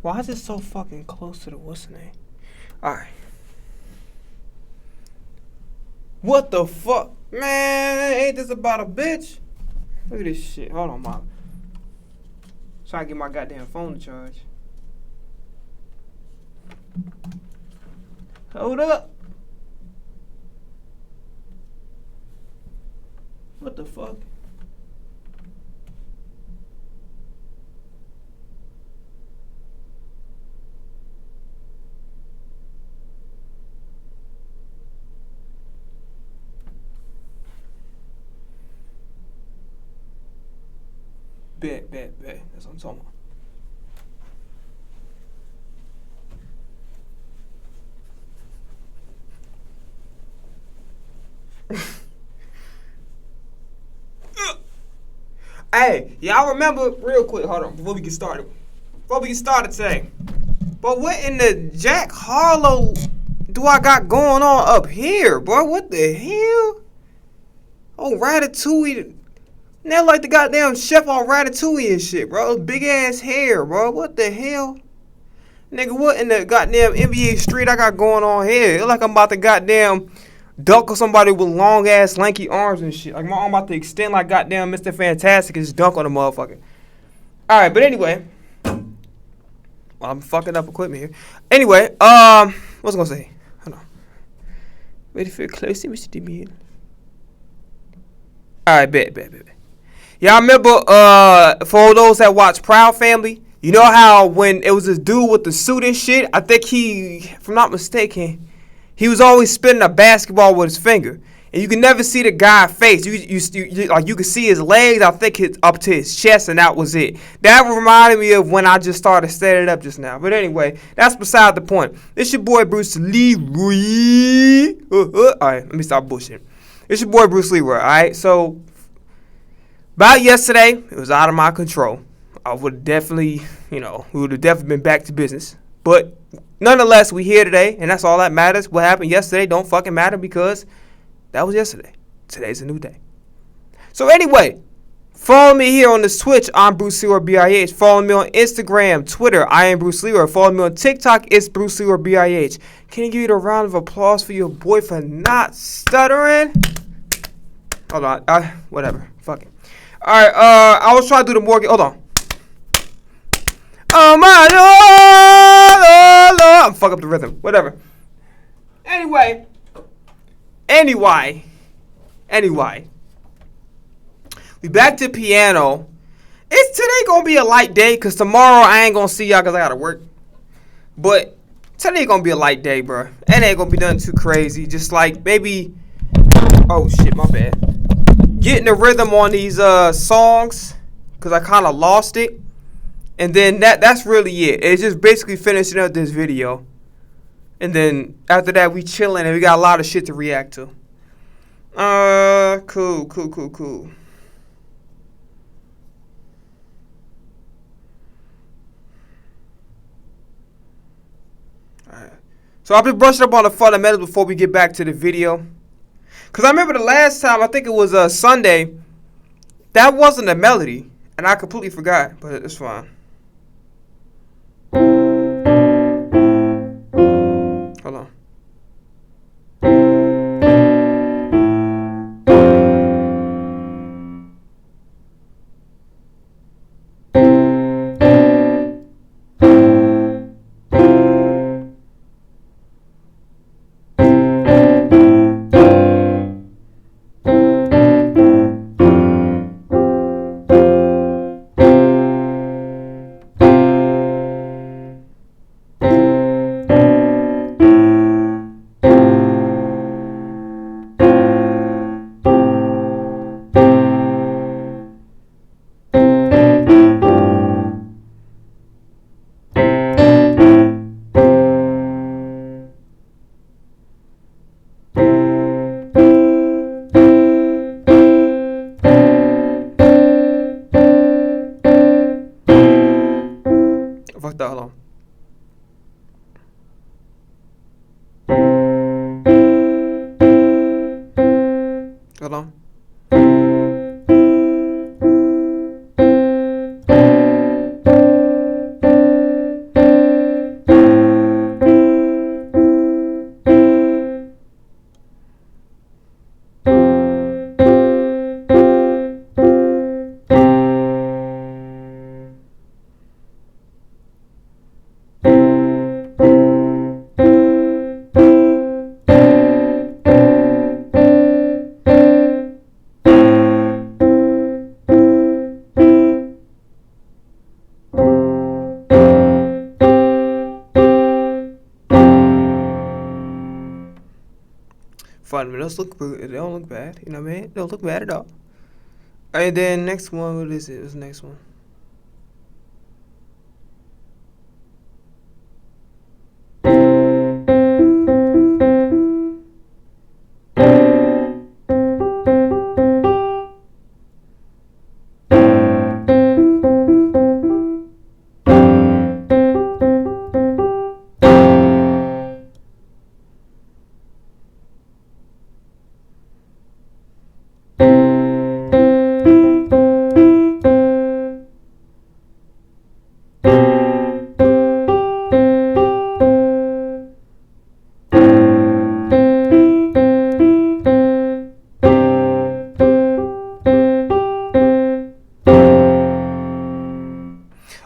Why is it so fucking close to the what's the name? Alright. What the fuck? Man, ain't this about a bitch? Look at this shit. Hold on, mom. Trying to get my goddamn phone to charge. Hold up. What the fuck? Bet. That's what I'm talking about. Hey, y'all remember, real quick, hold on, before we get started today. But what in the Jack Harlow do I got going on up here, bro? What the hell? Oh, Ratatouille. They're like the goddamn chef on Ratatouille and shit, bro. Big ass hair, bro. What the hell? Nigga, what in the goddamn NBA street I got going on here? It's like I'm about to goddamn dunk on somebody with long ass lanky arms and shit. Like my arm about to extend like goddamn Mr. Fantastic and just dunk on a motherfucker. Alright, but anyway. Well, I'm fucking up equipment here. Anyway, what was I gonna say? Hold on. Ready for closely, Mr. Demian. Alright, bet. Y'all remember, for those that watch Proud Family, you know how when it was this dude with the suit and shit, I think he, if I'm not mistaken, he was always spinning a basketball with his finger. And you can never see the guy's face. You could see his legs, I think it's up to his chest, and that was it. That reminded me of when I just started standing up just now. But anyway, that's beside the point. It's your boy Bruce Leroy. Alright, let me stop bullshitting. It's your boy Bruce Leroy, alright? So, about yesterday, it was out of my control. I would have definitely, we would have definitely been back to business. But nonetheless, we here today, and that's all that matters. What happened yesterday don't fucking matter because that was yesterday. Today's a new day. So anyway, follow me here on this Twitch. I'm Bruce Leroy BIH. Follow me on Instagram, Twitter. I am Bruce Leroy. Follow me on TikTok. It's Bruce Leroy BIH. Can you give me a round of applause for your boy for not stuttering? Hold on. Whatever. Fuck it. Alright, I was trying to do the mortgage. Hold on. Oh my Lord. I'm fuck up the rhythm. Whatever. Anyway. We back to piano. It's today gonna be a light day, cause tomorrow I ain't gonna see y'all cause I gotta work. But today gonna be a light day, bro. It ain't gonna be nothing too crazy. Just like maybe. Oh shit, my bad. Getting the rhythm on these songs, cause I kind of lost it, and then that's really it. It's just basically finishing up this video, and then after that we chilling and we got a lot of shit to react to. Cool. Alright. So I'll be brushing up on the fundamentals before we get back to the video. Because I remember the last time, I think it was Sunday, that wasn't a melody. And I completely forgot, but it's fine. Hold on. Fuck that, hold on. Hold on. Fundamentals look good. They don't look bad. You know what I mean? They don't look bad at all. And then next one, what is it? What's the next one?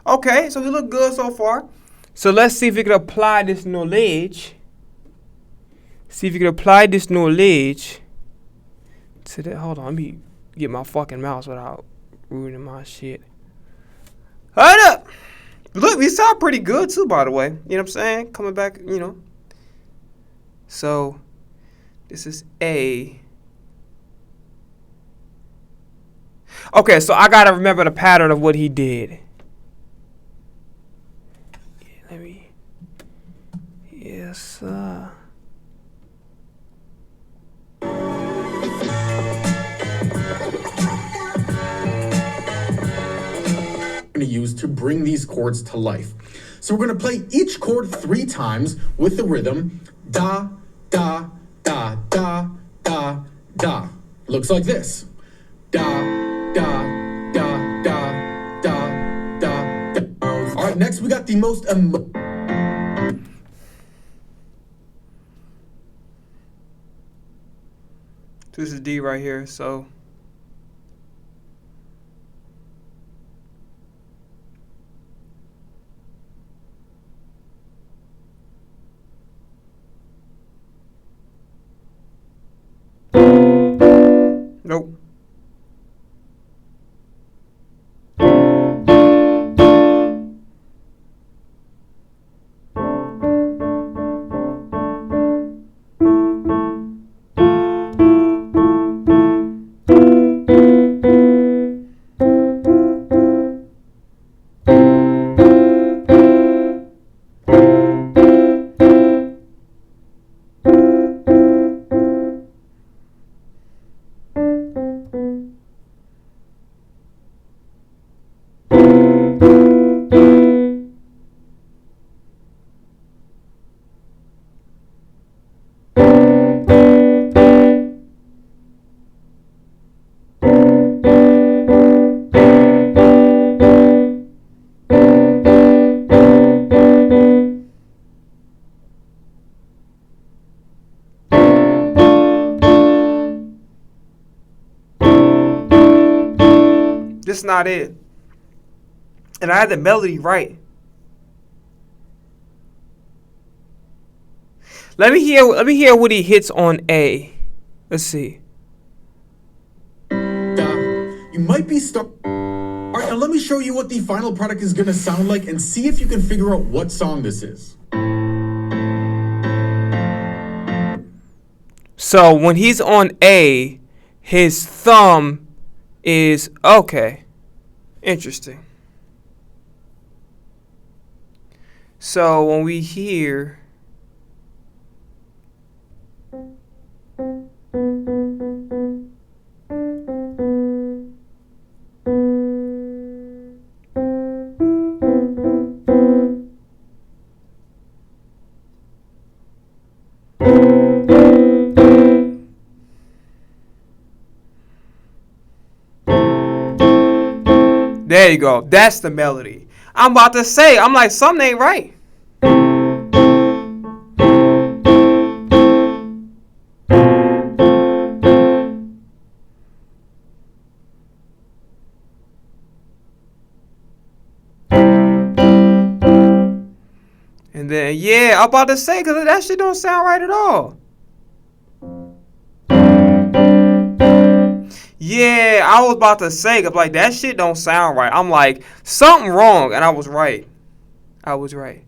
Okay, so we look good so far. So let's see if we can apply this knowledge. See if we can apply this knowledge to that. Hold on, let me get my fucking mouse without ruining my shit. Hold up! Look, we sound pretty good too, by the way. You know what I'm saying? Coming back, you know. So, this is A. Okay, so I gotta remember the pattern of what he did. Let me. Yes, to use to bring these chords to life. So we're going to play each chord 3 times with the rhythm da, da, da, da, da, da. Looks like this. Da, da, da, da, da, da, da. All right, next we got the most this is D right here, so. Nope. This is not it. And I had the melody right. Let me hear what he hits on A. Let's see. You might be stuck. All right, now let me show you what the final product is going to sound like and see if you can figure out what song this is. So when he's on A, his thumb is okay. Interesting. So when we hear there you go. That's the melody. I'm about to say, I'm like, something ain't right. And then, yeah, I'm about to say, because that shit don't sound right at all. Yeah, I was about to say, cause like that shit don't sound right. I'm like, something wrong, and I was right. I was right.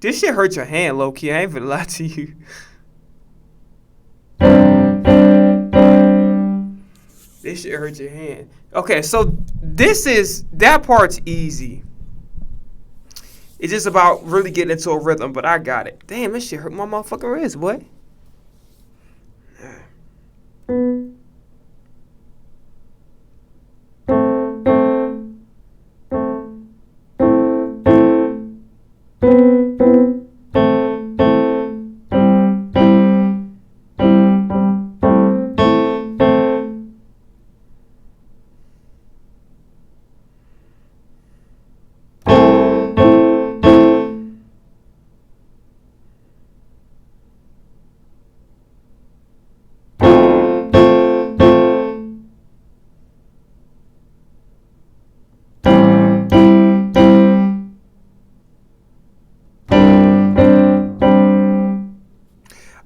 This shit hurt your hand, low key. I ain't gonna lie to you. This shit hurt your hand. Okay, so that part's easy. It's just about really getting into a rhythm, but I got it. Damn, this shit hurt my motherfucking wrist, boy.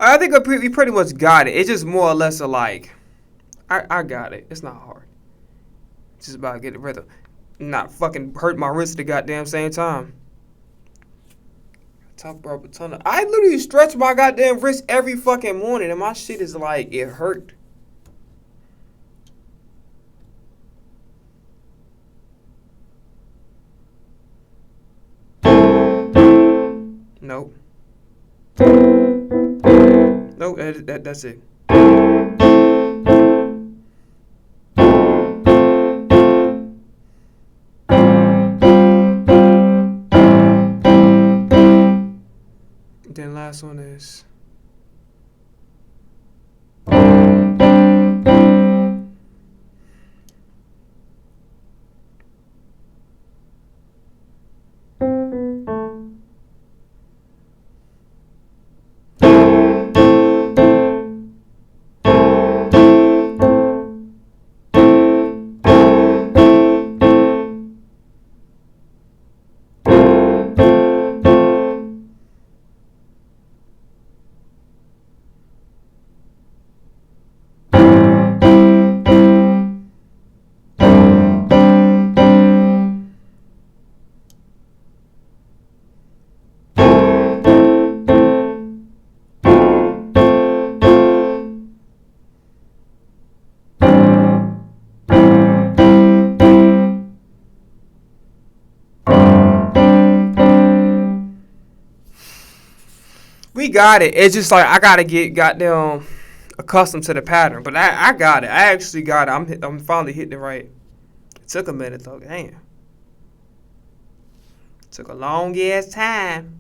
I think we pretty much got it. It's just more or less like, I got it. It's not hard. It's just about to get the rhythm. Not fucking hurt my wrist at the goddamn same time. Talk about a ton of. I literally stretch my goddamn wrist every fucking morning, and my shit is like, it hurt. Nope. Nope, that's it. Then last one is. We got it. It's just like I gotta get goddamn accustomed to the pattern, but I got it. I actually got it. I'm finally hitting it right. It took a minute though. Damn. It took a long ass time.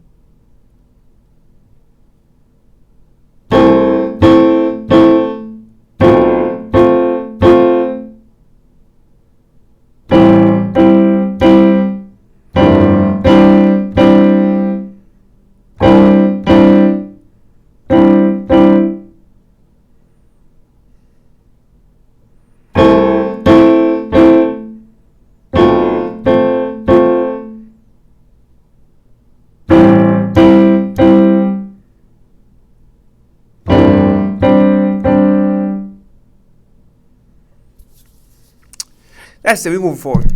That's it. We moving forward.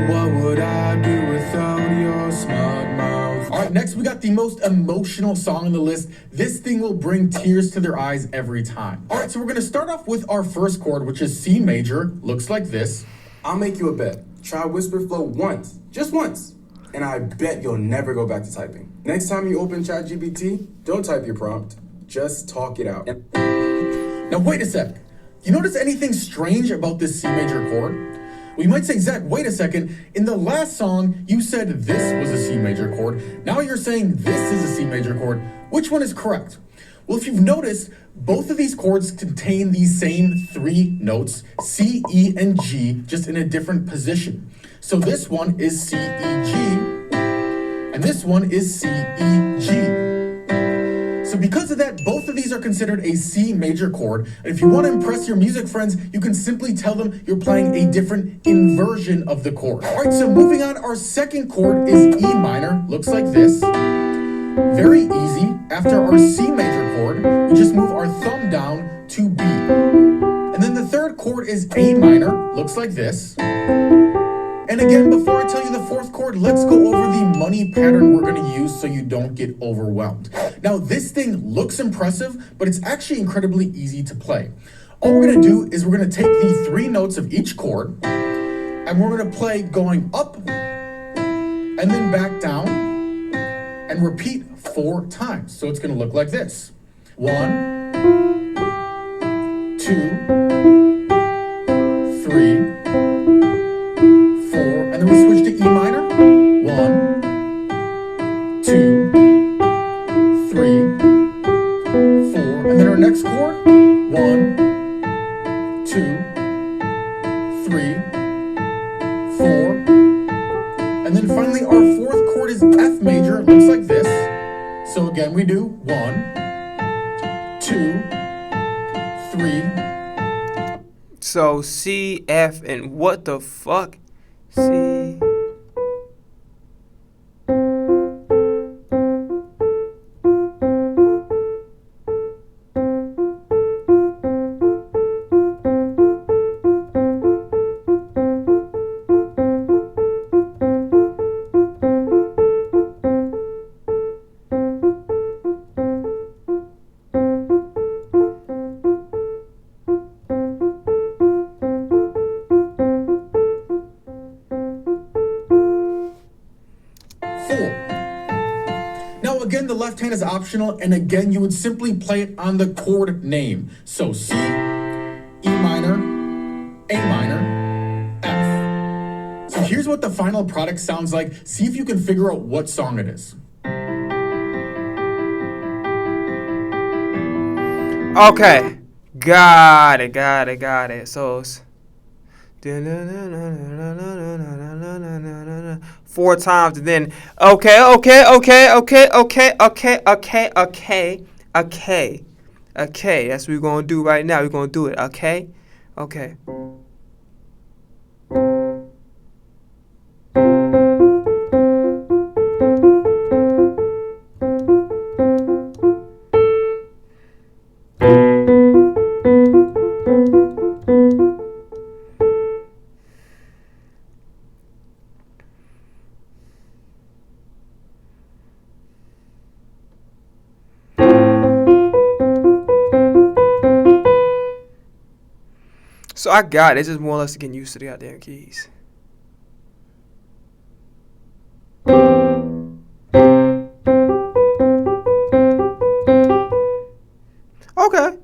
What would I do without your smart mouth? All right, next we got the most emotional song on the list. This thing will bring tears to their eyes every time. All right, so we're gonna start off with our first chord, which is C major. Looks like this. I'll make you a bet. Try Whisper Flow once, just once, and I bet you'll never go back to typing. Next time you open ChatGPT, don't type your prompt. Just talk it out. Now wait a sec. You notice anything strange about this C major chord? Well, you might say, Zach, wait a second. In the last song, you said this was a C major chord. Now you're saying this is a C major chord. Which one is correct? Well, if you've noticed, both of these chords contain these same three notes, C, E, and G, just in a different position. So this one is C, E, G, and this one is C, E, G. So because of that, both of these are considered a C major chord. And if you want to impress your music friends, you can simply tell them you're playing a different inversion of the chord. All right, so moving on, our second chord is E minor. Looks like this. Very easy. After our C major chord, we just move our thumb down to B. And then then the third chord is A minor, looks like this. And again, before I tell you the fourth chord, let's go over the money pattern we're going to use so you don't get overwhelmed. Now, this thing looks impressive, but it's actually incredibly easy to play. All we're going to do is we're going to take the 3 notes of each chord, and we're going to play going up and then back down and repeat 4 times. So it's going to look like this. 1, 2, 3, 4, and then we switch to E minor. 1, 2, 3, 4, and then our next chord. 1, 2, 3, 4, and then finally our fourth chord is F major. It looks like this. So again, we do 1, 2, 3. So C, F, and what the fuck? C. Now again, the left hand is optional, and again, you would simply play it on the chord name. So C, E minor, A minor, F. So here's what the final product sounds like. See if you can figure out what song it is. Okay. Got it. So it's 4 times, and then okay. That's what we're gonna do right now. We're gonna do it. Okay. So I got it. It's just more or less getting used to the goddamn keys. Okay.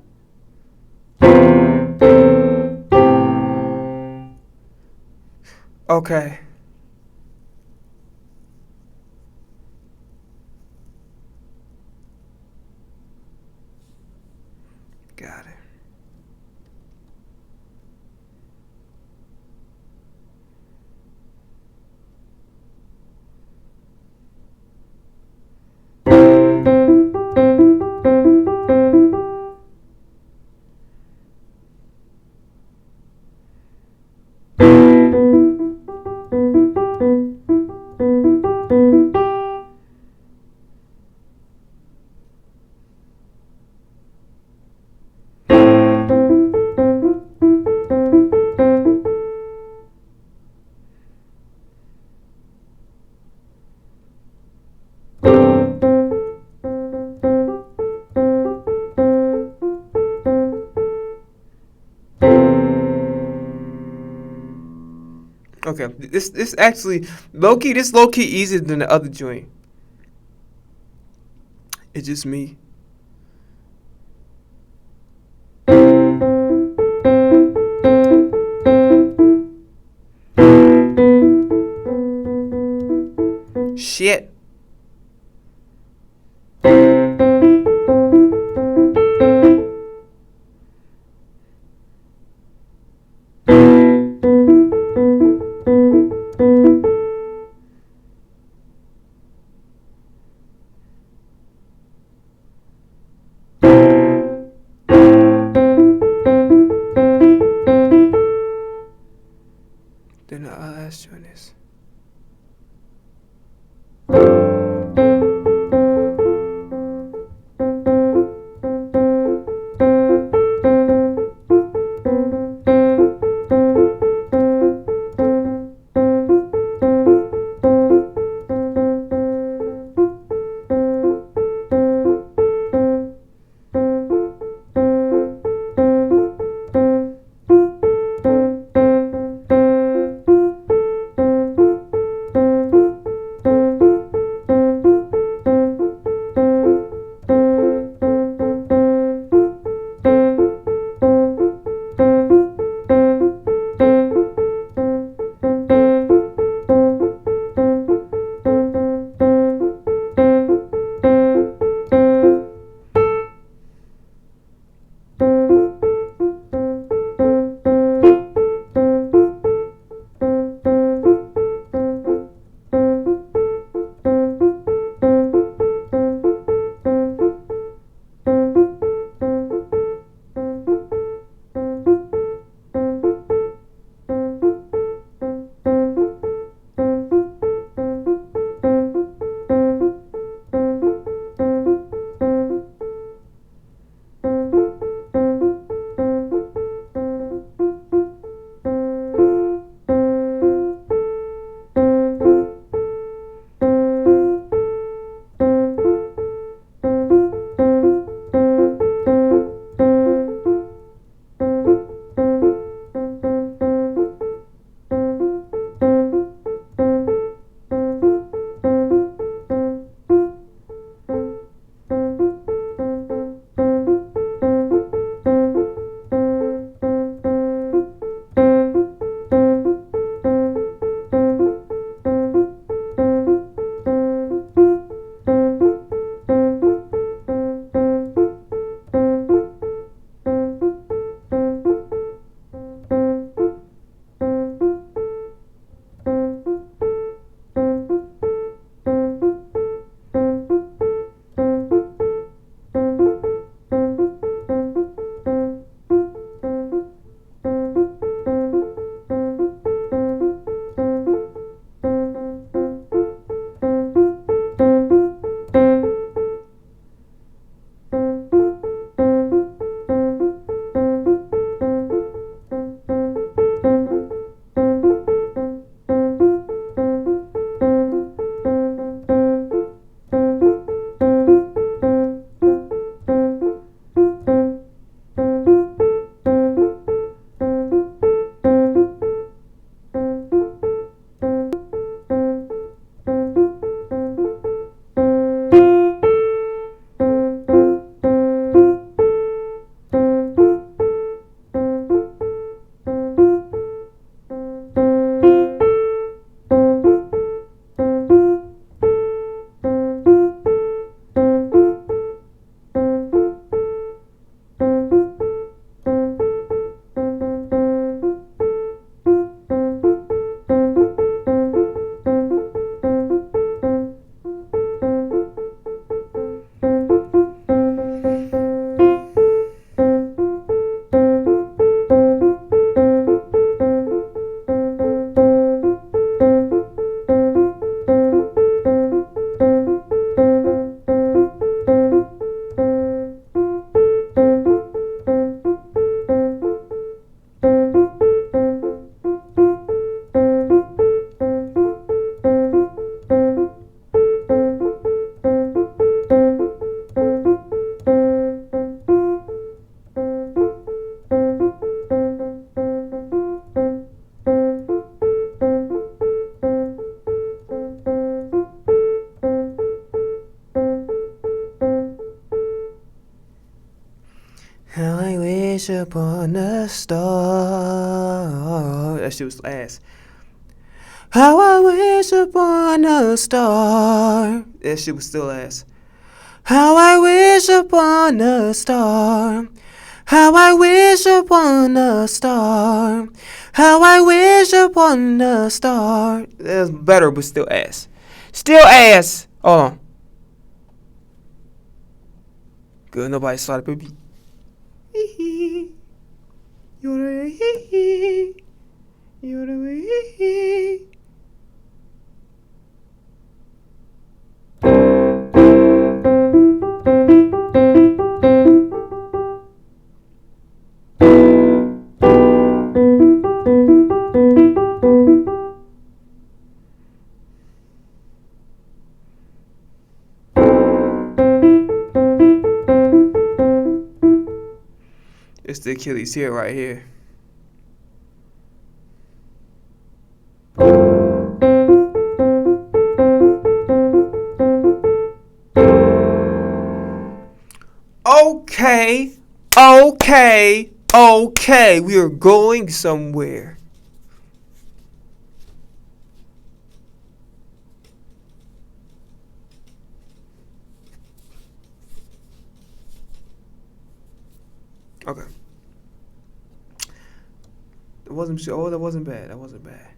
Okay. Got it. Okay, this actually low-key easier than the other joint. It's just me. Shit. Then the last one is upon a star. That shit was ass. How I wish upon a star. That shit was still ass. How I wish upon a star. How I wish upon a star. How I wish upon a star. That's better, but still ass. Still ass. Hold on. Good, nobody saw the baby. You're the You're the It's the Achilles heel right here. Okay, we are going somewhere. Okay. That wasn't bad. That wasn't bad.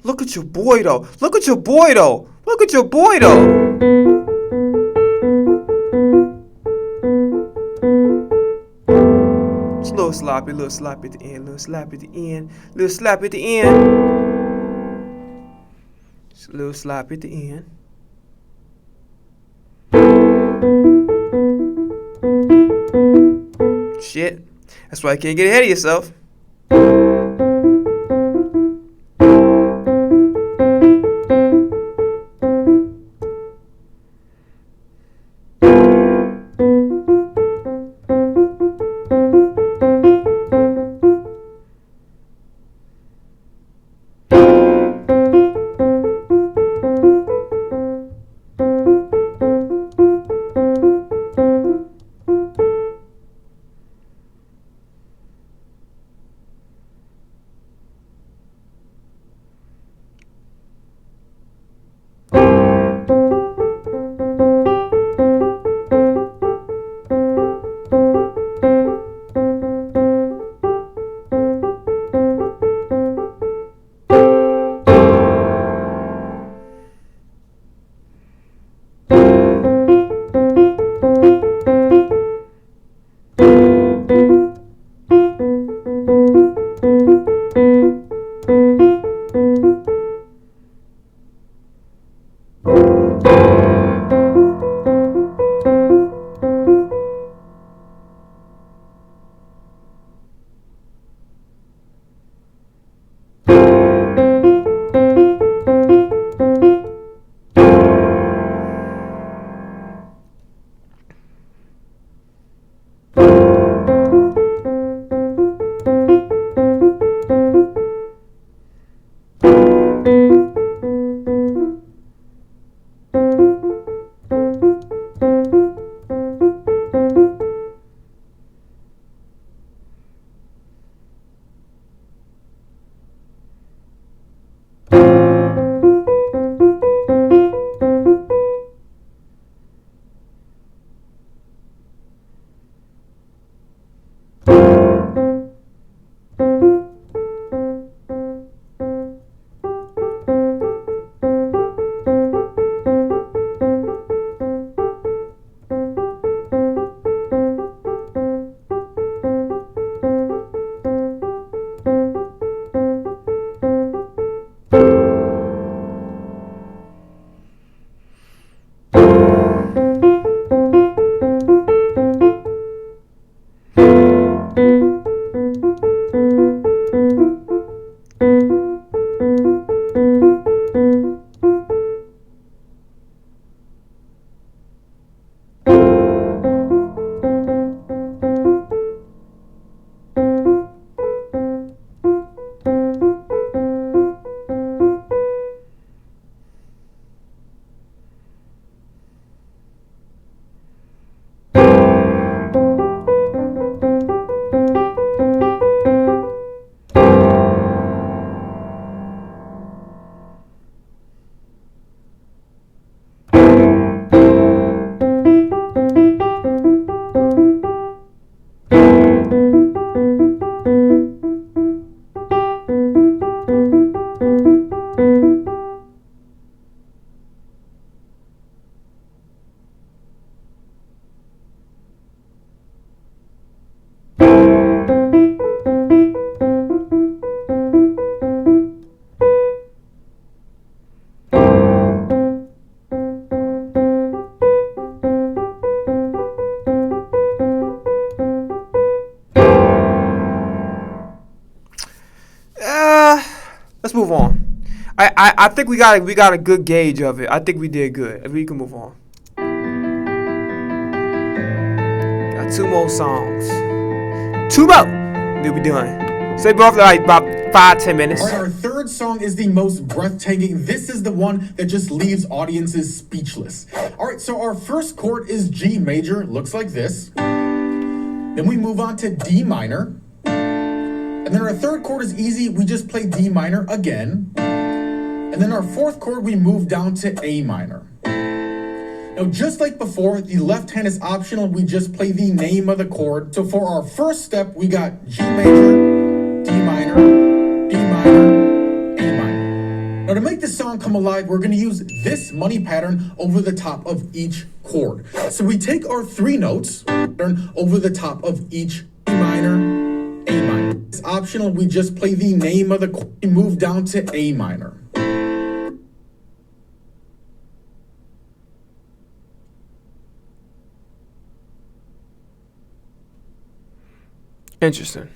Look at your boy though. Look at your boy though. Look at your boy though. It's a little sloppy at the end, little slap at the end, little slap at the end. It's a little slap at the end. Shit. That's why you can't get ahead of yourself. Let's move on. I think we got a good gauge of it. I think we did good. We can move on. Got 2 more songs. 2 more. We'll be done. So both like about 5-10 minutes. All right, our third song is the most breathtaking. This is the one that just leaves audiences speechless. All right, so our first chord is G major. Looks like this. Then we move on to D minor. And then our third chord is easy. We just play D minor again. And then our fourth chord, we move down to A minor. Now, just like before, the left hand is optional. We just play the name of the chord. So for our first step, we got G major, D minor, D minor, A minor. Now, to make this song come alive, we're going to use this money pattern over the top of each chord. So we take our 3 notes over the top of each D minor, A minor. It's optional. We just play the name of the chord. We move down to A minor. Interesting.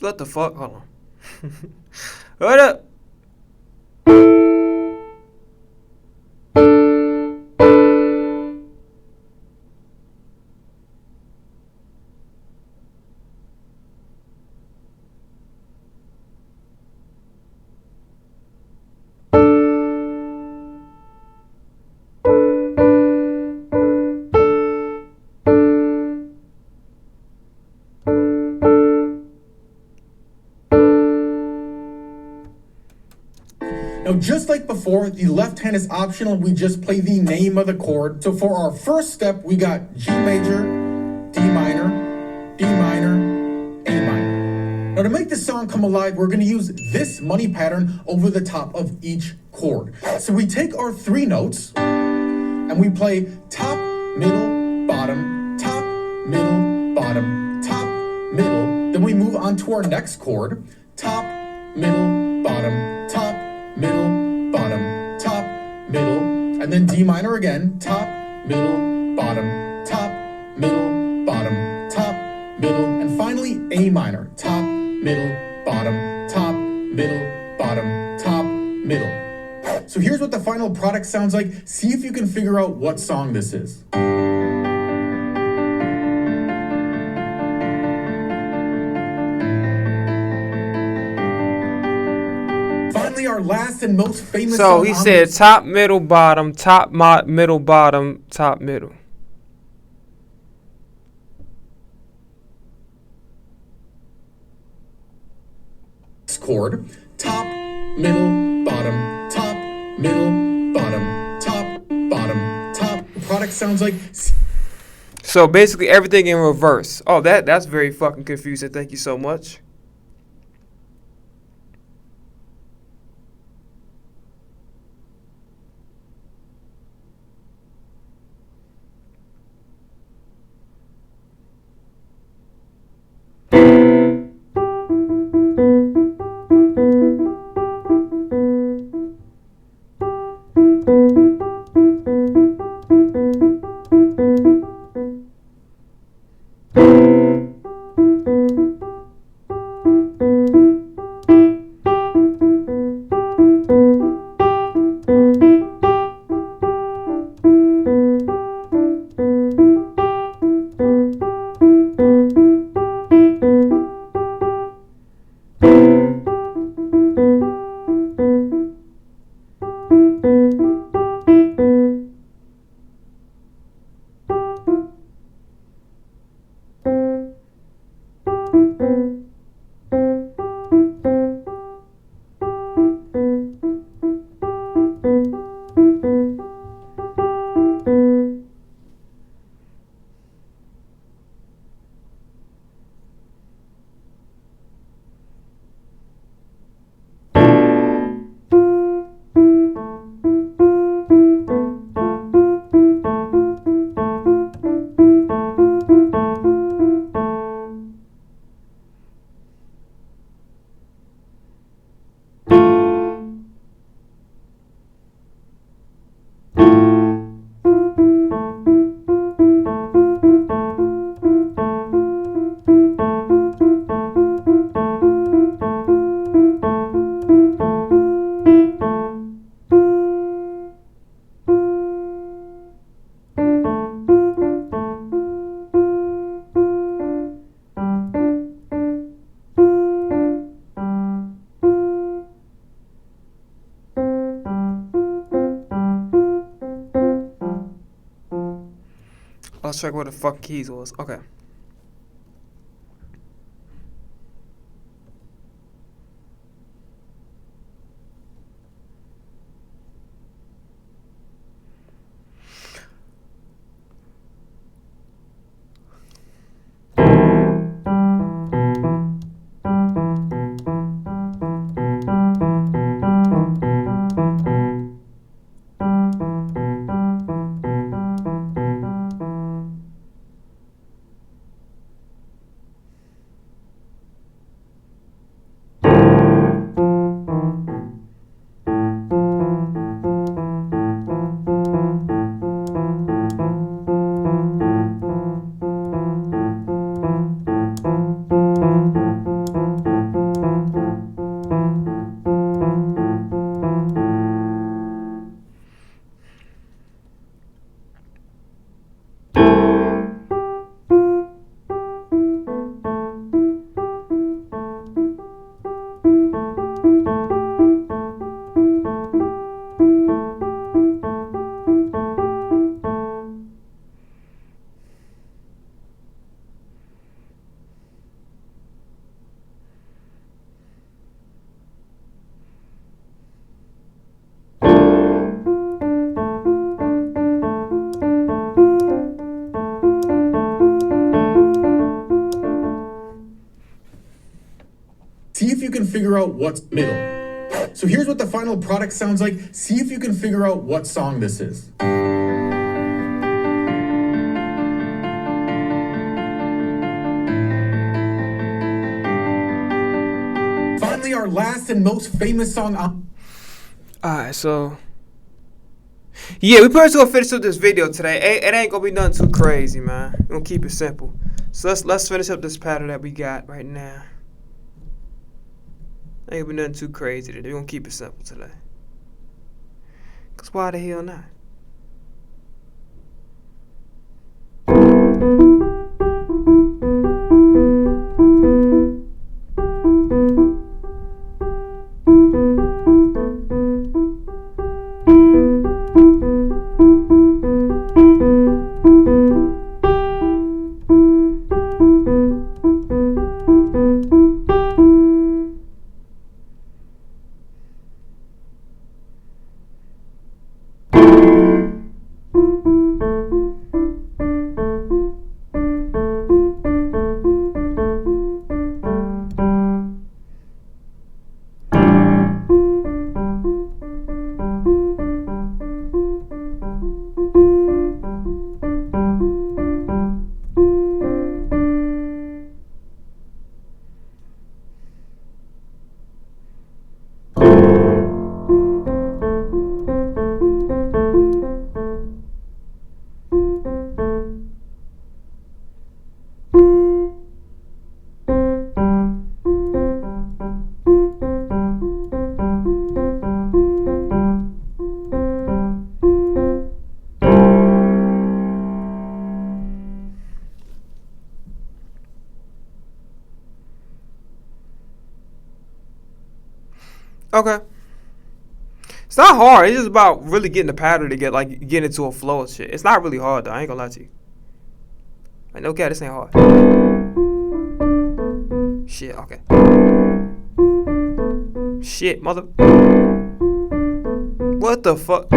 What the fuck? Hold on. Hold up. Now, just like before, the left hand is optional. We just play the name of the chord. So for our first step, we got G major, D minor, D minor, A minor. Now, to make this song come alive, we're going to use this money pattern over the top of each chord. So we take our 3 notes and we play top, middle, bottom, top, middle, bottom, top, middle. Then we move on to our next chord, top, middle, bottom, top, middle, bottom, top, middle, and then D minor again, top, middle, bottom, top, middle, bottom, top, middle, and finally A minor, top, middle, bottom, top, middle, bottom, top, middle. So here's what the final product sounds like. See if you can figure out what song this is. Our last and most famous So he said top, middle, bottom, top, middle, bottom, top, middle. Chord, top, middle, bottom, top, middle, bottom, top, bottom, top. The product sounds like. So basically everything in reverse. Oh, that's very fucking confusing. Thank you so much. lost track where the fucking keys was. Okay. See if you can figure out what's middle. So here's what the final product sounds like. See if you can figure out what song this is. Finally, our last and most famous song on. Alright, so yeah, we pretty much gonna finish up this video today. It ain't gonna be nothing too crazy, man. We're gonna keep it simple. So let's finish up this pattern that we got right now. Ain't gonna be nothing too crazy today. We're gonna keep it simple today. Cause why the hell not? Okay. It's not hard. It's just about really getting the pattern to get into a flow of shit. It's not really hard though. I ain't gonna lie to you. Like, no cat, this ain't hard. Shit, okay. Shit, mother. What the fuck?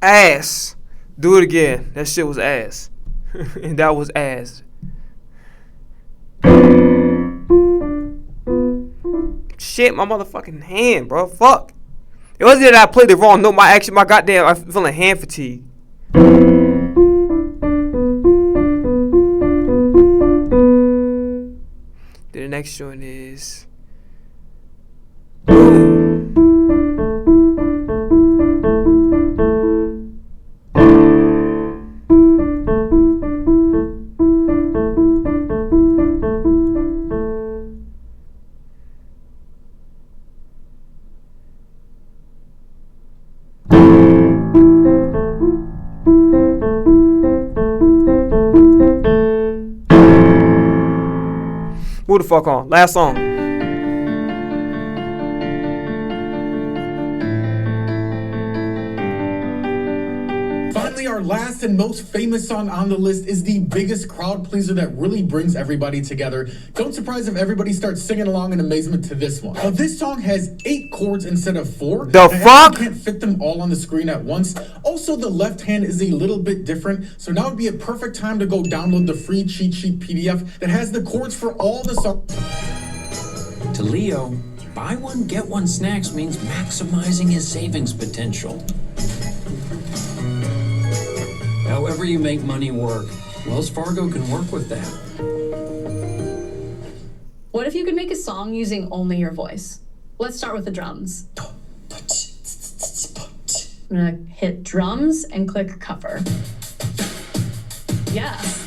Ass. Do it again. That shit was ass. And that was ass. Shit, my motherfucking hand, bro. Fuck. It wasn't that I played the wrong note. My goddamn, I'm feeling hand fatigue. The next one is. Move the fuck on. Last song. Finally, our last and most famous song on the list is the biggest crowd pleaser that really brings everybody together. Don't surprise if everybody starts singing along in amazement to this one. Now, this song has 8 chords instead of 4. The fuck? Can't fit them all on the screen at once. Also, the left hand is a little bit different, so now would be a perfect time to go download the free cheat sheet PDF that has the chords for all the songs. To Leo, buy one, get one snacks means maximizing his savings potential. However you make money work, Wells Fargo can work with that. What if you could make a song using only your voice? Let's start with the drums. I'm gonna hit drums and click cover. Yes.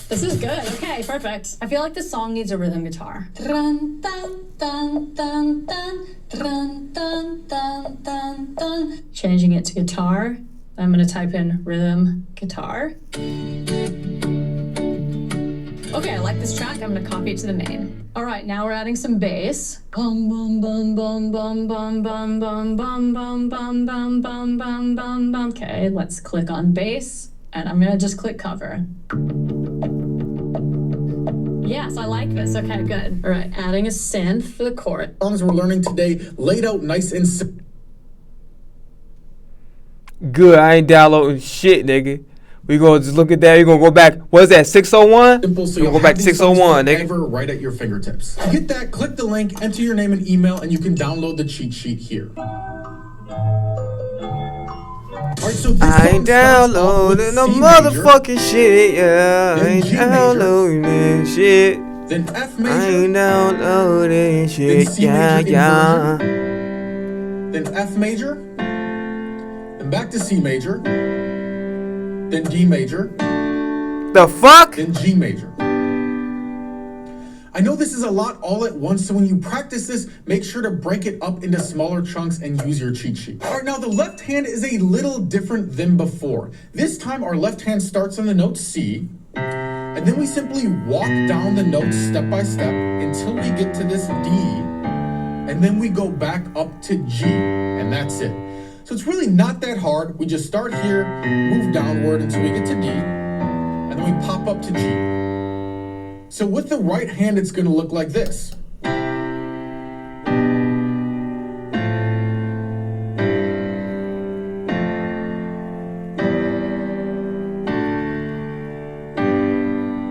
This is good. Okay, perfect. I feel like the song needs a rhythm guitar. Dun, dun, dun, dun, dun, dun, dun, dun, dun, dun. Changing it to guitar. I'm gonna type in rhythm guitar. Okay, I like this track. I'm gonna copy it to the main. All right, now we're adding some bass. Bum bum bum bum bum bum bum bum bum bum bum bum bum bum bum bum. Okay, let's click on bass, and I'm gonna just click cover. Yes, I like this. Okay, good. All right, adding a synth for the chord. Songs we're learning today laid out nice and simple. Good, I ain't downloading shit, nigga. We gonna just look at that. You gonna go back. What is that? 601. Simple, so We you'll gonna go back to have these songs 601, nigga. forever right at your fingertips. To get that, click the link, enter your name and email, and you can download the cheat sheet here. Alright, so this I song ain't starts off with downloading no C major, motherfucking shit. Yeah, I then ain't G major, downloading that shit. then F I ain't major, downloading then shit. C Yeah, major yeah. inversion, then F major, then back to C major, then D major, The fuck? then G major. I know this is a lot all at once, so when you practice this, make sure to break it up into smaller chunks and use your cheat sheet. All right, now the left hand is a little different than before. This time our left hand starts on the note C, and then we simply walk down the notes step by step until we get to this D, and then we go back up to G, and that's it. So it's really not that hard. We just start here, move downward until we get to D, and then we pop up to G. So with the right hand, it's gonna look like this.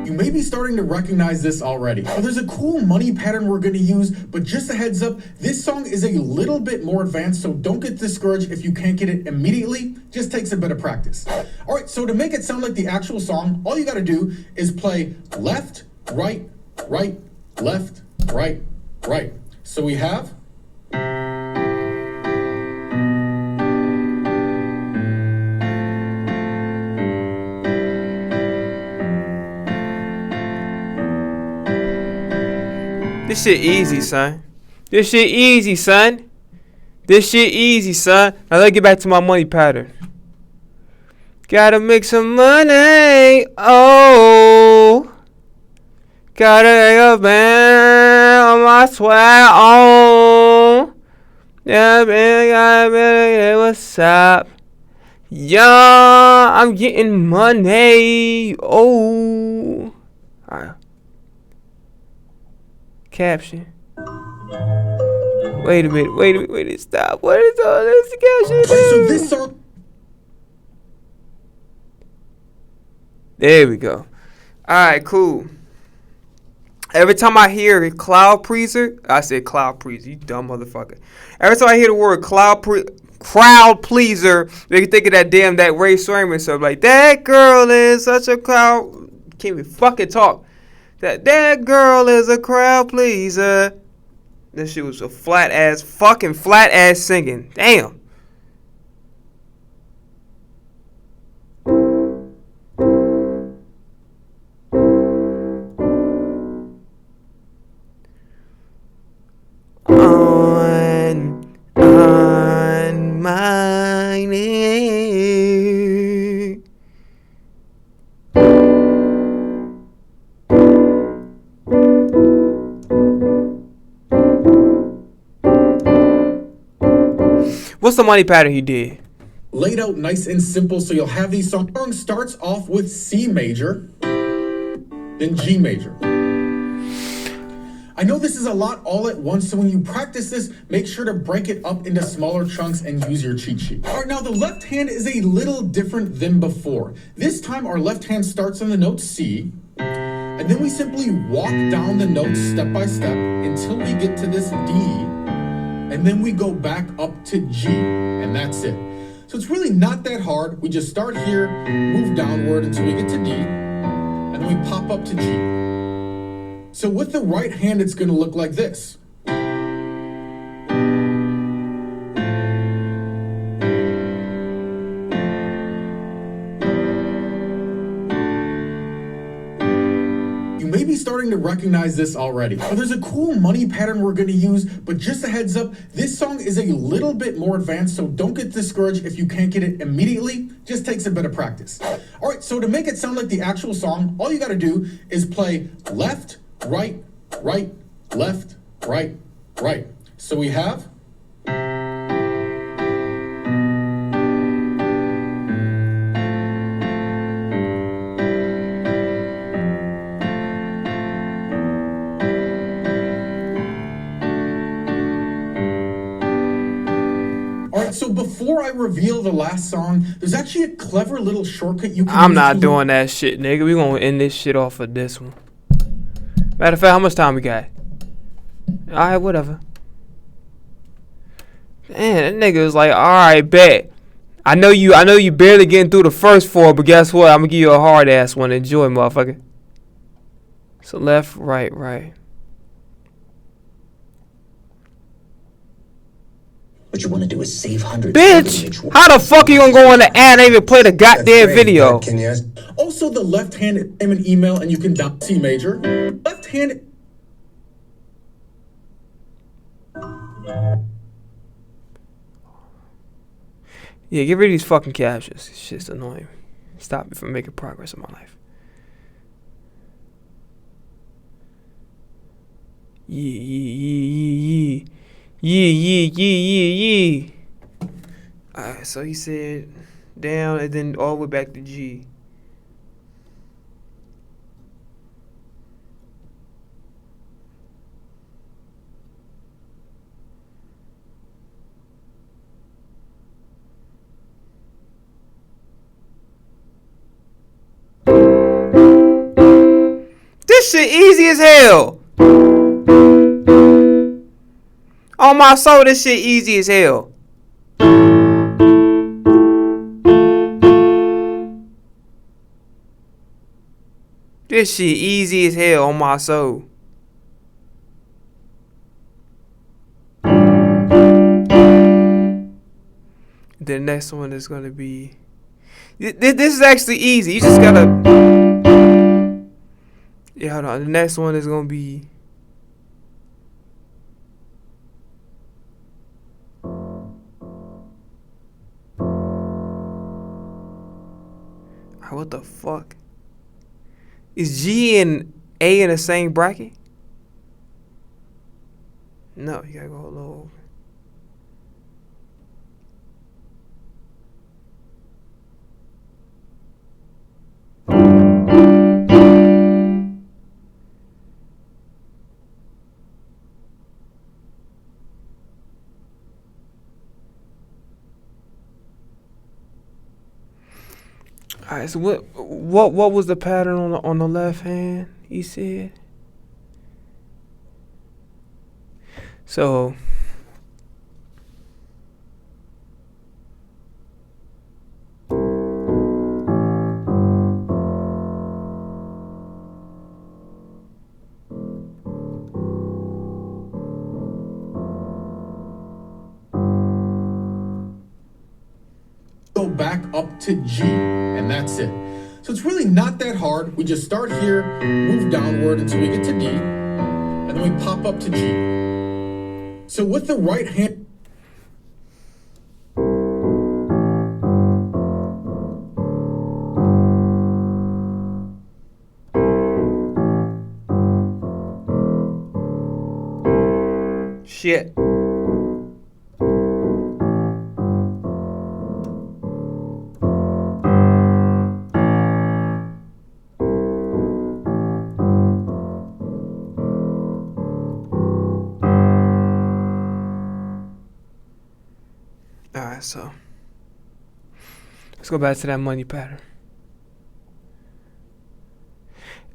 You may be starting to recognize this already. Well, there's a cool money pattern we're gonna use, but just a heads up, this song is a little bit more advanced, so don't get discouraged if you can't get it immediately. Just takes a bit of practice. All right, so to make it sound like the actual song, all you gotta do is play left, right, right, left, right, right. So we have. This shit easy, son. This shit easy, son. This shit easy, son. Now let's get back to my money pattern. Gotta make some money. Oh. Gotta make a band on my sweat on. Yeah, man, what's up? Yeah, I'm getting money. Oh. Alright. Caption. Wait a minute, stop. What is all this shit? So this song. There we go. Alright, cool. Every time I hear cloud pleaser, I say cloud pleaser, you dumb motherfucker. Every time I hear the word crowd pleaser, they can think of that Ray Sherman stuff. Like, that girl is such a crowd. Can't even fucking talk. That girl is a crowd pleaser. This shit was a flat ass singing. Damn. On my name. What's the money pattern he did? Laid out nice and simple, so you'll have these songs. Song starts off with C major, then G major. I know this is a lot all at once, so when you practice this, make sure to break it up into smaller chunks and use your cheat sheet. All right, now the left hand is a little different than before. This time our left hand starts on the note C, and then we simply walk down the notes step by step until we get to this D, and then we go back up to G, and that's it. So it's really not that hard. We just start here, move downward until we get to D, and then we pop up to G. So with the right hand, it's going to look like this. You may be starting to recognize this already. But there's a cool money pattern we're going to use, but just a heads up, this song is a little bit more advanced, so don't get discouraged if you can't get it immediately. Just takes a bit of practice. All right, so to make it sound like the actual song, all you got to do is play left, right, right, left, right, right. So we have. Alright, so before I reveal the last song, there's actually a clever little shortcut you can I'm use not to- doing that shit, nigga. We gonna end this shit off of this one. Matter of fact, how much time we got? Alright, whatever. Man, that nigga was like, alright, bet. I know you barely getting through the first four, but guess what? I'm gonna give you a hard ass one. Enjoy, motherfucker. So left, right, right. What you want to do is save hundreds. Bitch! How the fuck you gonna go on the ad and even play the goddamn video? Can you ask? Also, the left hand is an email, and you can down C major. Left hand. Yeah, get rid of these fucking captions. It's just annoying. Stop me from making progress in my life. Yeah. Alright, so he said down and then all the way back to G. This shit easy as hell. On my soul, this shit easy as hell. This shit easy as hell on my soul. The next one is gonna be. This is actually easy. You just gotta. Yeah, hold on. The next one is gonna be. What the fuck? Is G and A in the same bracket? No, you gotta go a little over. All right. So what was the pattern on the left hand? He said. So. Go back up to G, and that's it. So it's really not that hard. We just start here, move downward until we get to D, and then we pop up to G. So with the right hand. Shit. Alright, so let's go back to that money pattern.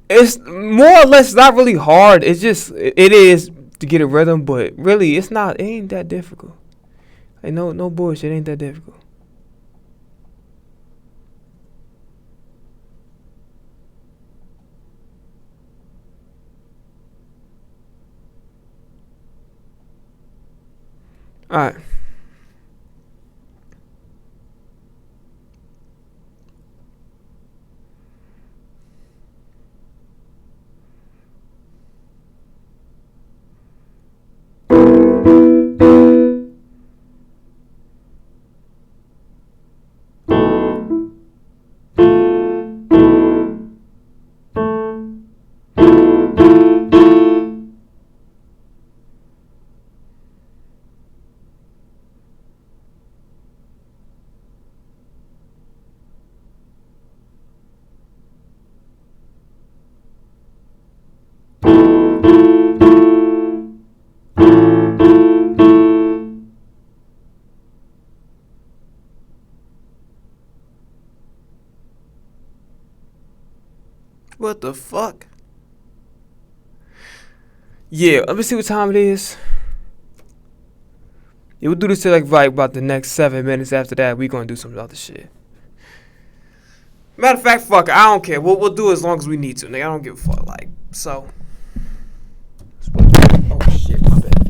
It's more or less not really hard. It's just it is to get a rhythm, but really it's not. It ain't that difficult. Like no bullshit. It ain't that difficult. All right. What the fuck? Yeah, let me see what time it is. Yeah, we'll do this till like right about the next 7 minutes. After that, we gonna do some other shit. Matter of fact, fuck it, I don't care. We'll do it as long as we need to, nigga. I don't give a fuck. Like, so. Oh shit, my bad.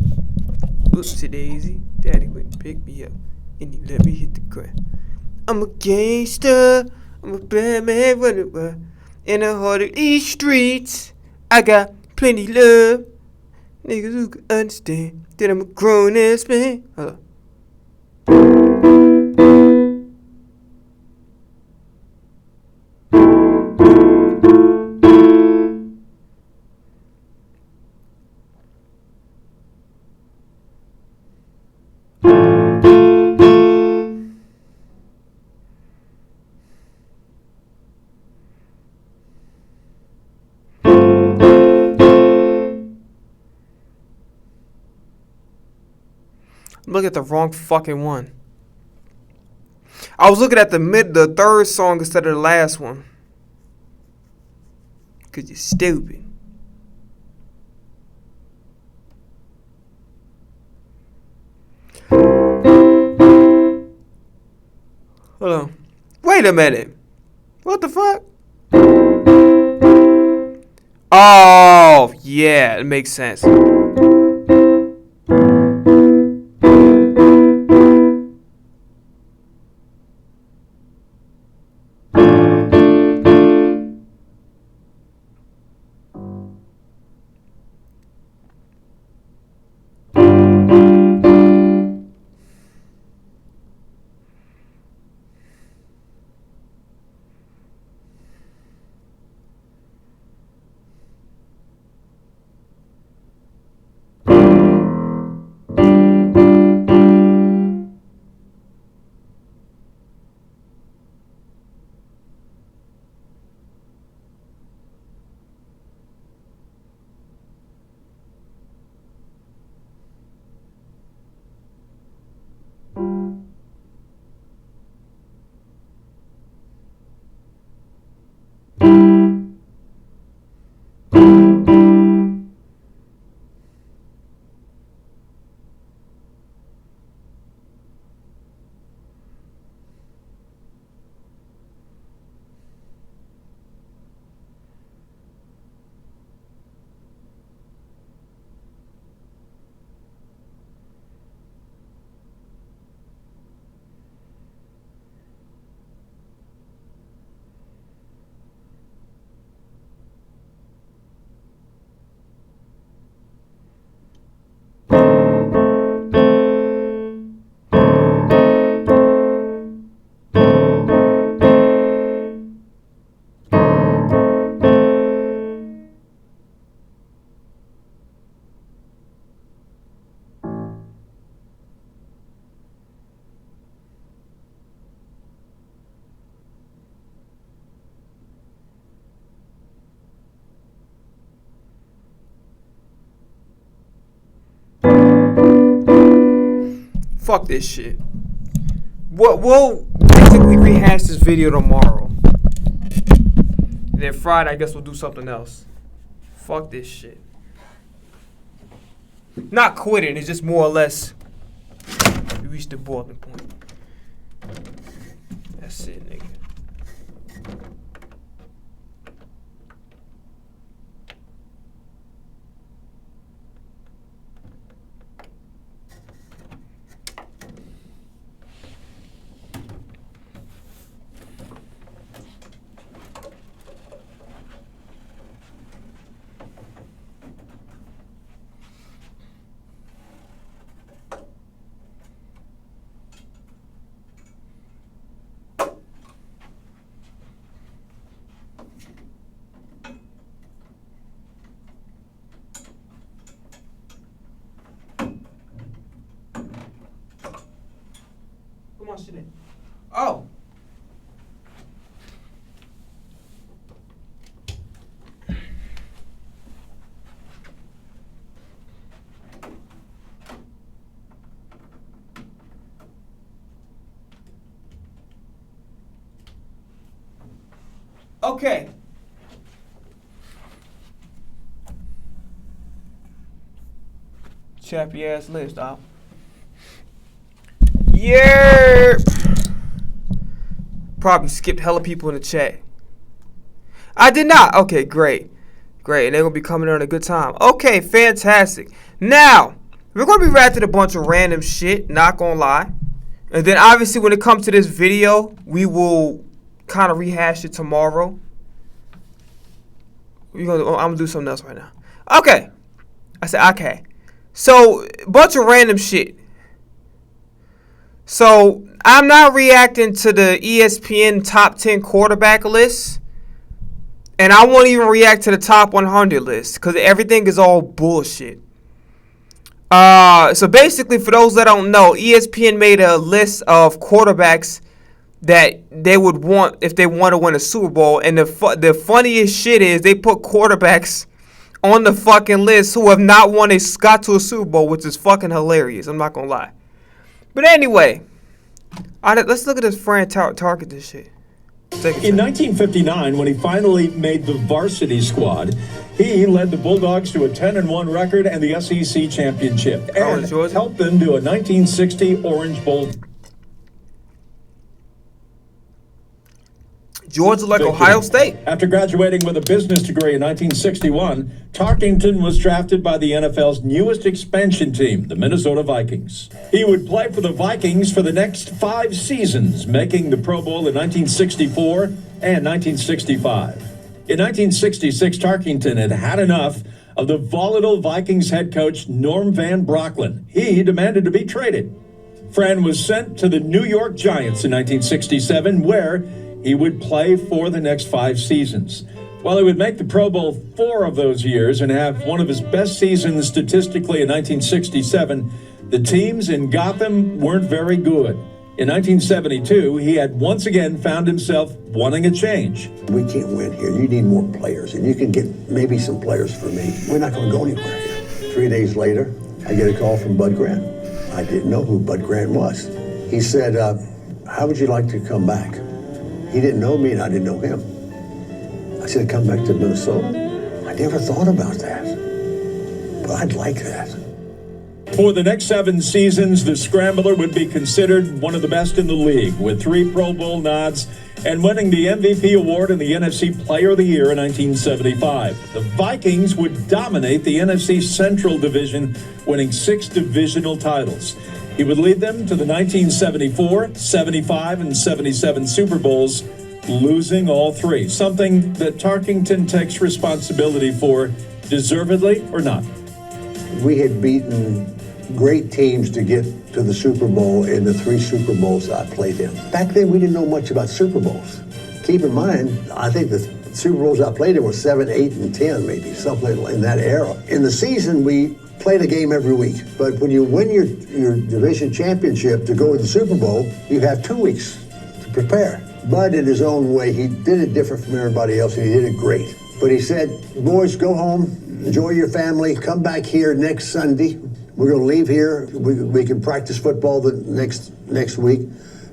Oopsie daisy. Daddy went and picked me up, and he let me hit the ground. I'm a gangster. I'm a bad man running around in the heart of these streets. I got plenty love. Niggas who can understand that I'm a grown ass man. Hold on. I'm looking at the wrong fucking one. I was looking at the third song instead of the last one. Cause you're stupid. Hold on. Wait a minute. What the fuck? Oh, yeah, it makes sense. Fuck this shit. We'll basically rehash this video tomorrow. And then Friday, I guess we'll do something else. Fuck this shit. Not quitting, it's just more or less we reached the boiling point. That's it, nigga. Put my shit in. Oh. Okay. Chappy ass list, out. Yeah. Probably skipped hella people in the chat. I did not. Okay, great. Great. And they're going to be coming on a good time. Okay, fantastic. Now, we're going to be reacting to a bunch of random shit, not going to lie. And then obviously when it comes to this video, we will kind of rehash it tomorrow. I'm going to do something else right now. Okay. I said, okay. So, a bunch of random shit. So, I'm not reacting to the ESPN top 10 quarterback list. And I won't even react to the top 100 list. Because everything is all bullshit. So, basically, for those that don't know, ESPN made a list of quarterbacks that they would want if they want to win a Super Bowl. And the funniest shit is they put quarterbacks on the fucking list who have not got to a Super Bowl, which is fucking hilarious. I'm not going to lie. But anyway, let's look at this Fran Target this shit. In 1959, when he finally made the varsity squad, he led the Bulldogs to a 10-1 record and the SEC championship, and helped them to a 1960 Orange Bowl. Georgia like Ohio State. After graduating with a business degree in 1961, Tarkington was drafted by the NFL's newest expansion team, the Minnesota Vikings. He would play for the Vikings for the next 5 seasons, making the Pro Bowl in 1964 and 1965. In 1966, Tarkington had had enough of the volatile Vikings head coach Norm Van Brocklin. He demanded to be traded. Fran was sent to the New York Giants in 1967, where he would play for the next 5 seasons. While he would make the Pro Bowl 4 of those years and have one of his best seasons statistically in 1967, the teams in Gotham weren't very good. In 1972, he had once again found himself wanting a change. We can't win here. You need more players, and you can get maybe some players for me. We're not going to go anywhere here. 3 days later, I get a call from Bud Grant. I didn't know who Bud Grant was. He said, how would you like to come back? He didn't know me, and I didn't know him. I said, come back to Minnesota? I never thought about that. But I'd like that. For the next 7 seasons, the Scrambler would be considered one of the best in the league, with 3 Pro Bowl nods and winning the MVP award and the NFC Player of the Year in 1975. The Vikings would dominate the NFC Central Division, winning 6 divisional titles. He would lead them to the 1974, 75, and 77 Super Bowls, losing all 3, something that Tarkington takes responsibility for, deservedly or not. We had beaten great teams to get to the Super Bowl in the 3 Super Bowls I played in. Back then, we didn't know much about Super Bowls. Keep in mind, I think the Super Bowls I played in were 7, 8, and 10, maybe, something in that era. In the season, we played a game every week. But when you win your division championship to go to the Super Bowl, you have 2 weeks to prepare. Bud, in his own way, he did it different from everybody else, and he did it great. But he said, boys, go home, enjoy your family, come back here next Sunday, We're going to leave here. We can practice football the next week,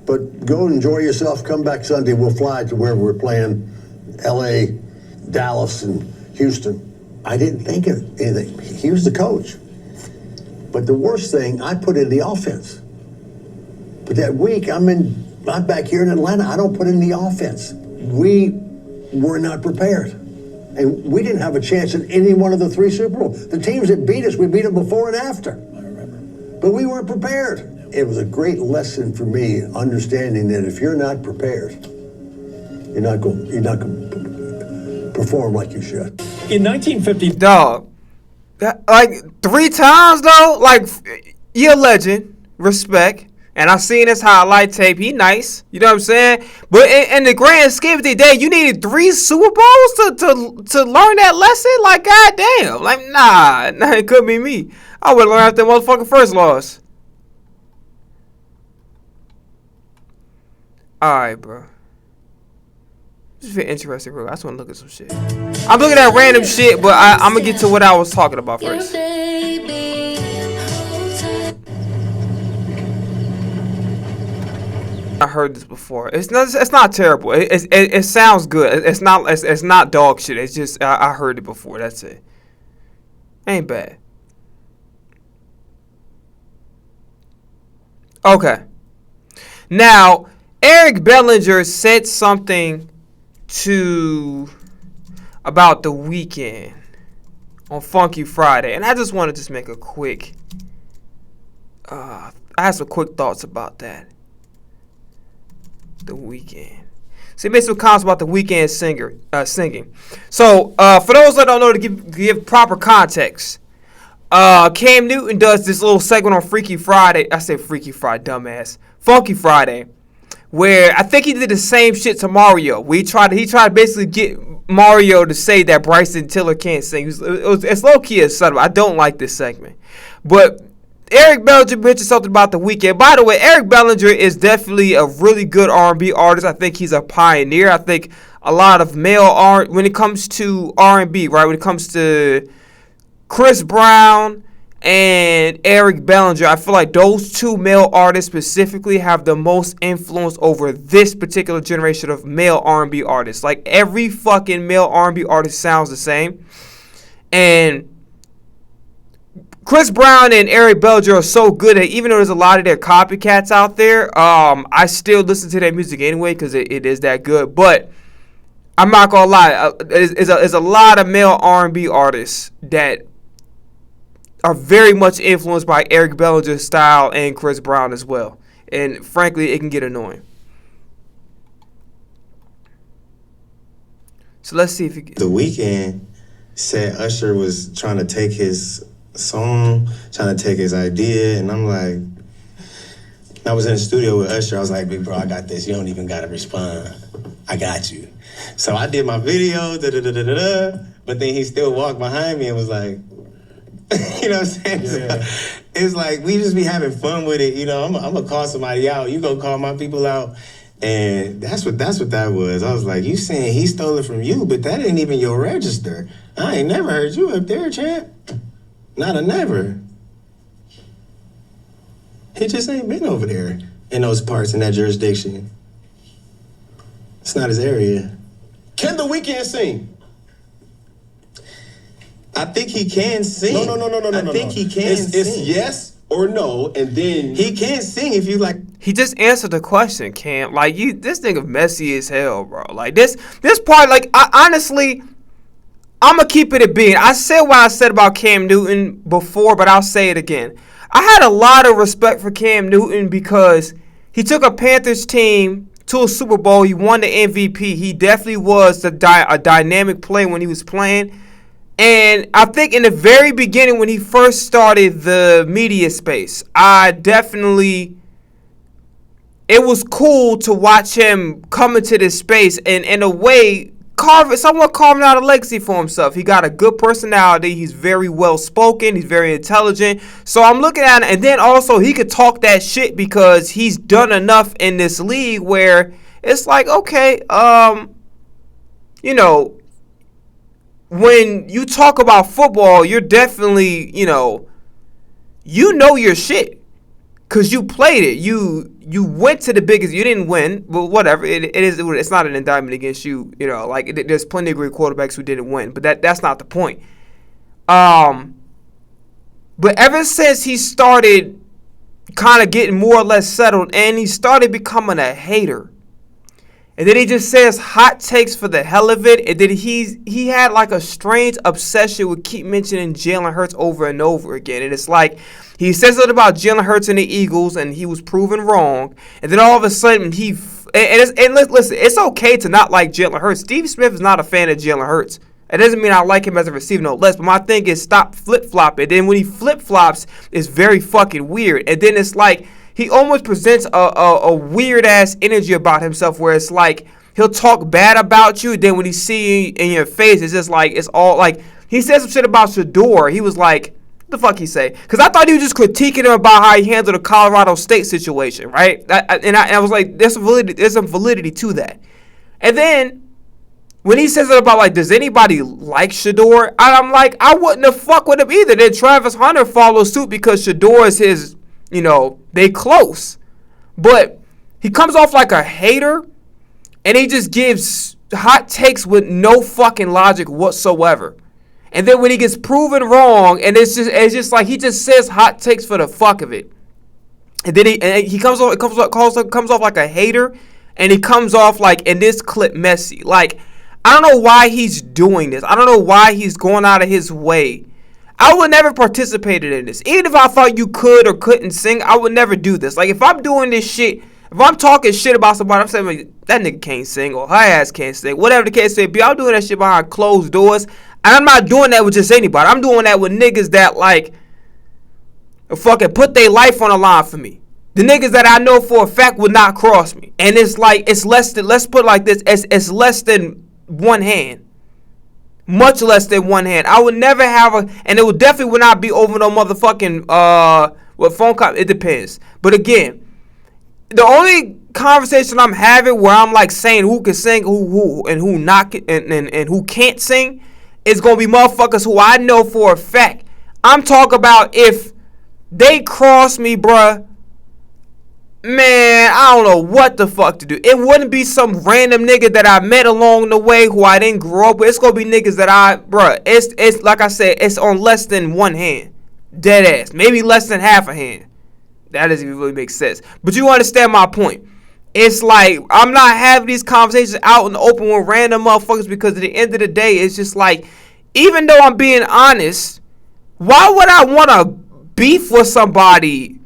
but go enjoy yourself. Come back Sunday. We'll fly to wherever we're playing, L.A., Dallas, and Houston. I didn't think of anything. He was the coach. But the worst thing, I put in the offense. But that week, I'm back here in Atlanta. I don't put in the offense. We were not prepared. And we didn't have a chance in any one of the 3 Super Bowls. The teams that beat us, we beat them before and after. I remember. But we weren't prepared. It was a great lesson for me, understanding that if you're not prepared, you're not going to perform like you should. In 1950, Dog. Like 3 times though, like you're a legend, respect. And I seen his highlight tape. He nice, you know what I'm saying. But in the grand scheme of the day, you needed 3 Super Bowls to learn that lesson. Like goddamn, like nah, it couldn't be me. I would learn after the motherfucking first loss. All right, bro. This is very interesting, bro. I just want to look at some shit. I'm looking at random shit, but I'm gonna get to what I was talking about first. I heard this before. It's not terrible. It sounds good. It's not dog shit. It's just I heard it before. That's it. Ain't bad. Okay. Now, Eric Bellinger said something about The Weeknd on Funky Friday, and I just want to just make a quick. I have some quick thoughts about that. The Weeknd. So he made some comments about The Weeknd singing. So for those that don't know, to give proper context, Cam Newton does this little segment on Freaky Friday. I said Freaky Friday, dumbass. Funky Friday, where I think he did the same shit to Mario. He tried to basically get Mario to say that Bryson Tiller can't sing. It's low key as subtle. I don't like this segment, but Eric Bellinger mentioned something about The Weeknd. By the way, Eric Bellinger is definitely a really good R&B artist. I think he's a pioneer. I think a lot of male art, when it comes to R&B, right? When it comes to Chris Brown and Eric Bellinger, I feel like those 2 male artists specifically have the most influence over this particular generation of male R&B artists. Like every fucking male R&B artist sounds the same. And Chris Brown and Eric Bellinger are so good that even though there's a lot of their copycats out there, I still listen to their music anyway because it is that good. But I'm not gonna lie, there's a lot of male R&B artists that are very much influenced by Eric Bellinger's style and Chris Brown as well. And frankly, it can get annoying. So let's see if you. The Weeknd said Usher was trying to take his song, trying to take his idea, and I'm like, I was in the studio with Usher. I was like, big bro, I got this. You don't even gotta respond. I got you. So I did my video, but then he still walked behind me and was like, you know what I'm saying? Yeah. So it's like we just be having fun with it. You know, I'm gonna call somebody out. You go call my people out. And that's what that was. I was like, you saying he stole it from you, but that ain't even your register. I ain't never heard you up there, champ. Not a never. He just ain't been over there in those parts, in that jurisdiction. It's not his area. Can The Weeknd sing? I think he can sing. No. I think he can sing. It's yes or no, and then he can sing if you like. He just answered the question, Cam. Like this nigga messy as hell, bro. Like this part, like honestly, I'ma keep it a being. I said what I said about Cam Newton before, but I'll say it again. I had a lot of respect for Cam Newton because he took a Panthers team to a Super Bowl. He won the MVP. He definitely was a dynamic player when he was playing. And I think in the very beginning when he first started the media space, it was cool to watch him come into this space and in a way somewhat carving out a legacy for himself. He got a good personality. He's very well spoken. He's very intelligent. So I'm looking at it, and then also he could talk that shit because he's done enough in this league where it's like, okay, you know, when you talk about football, you're definitely, you know, you know your shit, cause you played it. You went to the biggest. You didn't win, but whatever. It is. It's not an indictment against you. You know, like there's plenty of great quarterbacks who didn't win, but that's not the point. But ever since he started kind of getting more or less settled, and he started becoming a hater, and then he just says hot takes for the hell of it, and then he had like a strange obsession with keep mentioning Jalen Hurts over and over again, and it's like he says something about Jalen Hurts and the Eagles, and he was proven wrong, and then all of a sudden listen, it's okay to not like Jalen Hurts. Steve Smith is not a fan of Jalen Hurts. It doesn't mean I like him as a receiver, no less. But my thing is stop flip-flopping. And then when he flip-flops, it's very fucking weird. And then it's like he almost presents a weird-ass energy about himself where it's like he'll talk bad about you. Then when he see you in your face, it's just like it's all like he said some shit about Shador. He was like, what the fuck he say? Because I thought he was just critiquing him about how he handled the Colorado State situation, right? I was like, there's some validity to that. And then when he says it about, like, does anybody like Shador? I'm like, I wouldn't have fucked with him either. Then Travis Hunter follows suit because Shador is his, they close. But he comes off like a hater, and he just gives hot takes with no fucking logic whatsoever. And then when he gets proven wrong, and it's just like he just says hot takes for the fuck of it. And then he comes off like a hater, and he comes off like, in this clip, messy. Like, I don't know why he's doing this. I don't know why he's going out of his way. I would never participated in this. Even if I thought you could or couldn't sing, I would never do this. Like, if I'm doing this shit, if I'm talking shit about somebody, I'm saying, like, that nigga can't sing or her ass can't sing. Whatever the case may be, I'm doing that shit behind closed doors. And I'm not doing that with just anybody. I'm doing that with niggas that, like, fucking put their life on the line for me. The niggas that I know for a fact would not cross me. And it's like, it's less than, let's put it like this, it's less than one hand. Much less than one hand. I would never have and it would definitely would not be over no motherfucking phone call. It depends. But again, the only conversation I'm having where I'm like saying who can sing, who and who not and who can't sing is gonna be motherfuckers who I know for a fact. I'm talking about if they cross me, bruh. Man, I don't know what the fuck to do. It wouldn't be some random nigga that I met along the way who I didn't grow up with. It's gonna be niggas that it's like I said, it's on less than one hand. Dead ass. Maybe less than half a hand. That doesn't even really make sense. But you understand my point. It's like, I'm not having these conversations out in the open with random motherfuckers because at the end of the day, it's just like, even though I'm being honest, why would I want to beef with somebody?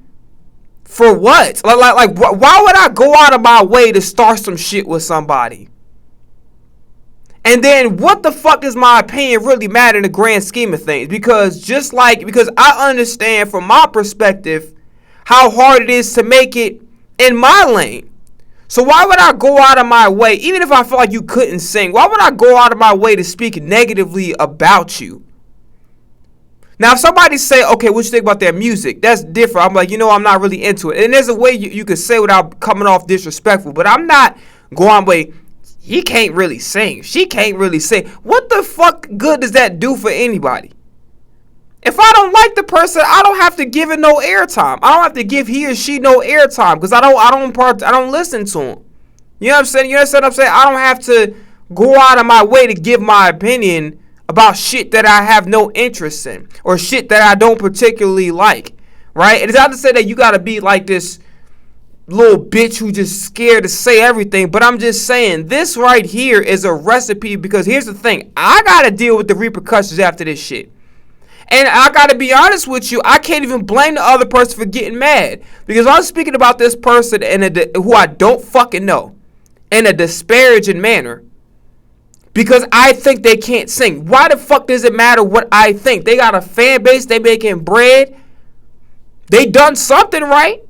For what? Like, why would I go out of my way to start some shit with somebody? And then what the fuck does my opinion really matter in the grand scheme of things? Because I understand from my perspective how hard it is to make it in my lane. So why would I go out of my way, even if I feel like you couldn't sing, why would I go out of my way to speak negatively about you? Now, if somebody say, okay, what you think about their music? That's different. I'm like, I'm not really into it. And there's a way you could say without coming off disrespectful. But I'm not going way, he can't really sing. She can't really sing. What the fuck good does that do for anybody? If I don't like the person, I don't have to give it no airtime. I don't have to give he or she no airtime because I don't listen to him. You know what I'm saying? You understand what I'm saying? I don't have to go out of my way to give my opinion about shit that I have no interest in or shit that I don't particularly like, right? It's not to say that you got to be like this little bitch who just scared to say everything, but I'm just saying this right here is a recipe because here's the thing. I got to deal with the repercussions after this shit. And I got to be honest with you, I can't even blame the other person for getting mad because I'm speaking about this person who I don't fucking know in a disparaging manner. Because I think they can't sing. Why the fuck does it matter what I think? They got a fan base. They making bread. They done something right.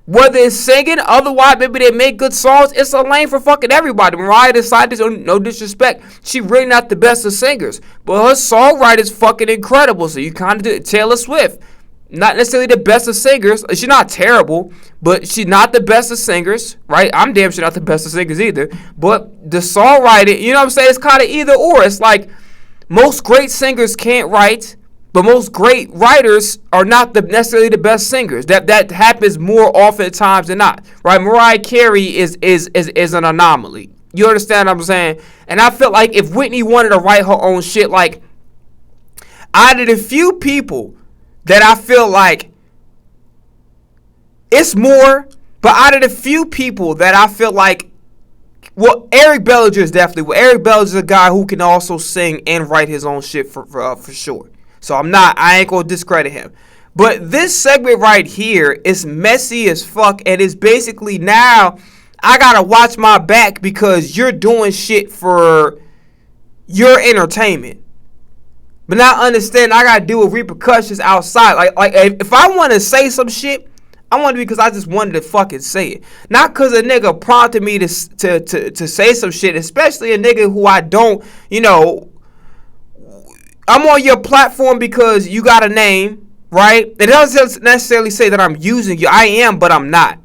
Whether it's singing, otherwise maybe they make good songs. It's a lane for fucking everybody. Mariah decided, no disrespect, she really not the best of singers. But her songwriting's fucking incredible. So you kind of do it. Taylor Swift. Not necessarily the best of singers. She's not terrible, but she's not the best of singers, right? I'm damn sure not the best of singers either. But the songwriting, you know what I'm saying? It's kind of either or. It's like most great singers can't write, But most great writers are not necessarily the best singers. That happens more often times than not, right? Mariah Carey is an anomaly. You understand what I'm saying? And I feel like if Whitney wanted to write her own shit, like, out of the few people that I feel like it's more, but out of the few people that I feel like, well, Eric Bellinger is definitely. Well, Eric Bellinger is a guy who can also sing and write his own shit for sure. So I ain't gonna discredit him. But this segment right here is messy as fuck, and it's basically now I gotta watch my back because you're doing shit for your entertainment. But now understand I gotta deal with repercussions outside. Like if I want to say some shit, I want to because I just wanted to fucking say it. Not because a nigga prompted me to say some shit, especially a nigga who I don't, I'm on your platform because you got a name, right? It doesn't necessarily say that I'm using you. I am, but I'm not.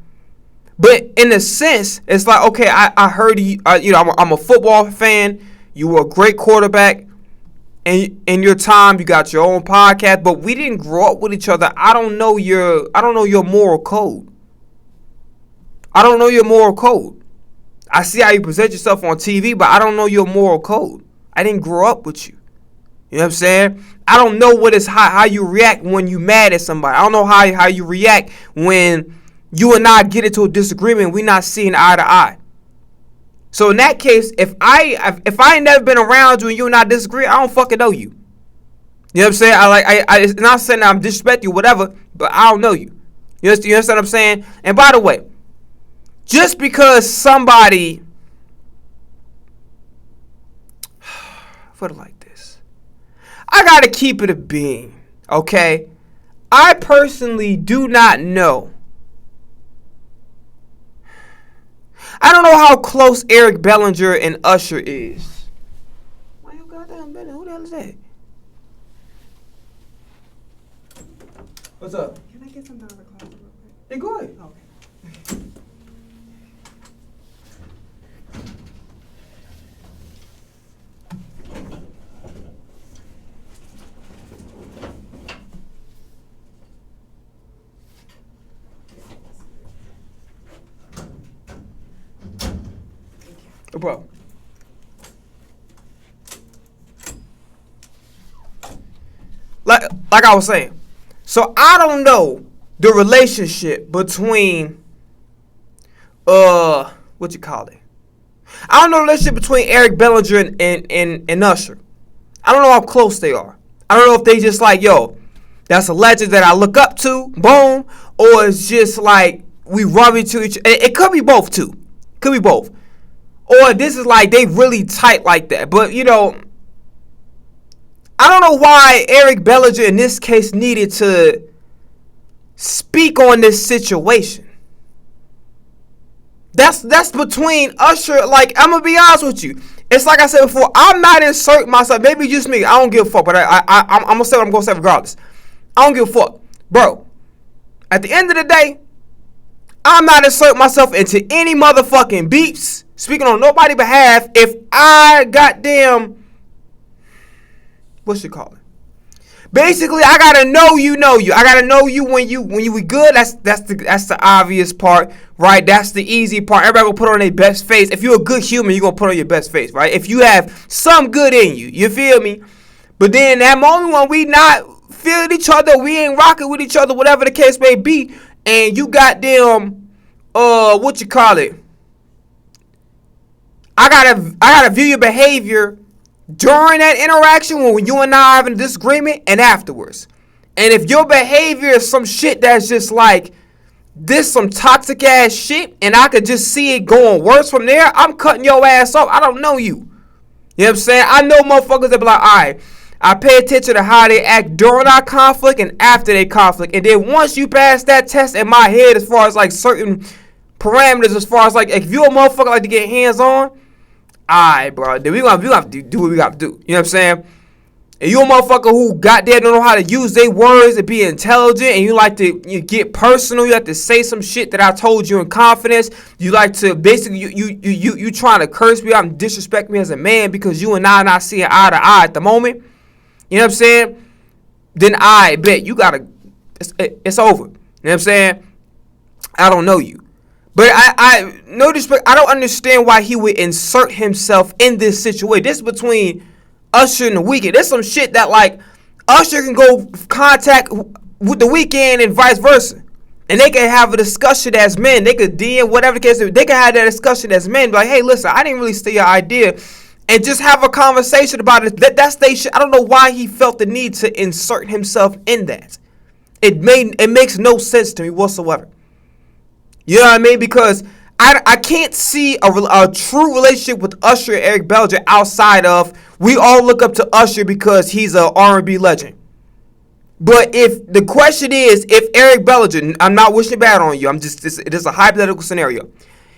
But in a sense, it's like, okay, I heard you, I'm a football fan. You were a great quarterback. And in your time, you got your own podcast, but we didn't grow up with each other. I don't know your moral code. I don't know your moral code. I see how you present yourself on TV, but I don't know your moral code. I didn't grow up with you. You know what I'm saying? I don't know how you react when you mad at somebody. I don't know how you react when you and I get into a disagreement. We not seeing eye to eye. So in that case, if I ain't never been around you and you and I disagree, I don't fucking know you. You know what I'm saying? It's not saying that I'm disrespecting you, whatever, but I don't know you. You understand what I'm saying? And by the way, just because somebody, put it like this, I gotta keep it a being, okay? I personally do not know. I don't know how close Eric Bellinger and Usher is. Why you goddamn Bellinger? Who the hell is that? What's up? Can I get some out of the closet real quick? Hey, go ahead. Okay. No problem. Like I was saying, so I don't know the relationship between what you call it? I don't know the relationship between Eric Bellinger and Usher. I don't know how close they are. I don't know if they just like, yo, that's a legend that I look up to, boom, or it's just like we rub into each. It could be both too. Could be both. Or this is like they really tight like that. But, I don't know why Eric Bellinger in this case needed to speak on this situation. That's between Usher. Like, I'm going to be honest with you. It's like I said before, I'm not inserting myself. Maybe just me. I don't give a fuck. But I'm going to say what I'm going to say regardless. I don't give a fuck. Bro, at the end of the day, I'm not inserting myself into any motherfucking beefs. Speaking on nobody's behalf, if I goddamn, what you call it? Basically, I gotta know you. I gotta know you when you we good. That's the obvious part, right? That's the easy part. Everybody gonna put on their best face. If you're a good human, you're gonna put on your best face, right? If you have some good in you, you feel me? But then that moment when we not feeling each other, we ain't rocking with each other, whatever the case may be, and you goddamn, what you call it? I gotta view your behavior during that interaction when you and I are having a disagreement and afterwards. And if your behavior is some shit that's just like this, some toxic ass shit, and I could just see it going worse from there, I'm cutting your ass off. I don't know you. You know what I'm saying? I know motherfuckers that be like, all right, I pay attention to how they act during our conflict and after their conflict. And then once you pass that test in my head, as far as like certain parameters, as far as like if you a motherfucker like to get hands on, alright, bro, then we gonna have to do what we got to do. You know what I'm saying? And you a motherfucker who goddamn don't know how to use their words and be intelligent, and you like to get personal. You like to say some shit that I told you in confidence. You like to basically you trying to curse me out and disrespect me as a man because you and I are not seeing eye to eye at the moment. You know what I'm saying? then I bet you gotta. It's over. You know what I'm saying? I don't know you, but I no disrespect. I don't understand why he would insert himself in this situation. This is between Usher and The Weeknd. There's some shit that like Usher can go contact with The Weeknd and vice versa. And they can have a discussion as men. They could DM, whatever the case is. They can have that discussion as men. Like, hey, listen, I didn't really steal your idea. And just have a conversation about it. That's they shit. I don't know why he felt the need to insert himself in that. It makes no sense to me whatsoever. You know what I mean? Because I can't see a true relationship with Usher and Eric Bellinger outside of we all look up to Usher because he's an R&B legend. But if the question is, if Eric Bellinger, I'm not wishing bad on you, it is a hypothetical scenario.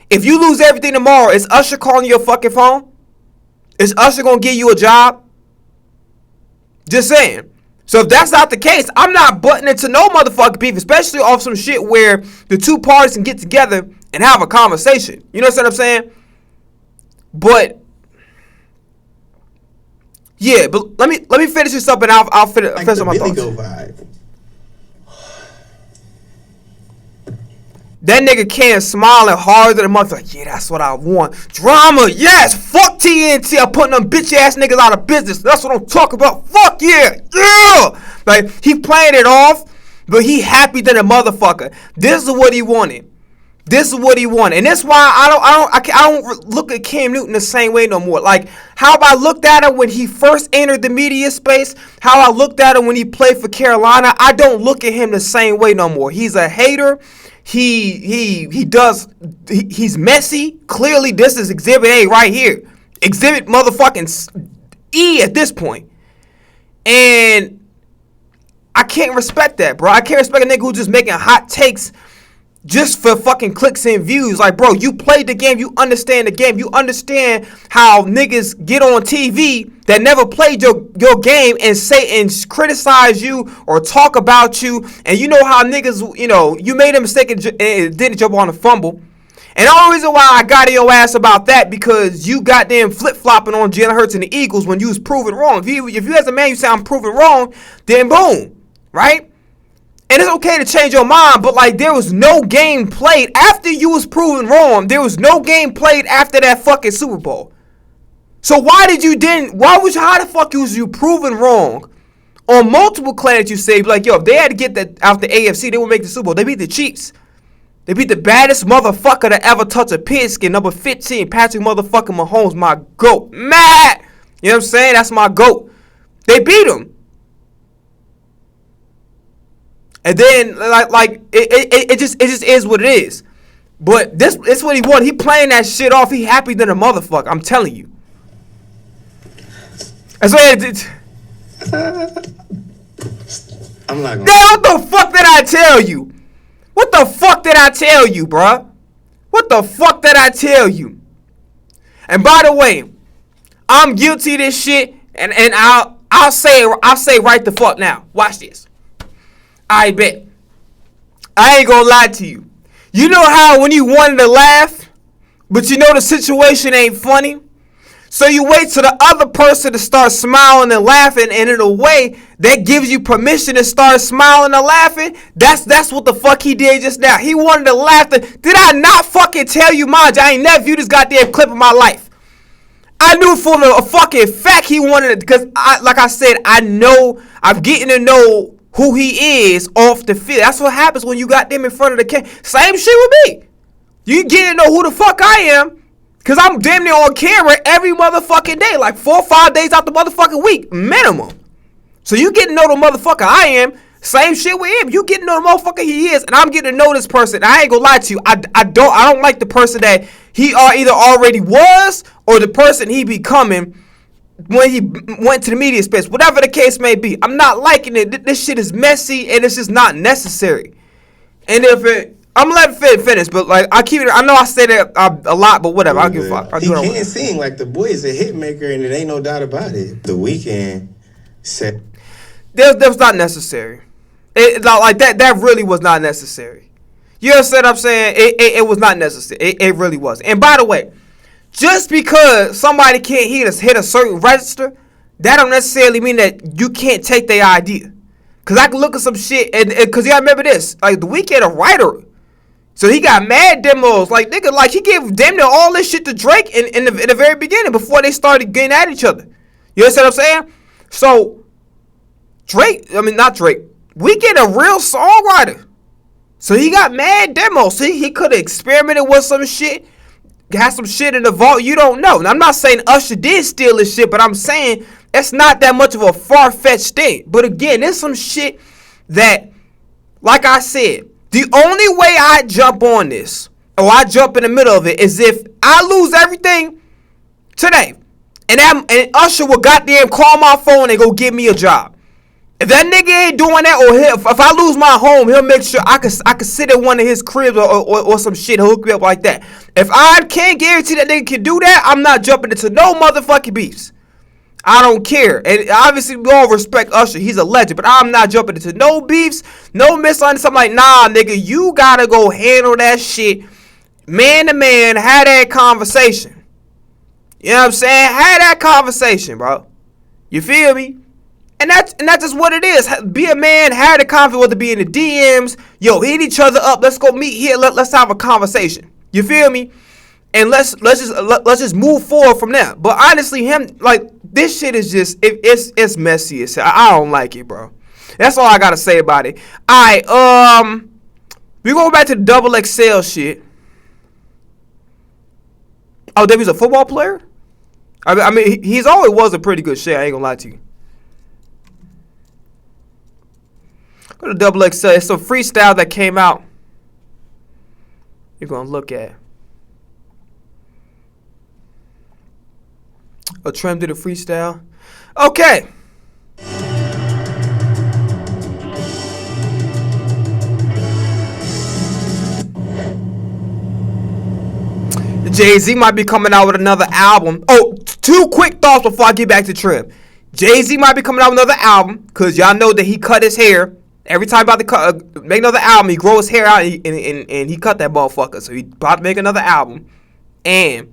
If you lose everything tomorrow, is Usher calling your fucking phone? Is Usher gonna give you a job? Just saying. So if that's not the case, I'm not butting into no motherfucking beef, especially off some shit where the two parties can get together and have a conversation. You know what I'm saying? But yeah, but let me finish this up and I'll finish my thoughts. Vibe. That nigga Cam smiling harder than a motherfucker. Like, yeah, that's what I want. Drama, yes. Fuck TNT. I'm putting them bitch ass niggas out of business. That's what I'm talking about. Fuck yeah, yeah. Like he playing it off, but he happy than a motherfucker. This is what he wanted. This is what he wanted, and that's why I don't look at Cam Newton the same way no more. Like how I looked at him when he first entered the media space, how I looked at him when he played for Carolina. I don't look at him the same way no more. He's a hater. He's messy. Clearly, this is Exhibit A right here. Exhibit motherfucking E at this point, and I can't respect that, bro. I can't respect a nigga who's just making hot takes just for fucking clicks and views. Like, bro, you played the game. You understand the game. You understand how niggas get on TV that never played your game and say and criticize you or talk about you. And you know how niggas, you made a mistake and didn't jump on a fumble. And the only reason why I got in your ass about that because you goddamn flip-flopping on Jalen Hurts and the Eagles when you was proven wrong. If you as a man, you say I'm proven wrong, then boom, right? And it's okay to change your mind, but like there was no game played after you was proven wrong. There was no game played after that fucking Super Bowl. So how the fuck was you proven wrong on multiple claims you say, like, yo, if they had to get that out the AFC, they would make the Super Bowl. They beat the Chiefs. They beat the baddest motherfucker to ever touch a pigskin, number 15, Patrick motherfucking Mahomes, my GOAT. Matt! You know what I'm saying? That's my GOAT. They beat him. And then like it just is what it is. But this is what he wanted. He playing that shit off. He happy than a motherfucker. I'm telling you. That's what it I'm not gonna. What the fuck did I tell you? What the fuck did I tell you, bruh? What the fuck did I tell you? And by the way, I'm guilty of this shit, and I'll say right the fuck now. Watch this. I bet. I ain't gonna lie to you. You know how when you wanted to laugh, but you know the situation ain't funny? So you wait till the other person to start smiling and laughing, and in a way that gives you permission to start smiling and laughing. That's what the fuck he did just now. He wanted to laugh. Did I not fucking tell you, Maj? I ain't never viewed this goddamn clip in my life. I knew for a fucking fact he wanted it because, like I said, I'm getting to know who he is off the field. That's what happens when you got them in front of the camera. Same shit with me. You get to know who the fuck I am because I'm damn near on camera every motherfucking day, like 4 or 5 days out the motherfucking week, minimum. So you get to know the motherfucker I am. Same shit with him. You get to know the motherfucker he is, and I'm getting to know this person. I ain't gonna lie to you. I don't like the person that he either already was or the person he becoming when he went to the media space, whatever the case may be. I'm not liking it. This shit is messy and it's just not necessary. And I'm gonna let it finish, but like I keep it. I know I say that a lot, but whatever. I'll give a fuck. He can't sing. Like the boy is a hit maker, and it ain't no doubt about it. The Weeknd said that was not necessary. Like that really was not necessary. You understand what I'm saying? It was not necessary. It really was. And by the way, just because somebody can't hit a certain register, that don't necessarily mean that you can't take their idea. Cause I can look at some shit and cause you gotta remember this. Like The Weeknd, a writer. So he got mad demos. Like, nigga, like he gave damn near all this shit to Drake in the very beginning before they started getting at each other. You understand what I'm saying? So not Drake. Weeknd a real songwriter. So he got mad demos. See, he could have experimented with some shit. Got some shit in the vault you don't know. Now, I'm not saying Usher did steal this shit, but I'm saying it's not that much of a far-fetched thing. But again, there's some shit that, like I said, the only way I jump on this, or I jump in the middle of it, is if I lose everything today, and Usher will goddamn call my phone and go get me a job. If that nigga ain't doing that, or if I lose my home, he'll make sure I could sit in one of his cribs or some shit. He'll hook me up like that. If I can't guarantee that nigga can do that, I'm not jumping into no motherfucking beefs. I don't care. And obviously, we all respect Usher. He's a legend. But I'm not jumping into no beefs, no misunderstandings. I'm like, nah, nigga, you gotta go handle that shit man to man. Have that conversation. You know what I'm saying? Have that conversation, bro. You feel me? And that's just what it is. Be a man, have the conversation, whether it be in the DMs, yo, hit each other up, let's go meet here, let's have a conversation. You feel me? And let's just move forward from there. But honestly, this shit is just it's messy as hell. I don't like it, bro. That's all I gotta say about it. Alright, we go back to the double XL shit. Oh, David's a football player? I mean, he's always was a pretty good shit, I ain't gonna lie to you. Go to double XL. It's some freestyle that came out. You're gonna look at. A Trim did a freestyle. Okay. Jay-Z might be coming out with another album. Oh, two quick thoughts before I get back to Trim. Jay-Z might be coming out with another album because y'all know that he cut his hair. Every time about to make another album, he grow his hair out and he cut that motherfucker. So he about to make another album. And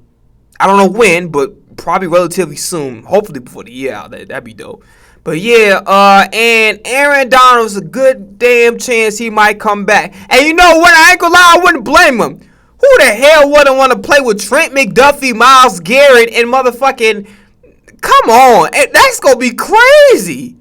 I don't know when, but probably relatively soon. Hopefully before the year out. That'd be dope. But yeah, and Aaron Donald's a good damn chance he might come back. And you know what? I ain't gonna lie, I wouldn't blame him. Who the hell wouldn't want to play with Trent McDuffie, Myles Garrett, and motherfucking... Come on. That's gonna be crazy.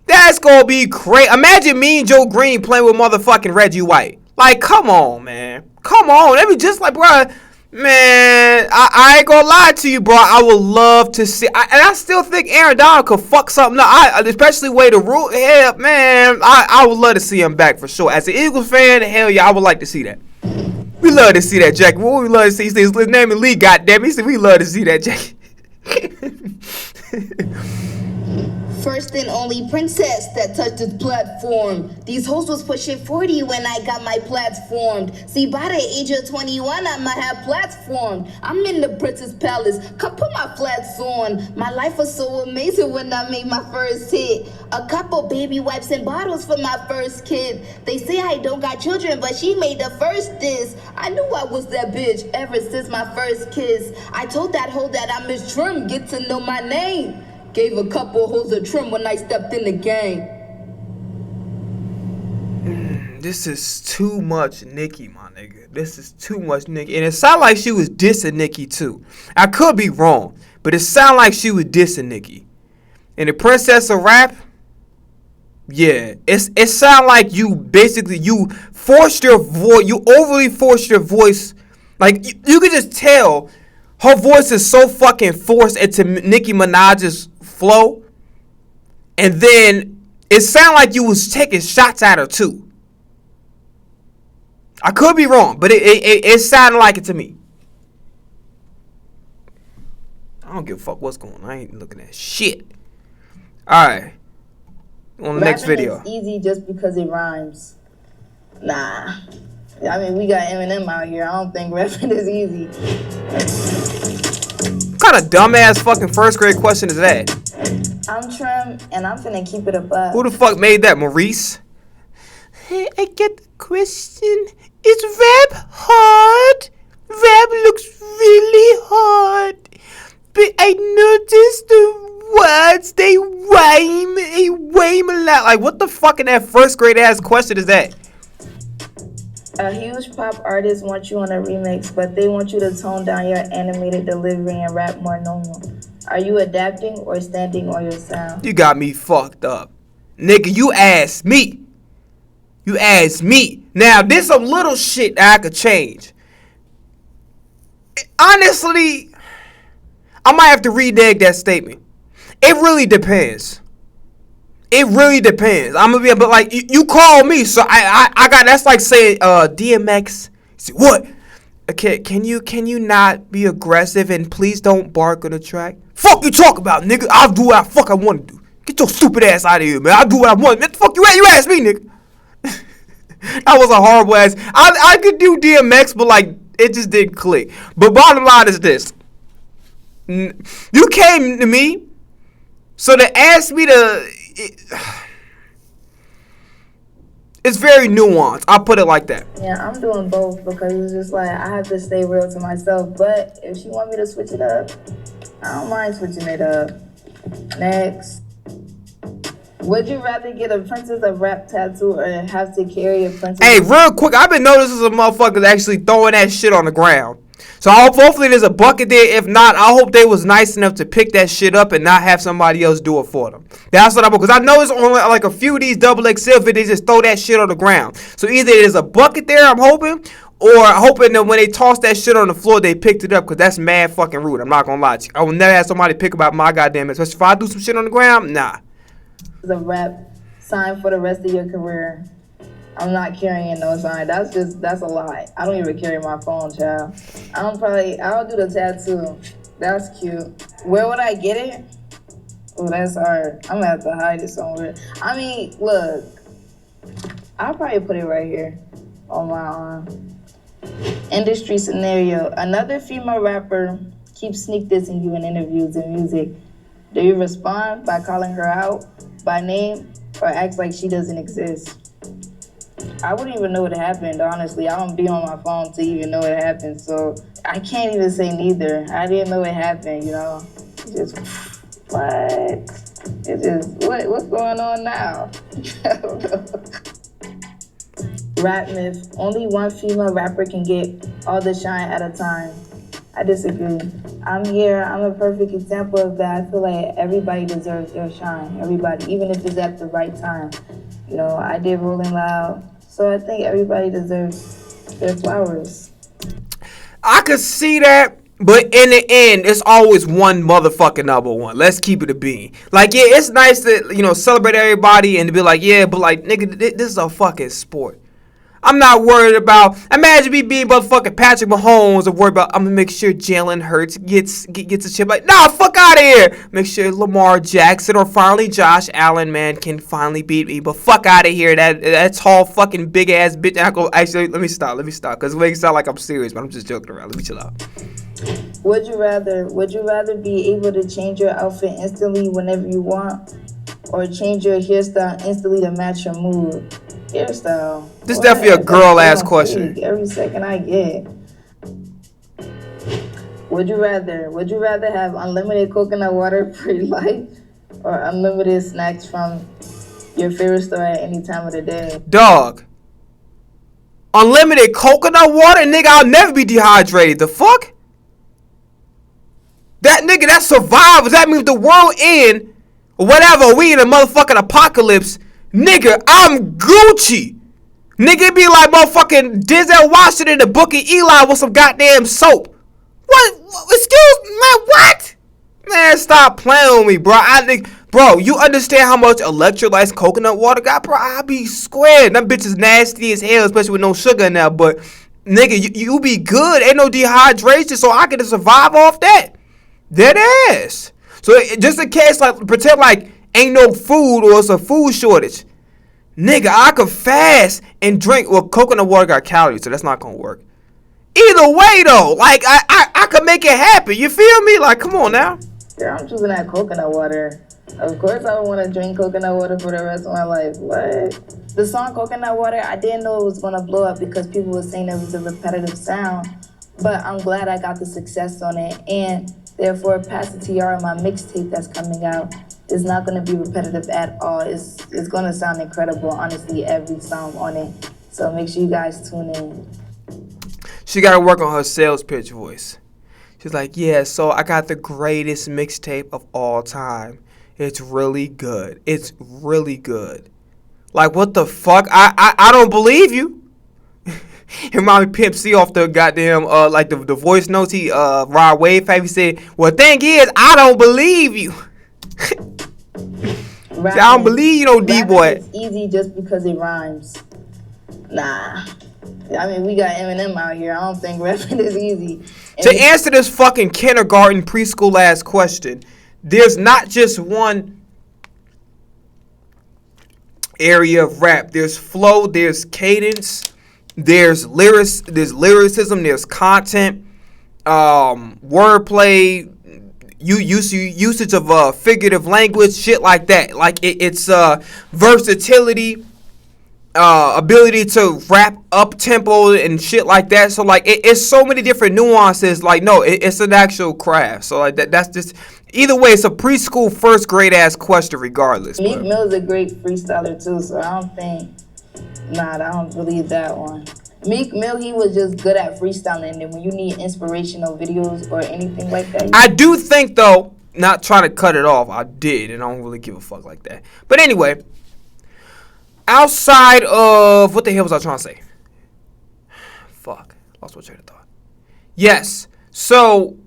That's gonna be crazy. Imagine me and Joe Green playing with motherfucking Reggie White. Like, come on, man. Come on. That be just like, bro. Man, I ain't gonna lie to you, bro. I would love to see. And I still think Aaron Donald could fuck something up. Especially the way the rule. Yeah, man. I would love to see him back for sure. As an Eagles fan, hell yeah, I would like to see that. We love to see that, Jack. We love to see his name in the league, goddamn. He said we love to see that, Jack. First and only princess that touched this platform. These hoes was pushing 40 when I got my plats formed. See, by the age of 21, I might have plats formed. I'm in the princess palace. Come put my flats on. My life was so amazing when I made my first hit. A couple baby wipes and bottles for my first kid. They say I don't got children, but she made the first diss. I knew I was that bitch ever since my first kiss. I told that hoe that I miss Trim, get to know my name. Gave a couple hoes a trim when I stepped in the game. This is too much Nicki, my nigga. This is too much Nicki. And it sounded like she was dissing Nicki, too. I could be wrong, but it sounded like she was dissing Nicki. And the Princess of Rap, yeah, it sounded like you basically, you forced your voice, you overly forced your voice. Like, you could just tell her voice is so fucking forced into Nicki Minaj's flow, and then it sounded like you was taking shots at her too. I could be wrong, but it sounded like it to me. I don't give a fuck what's going on. I ain't looking at shit. Alright. On the next video. Is easy just because it rhymes. Nah. I mean, we got Eminem out here. I don't think rapping is easy. What kind of dumbass fucking first grade question is that? I'm Trim, and I'm finna keep it above. Who the fuck made that, Maurice? Hey, I get the question. Is rap hard? Rap looks really hard. But I noticed the words, they rhyme a lot. Like, what the fuck in that first grade ass question is that? A huge pop artist wants you on a remix, but they want you to tone down your animated delivery and rap more normal. Are you adapting or standing on your sound? You got me fucked up. Nigga, you asked me. You asked me. Now, there's some little shit that I could change. Honestly, I might have to renege that statement. It really depends. It really depends. I'm gonna be, but like you call me, so I got. That's like saying, DMX. What? Okay, can you not be aggressive and please don't bark on the track? Fuck you talk about, nigga. I'll do what I want to do. Get your stupid ass out of here, man. I'll do what I want. What the fuck you at? You asked me, nigga. That was a horrible ass. I could do DMX, but like it just didn't click. But bottom line is this: you came to me, so to ask me to. It's very nuanced. I'll put it like that. Yeah, I'm doing both because it's just like I have to stay real to myself. But if she want me to switch it up, I don't mind switching it up. Next. Would you rather get a Princess of Rap tattoo or have to carry a Princess? Hey, real quick, I've been noticing some motherfuckers actually throwing that shit on the ground. So I hope hopefully there's a bucket there. If not, I hope they was nice enough to pick that shit up and not have somebody else do it for them. That's what I'm, because I know it's only like a few of these XXL videos just throw that shit on the ground. So either there's a bucket there, I'm hoping, or hoping that when they toss that shit on the floor, they picked it up, because that's mad fucking rude. I'm not gonna lie to you. I will never have somebody pick up my goddamn, especially if I do some shit on the ground, nah. A rap sign for the rest of your career. I'm not carrying no sign. That's a lie. I don't even carry my phone, child. I'll do the tattoo. That's cute. Where would I get it? Oh, that's hard. I'm gonna have to hide it somewhere. I mean, look, I'll probably put it right here on my arm. Industry scenario. Another female rapper keeps sneak dissing you in interviews and music. Do you respond by calling her out by name or act like she doesn't exist? I wouldn't even know it happened, honestly. I don't be on my phone to even know it happened, so I can't even say neither. I didn't know it happened, you know? It's just, what? It's just, what's going on now? I don't know. Rap myth. Only one female rapper can get all the shine at a time. I disagree. I'm here. I'm a perfect example of that. I feel like everybody deserves their shine. Everybody, even if it's at the right time. You know, I did Rolling Loud. So I think everybody deserves their flowers. I could see that, but in the end, it's always one motherfucking number one. Let's keep it a bean. Like, yeah, it's nice to, you know, celebrate everybody and to be like, yeah, but like, nigga, this is a fucking sport. I'm not worried about, imagine me being motherfucking Patrick Mahomes and worried about, I'm gonna make sure Jalen Hurts gets a chip. Like, nah, fuck out of here. Make sure Lamar Jackson or finally Josh Allen, man, can finally beat me. But fuck out of here. That tall fucking big ass bitch. I go, actually, let me stop. Because it makes it sound like I'm serious, but I'm just joking around. Let me chill out. Would you rather be able to change your outfit instantly whenever you want, or change your hairstyle instantly to match your mood? Hairstyle. This is definitely a girl ass question. Every second I get. Would you rather have unlimited coconut water for your life or unlimited snacks from your favorite store at any time of the day? Dog. Unlimited coconut water? Nigga, I'll never be dehydrated. The fuck? That nigga, that survives. That means the world end, or whatever, we in a motherfucking apocalypse. Nigga, I'm Gucci. Nigga, it be like motherfucking Denzel Washington in the Book of Eli with some goddamn soap. What? Excuse me, man, what? Man, stop playing with me, bro. I think, bro, you understand how much electrolytes coconut water got, bro? I be squared. That bitch is nasty as hell, especially with no sugar in there. But, nigga, you be good. Ain't no dehydration, so I can survive off that. Dead ass. So, just in case, like, pretend like ain't no food or it's a food shortage. Nigga, I could fast and drink. Well, coconut water got calories, so that's not gonna work. Either way, though, like, I could make it happen. You feel me? Like, come on now. Yeah, I'm choosing that coconut water. Of course I would want to drink coconut water for the rest of my life. What? The song Coconut Water, I didn't know it was going to blow up because people were saying it was a repetitive sound. But I'm glad I got the success on it. And Therefore, Pastor TR, my mixtape that's coming out, is not going to be repetitive at all. It's going to sound incredible, honestly, every song on it. So make sure you guys tune in. She got to work on her sales pitch voice. She's like, yeah, so I got the greatest mixtape of all time. It's really good. It's really good. Like, what the fuck? I don't believe you. It reminded me of Pimp C off the goddamn, like the voice notes Rod Wave had. He said, well, thing is, I don't believe you. See, I don't believe you, D-boy. It's easy just because it rhymes. Nah. I mean, we got Eminem out here. I don't think rapping is easy. To answer this fucking kindergarten, preschool ass question, there's not just one area of rap. There's flow, there's cadence, there's lyricism, there's content, wordplay, usage of figurative language, shit like that. Like it's versatility, ability to rap up tempo and shit like that. So like it's so many different nuances. Like no, it's an actual craft. So like that's just either way. It's a preschool first grade ass question regardless. Meek Mill is a great freestyler too. So I don't believe that one. Meek Mill, he was just good at freestyling, and when you need inspirational videos or anything like that. I do think though, not trying to cut it off, I did, and I don't really give a fuck like that. But anyway. Outside of, what the hell was I trying to say? Fuck, lost my train of thought. Yes, so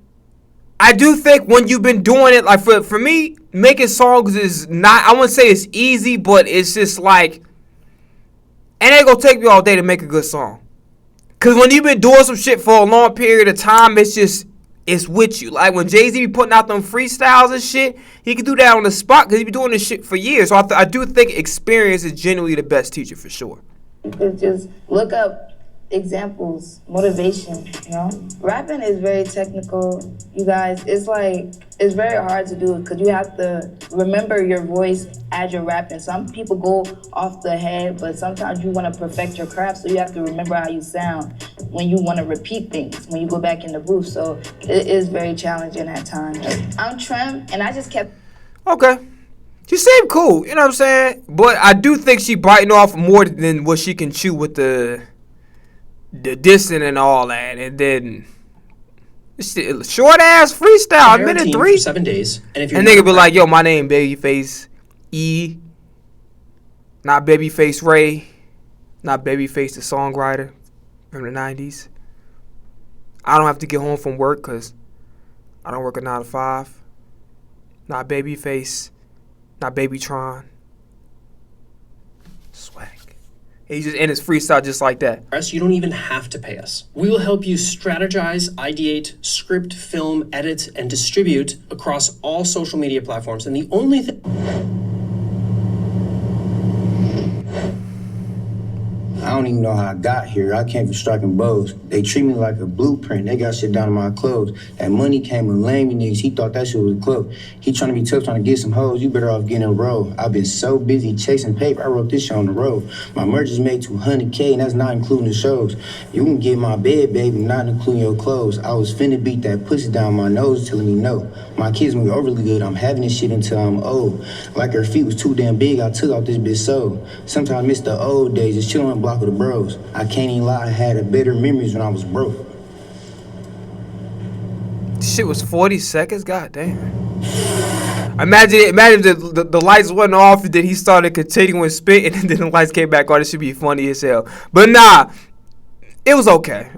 I do think when you've been doing it, like for me, making songs is not, I wouldn't say it's easy, but it's just like, it ain't gonna take me all day to make a good song. Cause when you've been doing some shit for a long period of time, it's with you. Like when Jay-Z be putting out them freestyles and shit, he can do that on the spot because he be doing this shit for years. So I do think experience is genuinely the best teacher for sure. Just look up examples, motivation, you know? Rapping is very technical, you guys. It's very hard to do it because you have to remember your voice as you're rapping. Some people go off the head, but sometimes you want to perfect your craft, so you have to remember how you sound when you want to repeat things, when you go back in the booth. So it is very challenging at times. I'm Trem, and I just kept... Okay. She seemed cool, you know what I'm saying? But I do think she biting off more than what she can chew with the dissing and all that, and then short ass freestyle, a minute 3 for 7 days, and nigga be like, yo, my name Babyface E, not Babyface Ray, not Babyface the songwriter from the 90s. I don't have to get home from work because I don't work a 9 to 5. Not Babyface, not Babytron. Swag. He just in his freestyle just like that. You don't even have to pay us. We will help you strategize, ideate, script, film, edit, and distribute across all social media platforms. And the only thing... I don't even know how I got here. I came from striking bows. They treat me like a blueprint. They got shit down to my clothes. That money came with lame niggas. He thought that shit was a club. He trying to be tough, trying to get some hoes. You better off getting a roll. I've been so busy chasing paper. I wrote this shit on the road. My merch is made $200K, and that's not including the shows. You can get my bed, baby, not including your clothes. I was finna beat that pussy down my nose, telling me no. My kids be overly good. I'm having this shit until I'm old. Like her feet was too damn big, I took out this bitch so. Sometimes I miss the old days, just chilling on the block with the bros. I can't even lie, I had a better memories when I was broke. Shit was 40 seconds? God damn. Imagine if the lights wasn't off and then he started continuing spitting and then the lights came back on. It should be funny as hell. But nah, it was okay.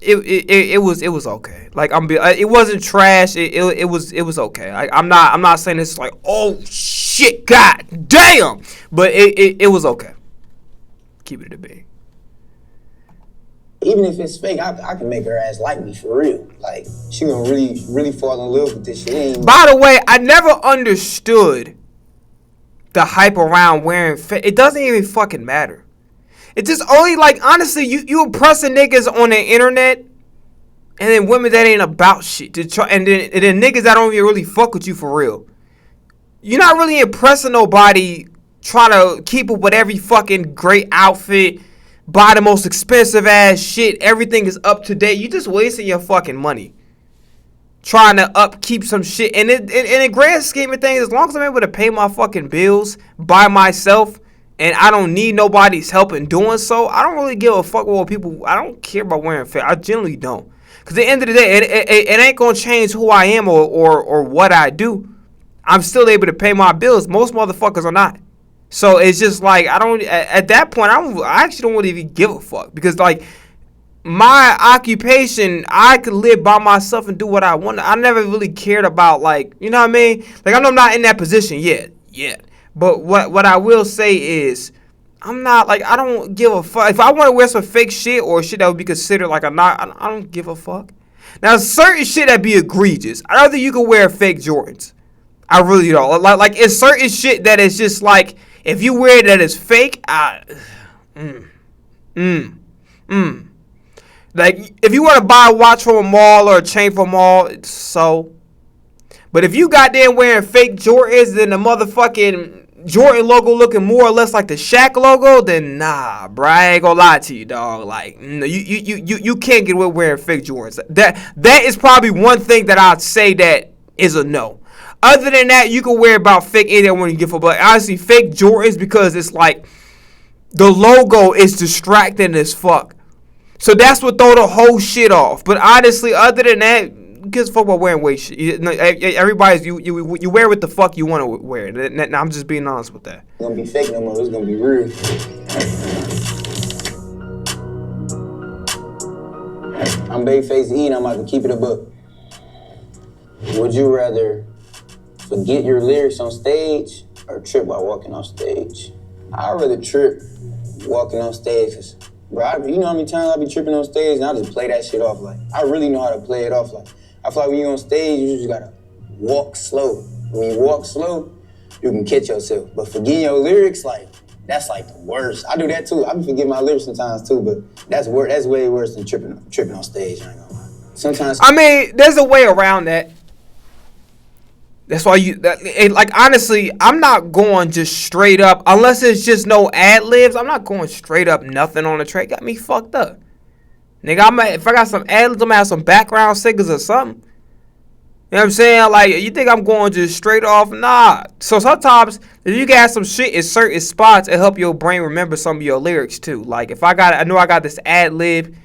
It was okay. Like it wasn't trash. It was okay. I'm not saying it's like, oh shit, god damn. But it was okay. Keep it a big. Even if it's fake, I can make her ass like me for real. Like, she gonna really fall in love with this shit. By the way, I never understood the hype around wearing it doesn't even fucking matter. It's just only like, honestly, you impressing niggas on the internet and then women that ain't about shit to try, and then niggas that don't even really fuck with you for real. You're not really impressing nobody trying to keep up with every fucking great outfit, buy the most expensive ass shit, everything is up to date. You just wasting your fucking money. trying to upkeep some shit. And in the grand scheme of things, as long as I'm able to pay my fucking bills by myself and I don't need nobody's help in doing so, I don't really give a fuck what people. I don't care about wearing fake. I generally don't. Because at the end of the day, it ain't going to change who I am or what I do. I'm still able to pay my bills. Most motherfuckers are not. So it's just like, at that point, I actually don't really even give a fuck. Because like, my occupation, I could live by myself and do what I want. I never really cared about, like, you know what I mean? Like, I know I'm not in that position yet. But what I will say is, I'm not, like, I don't give a fuck. If I want to wear some fake shit or shit that would be considered like a knock, I don't give a fuck. Now, certain shit that be egregious. I don't think you can wear fake Jordans. I really don't. Like it's certain shit that is just like, if you wear it that is fake, Like, if you want to buy a watch from a mall or a chain from a mall, so. But if you goddamn wearing fake Jordans and the motherfucking Jordan logo looking more or less like the Shaq logo, then nah, bro, I ain't gonna lie to you, dog. Like, no, you can't get away wearing fake Jordans. That is probably one thing that I'd say that is a no. Other than that, you can wear about fake anything when you get for, but honestly, fake Jordans, because it's like the logo is distracting as fuck. So that's what throw the whole shit off. But honestly, other than that, who gives a fuck about wearing weight shit? Everybody's you wear what the fuck you want to wear. And I'm just being honest with that. It's gonna be fake no more. It's gonna be real. I'm Babyface E, and I'm about to keep it a book. Would you rather forget your lyrics on stage or trip while walking on stage? I'd rather trip walking on stage. Cause, bro, you know how many times I be tripping on stage and I just play that shit off. Like, I really know how to play it off. Like, I feel like when you're on stage, you just gotta walk slow. When you walk slow, you can catch yourself. But forgetting your lyrics, like, that's like the worst. I do that too. I be forgetting my lyrics sometimes too, but that's way worse than tripping on stage. I ain't gonna lie. Sometimes. I mean, there's a way around that. That's why like, honestly, I'm not going just straight up, unless it's just no ad-libs, I'm not going straight up nothing on the track. Got me fucked up. Nigga, if I got some ad-libs, I'm gonna have some background singers or something. You know what I'm saying? Like, you think I'm going just straight off? Nah. So sometimes, if you got some shit in certain spots, it help your brain remember some of your lyrics too. Like, if I know I got this ad-lib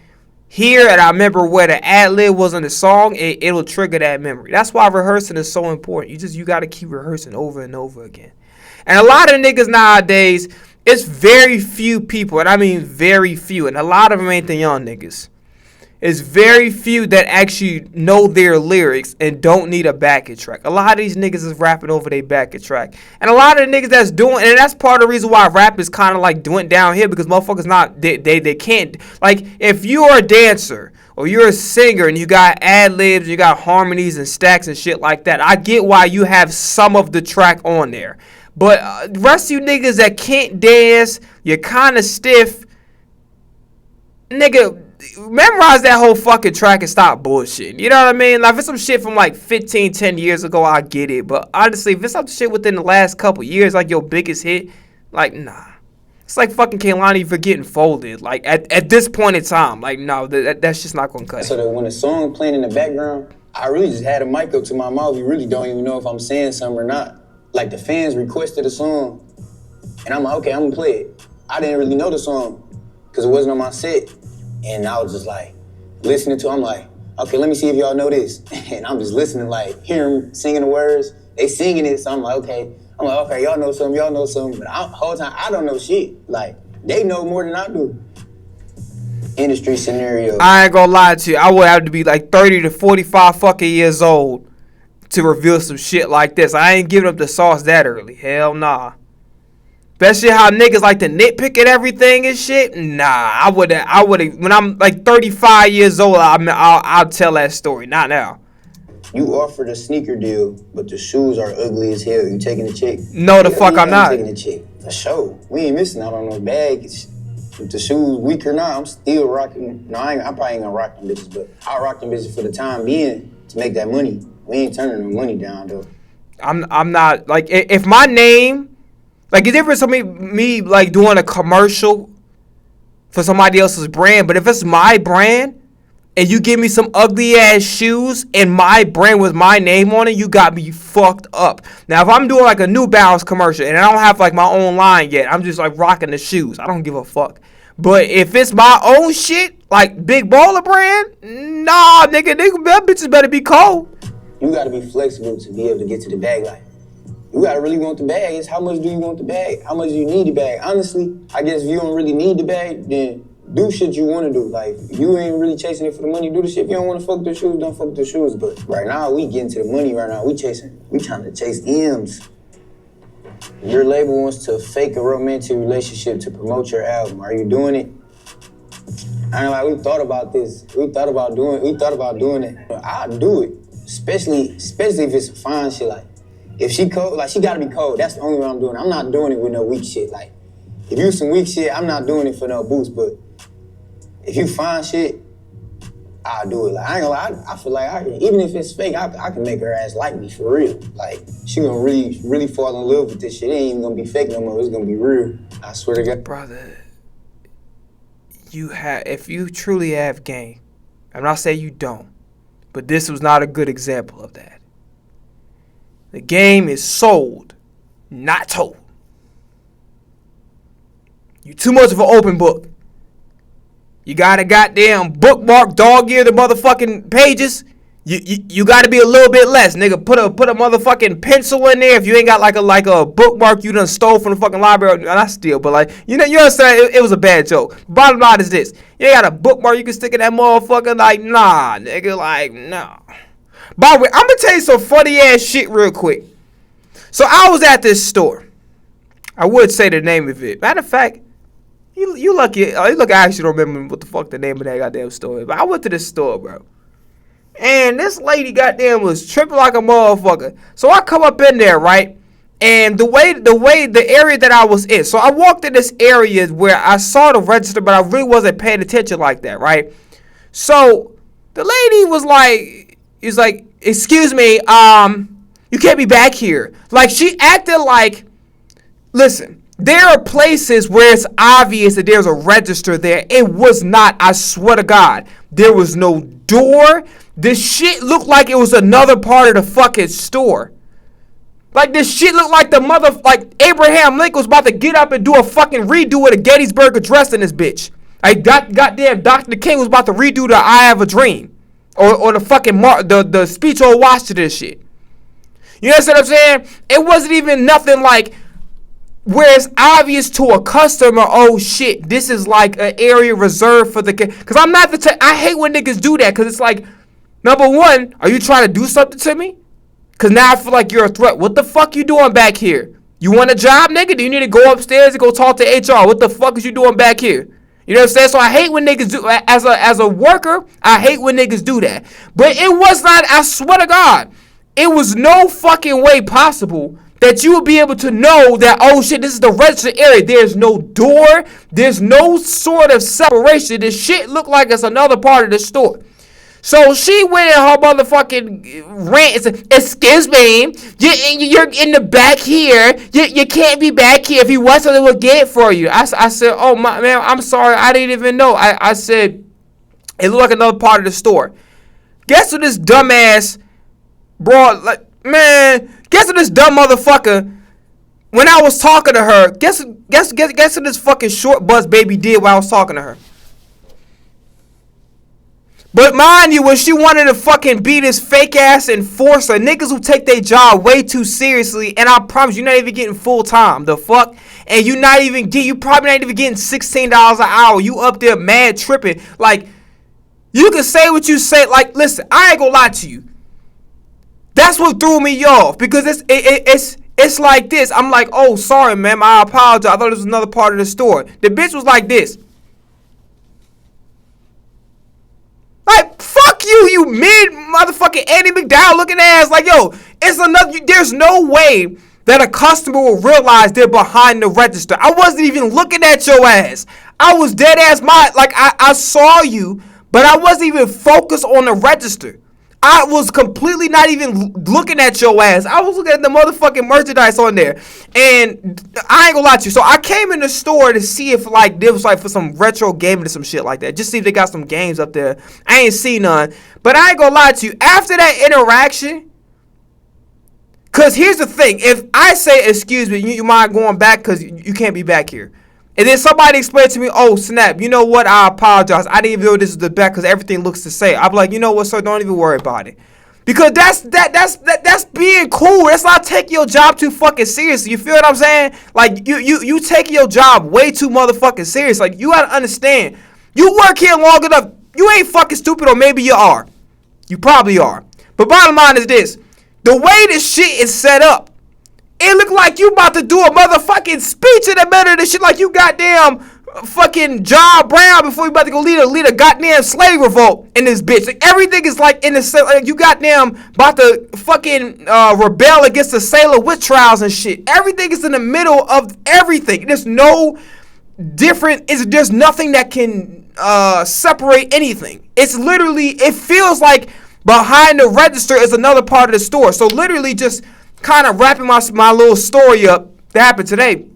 here, and I remember where the ad-lib was in the song, it'll trigger that memory. That's why rehearsing is so important. You got to keep rehearsing over and over again. And a lot of niggas nowadays, it's very few people, and I mean very few, and a lot of them ain't the young niggas. It's very few that actually know their lyrics and don't need a backing track. A lot of these niggas is rapping over their backing track. And a lot of the niggas that's doing, and that's part of the reason why rap is kind of like doing down here, because motherfuckers not, they can't. Like, if you're a dancer or you're a singer and you got ad-libs, you got harmonies and stacks and shit like that, I get why you have some of the track on there. But the rest of you niggas that can't dance, you're kind of stiff, nigga, memorize that whole fucking track and stop bullshitting. You know what I mean? Like, if it's some shit from like 10 years ago, I get it. But honestly, if it's some shit within the last couple years, like your biggest hit, like, nah. It's like fucking Kehlani for getting folded. Like, at this point in time, like, no, that's just not gonna cut it. So that when the song playing in the background, I really just had a mic up to my mouth. You really don't even know if I'm saying something or not. Like, the fans requested a song, and I'm like, okay, I'm gonna play it. I didn't really know the song because it wasn't on my set. And I was just like, listening to it, I'm like, okay, let me see if y'all know this. And I'm just listening, like, hearing them singing the words. They singing it, so I'm like, okay, y'all know something. But the whole time, I don't know shit. Like, they know more than I do. Industry scenario. I ain't gonna lie to you. I would have to be like 30 to 45 fucking years old to reveal some shit like this. I ain't giving up the sauce that early. Hell nah. Especially how niggas like to nitpick at everything and shit. Nah, I would when I'm like 35 years old, I'll tell that story. Not now. You offered a sneaker deal, but the shoes are ugly as hell. You taking the chick? No, the fuck I'm not. Taking the chick. For sure. We ain't missing out on no bag. If the shoes weak or not, I'm still rocking. No, I probably ain't gonna rock them bitches, but I'll rock them bitches for the time being to make that money. We ain't turning the money down though. I'm not, like, if my name, like, it's different from me like doing a commercial for somebody else's brand, but if it's my brand, and you give me some ugly ass shoes and my brand with my name on it, you got me fucked up. Now, if I'm doing like a New Balance commercial and I don't have like my own line yet, I'm just like rocking the shoes. I don't give a fuck. But if it's my own shit, like Big Baller brand, nah, nigga, that bitches better be cold. You gotta be flexible to be able to get to the bag. Like, you gotta really want the bag. It's how much do you want the bag? How much do you need the bag? Honestly, I guess if you don't really need the bag, then do shit you wanna do. Like, if you ain't really chasing it for the money, do the shit. If you don't wanna fuck with the shoes, don't fuck with the shoes. But right now, we getting to the money right now. We trying to chase M's. Your label wants to fake a romantic relationship to promote your album. Are you doing it? I ain't like, we thought about this. We thought about doing it. I'll do it. Especially if it's fine shit. Like, if she cold, like, she gotta be cold. That's the only way I'm doing it. I'm not doing it with no weak shit. Like, if you some weak shit, I'm not doing it for no boost. But if you find shit, I'll do it. Like, I ain't gonna lie, I feel like even if it's fake, I can make her ass like me for real. Like, she gonna really fall in love with this shit. It ain't even gonna be fake no more. It's gonna be real. I swear to God. Brother, if you truly have game, I'm not saying you don't, but this was not a good example of that. The game is sold, not told. You too much of an open book. You got a goddamn bookmark, dog ear the motherfucking pages. You got to be a little bit less, nigga. Put a motherfucking pencil in there if you ain't got like a bookmark you done stole from the fucking library. Not steal, but like you understand. It was a bad joke. Bottom line is this: you ain't got a bookmark you can stick in that motherfucker. Like nah, nigga. Like nah. By the way, I'm gonna tell you some funny ass shit real quick. So I was at this store. I would say the name of it. Matter of fact, you lucky. Look, I actually don't remember what the fuck the name of that goddamn store is. But I went to this store, bro. And this lady goddamn was tripping like a motherfucker. So I come up in there, right? And the area that I was in. So I walked in this area where I saw the register, but I really wasn't paying attention like that, right? So the lady was like, excuse me, you can't be back here. Like, she acted like, listen, there are places where it's obvious that there's a register there. It was not, I swear to God. There was no door. This shit looked like it was another part of the fucking store. Like, this shit looked like like Abraham Lincoln was about to get up and do a fucking redo of the Gettysburg Address in this bitch. Like, goddamn Dr. King was about to redo the I Have a Dream. Or the fucking, the speech on Washington shit. You know what I'm saying? It wasn't even nothing like, where it's obvious to a customer, oh shit, this is like an area reserved for the... Because I'm not I hate when niggas do that, because it's like, number one, are you trying to do something to me? Because now I feel like you're a threat. What the fuck you doing back here? You want a job, nigga? Do you need to go upstairs and go talk to HR? What the fuck is you doing back here? You know what I'm saying? So I hate when niggas do... As a worker, I hate when niggas do that. But it was not, I swear to God, it was no fucking way possible that you would be able to know that, oh shit, this is the register area. There's no door. There's no sort of separation. This shit looked like it's another part of the store. So she went in her motherfucking rant and said, excuse me, you're in the back here. You can't be back here. If you want something, we'll get it for you. I said, oh, man, I'm sorry. I didn't even know. I said, it looked like another part of the store. Guess what this dumbass bro, like, man, guess what this dumb motherfucker, when I was talking to her, guess what this fucking short bus baby did while I was talking to her. But mind you, when she wanted to fucking be this fake ass enforcer, niggas who take their job way too seriously, and I promise you're not even getting full time, the fuck, and you probably not even getting $16 an hour. You up there mad tripping, like, you can say what you say, like, listen, I ain't gonna lie to you. That's what threw me off, because it's like this. I'm like, oh, sorry, ma'am, I apologize. I thought it was another part of the store. The bitch was like this. Like, fuck you, you mid motherfucking Andy McDowell looking ass. Like, yo, there's no way that a customer will realize they're behind the register. I wasn't even looking at your ass. I was dead ass I saw you, but I wasn't even focused on the register. I was completely not even looking at your ass. I was looking at the motherfucking merchandise on there. And I ain't gonna lie to you. So I came in the store to see if like there was like for some retro gaming or some shit like that. Just see if they got some games up there. I ain't seen none. But I ain't gonna lie to you. After that interaction, cause here's the thing. If I say excuse me, you mind going back cause you can't be back here. And then somebody explained to me, oh, snap, you know what? I apologize. I didn't even know this was the back because everything looks the same. I'm like, you know what, sir? Don't even worry about it. Because that's being cool. That's not taking your job too fucking seriously. You feel what I'm saying? Like, you taking your job way too motherfucking serious. Like, you gotta understand. You work here long enough. You ain't fucking stupid, or maybe you are. You probably are. But bottom line is this. The way this shit is set up, it look like you about to do a motherfucking speech in the middle of this shit like you goddamn fucking John Brown before you about to go lead a goddamn slave revolt in this bitch. Like, everything is like in the like you goddamn about to fucking rebel against the Salem witch trials and shit. Everything is in the middle of everything. There's no different. There's nothing that can separate anything. It's literally, it feels like behind the register is another part of the store. So literally just kind of wrapping my little story up that happened today.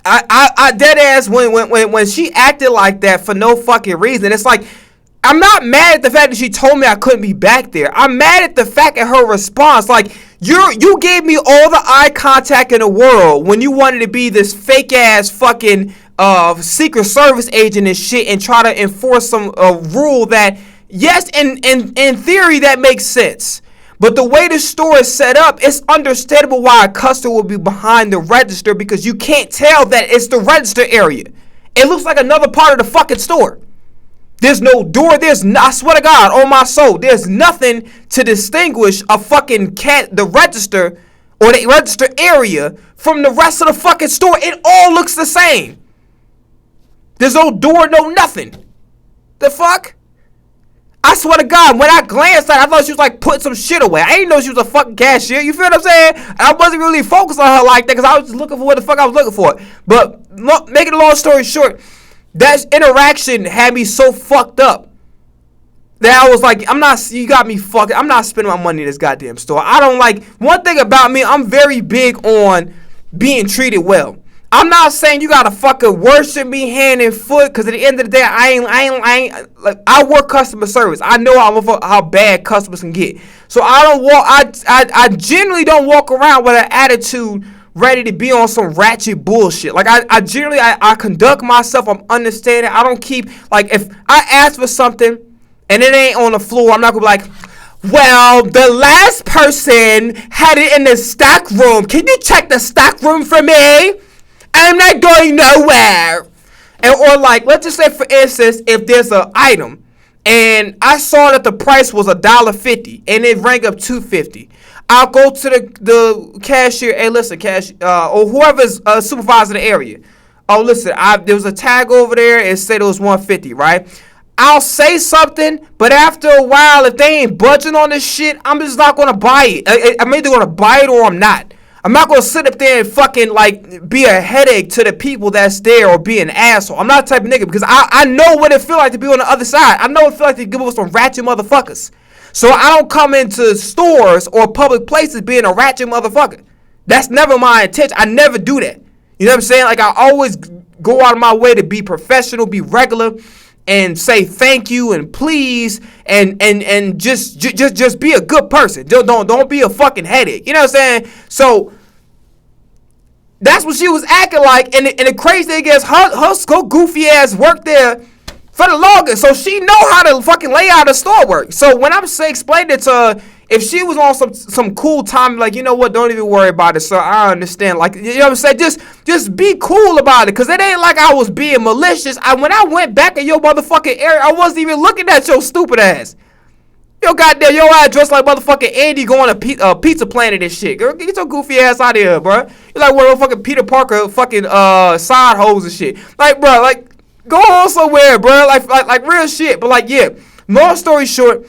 I dead ass when she acted like that for no fucking reason. It's like, I'm not mad at the fact that she told me I couldn't be back there. I'm mad at the fact of her response. Like, you gave me all the eye contact in the world when you wanted to be this fake ass fucking Secret Service agent and shit and try to enforce some rule that, yes, in theory that makes sense. But the way the store is set up, it's understandable why a customer will be behind the register because you can't tell that it's the register area. It looks like another part of the fucking store. There's no door. I swear to God, on my soul, there's nothing to distinguish a fucking the register or the register area from the rest of the fucking store. It all looks the same. There's no door, no nothing. The fuck? I swear to God, when I glanced at her, I thought she was like putting some shit away. I didn't know she was a fucking cashier. You feel what I'm saying? I wasn't really focused on her like that because I was just looking for what the fuck I was looking for. But making a long story short, that interaction had me so fucked up that I was like, you got me fucked. I'm not spending my money in this goddamn store. I don't like, one thing about me, I'm very big on being treated well. I'm not saying you gotta fucking worship me hand and foot, cause at the end of the day, I work customer service. I know how bad customers can get. So I generally don't walk around with an attitude ready to be on some ratchet bullshit. Like I generally conduct myself. I'm understanding. I don't keep, like, if I ask for something and it ain't on the floor, I'm not gonna be like, well, the last person had it in the stock room. Can you check the stock room for me? I'm not going nowhere. Or like, let's just say, for instance, if there's an item and I saw that the price was $1.50 and it rang up $2.50, I'll go to the cashier. Hey, listen, or whoever's supervising the area. Oh, listen, there was a tag over there. It said it was $1.50, right? I'll say something, but after a while, if they ain't budging on this shit, I'm just not gonna buy it. I'm either gonna buy it or I'm not. I'm not going to sit up there and fucking, like, be a headache to the people that's there or be an asshole. I'm not the type of nigga because I know what it feel like to be on the other side. I know what it feel like to give us some ratchet motherfuckers. So I don't come into stores or public places being a ratchet motherfucker. That's never my intention. I never do that. You know what I'm saying? Like, I always go out of my way to be professional, be regular, and say thank you and please and just be a good person. Don't be a fucking headache. You know what I'm saying? So that's what she was acting like. And the crazy thing is her goofy ass worked there for the longest. So she know how to fucking lay out a store work. So when I'm explaining it to her, if she was on some cool time, like, you know what, don't even worry about it, sir. I understand. Like, you know what I'm saying? Just be cool about it. Because it ain't like I was being malicious. When I went back in your motherfucking area, I wasn't even looking at your stupid ass. Yo, goddamn, your ass dressed like motherfucking Andy going to Pizza Planet and shit. Girl, get your goofy ass out of here, bro. You're like one of those fucking Peter Parker fucking side hoes and shit. Like, bro, like, go on somewhere, bro. Like real shit. But, like, yeah. Long story short,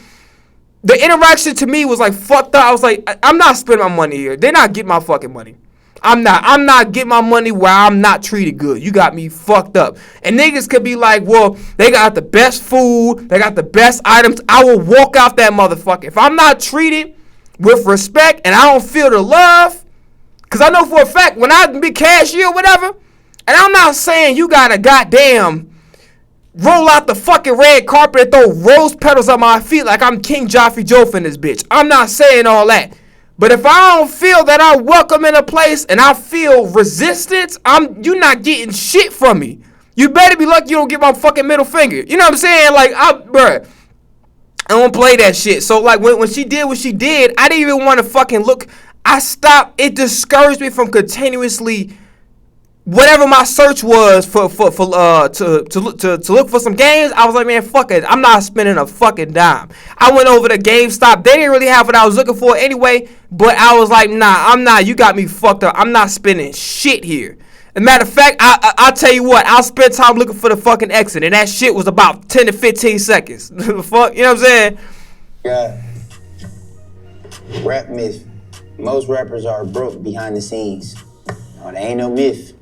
the interaction to me was like fucked up. I was like, I'm not spending my money here. They're not getting my fucking money. I'm not getting my money where I'm not treated good. You got me fucked up. And niggas could be like, well, they got the best food, they got the best items. I will walk out that motherfucker. If I'm not treated with respect and I don't feel the love, because I know for a fact when I be cashier or whatever, and I'm not saying you gotta goddamn roll out the fucking red carpet and throw rose petals on my feet like I'm King Joffrey Joe in this bitch. I'm not saying all that. But if I don't feel that I'm welcome in a place and I feel resistance, you're not getting shit from me. You better be lucky you don't get my fucking middle finger. You know what I'm saying? Like, bruh, I don't play that shit. So, like, when she did what she did, I didn't even want to fucking look. I stopped. It discouraged me from continuously whatever my search was to look for some games. I was like, man, fuck it. I'm not spending a fucking dime. I went over to GameStop. They didn't really have what I was looking for anyway, but I was like, nah, I'm not. You got me fucked up. I'm not spending shit here. As a matter of fact, I'll tell you what. I'll spend time looking for the fucking exit, and that shit was about 10 to 15 seconds. The fuck, you know what I'm saying? Yeah. Rap myth. Most rappers are broke behind the scenes. No, there ain't no myth.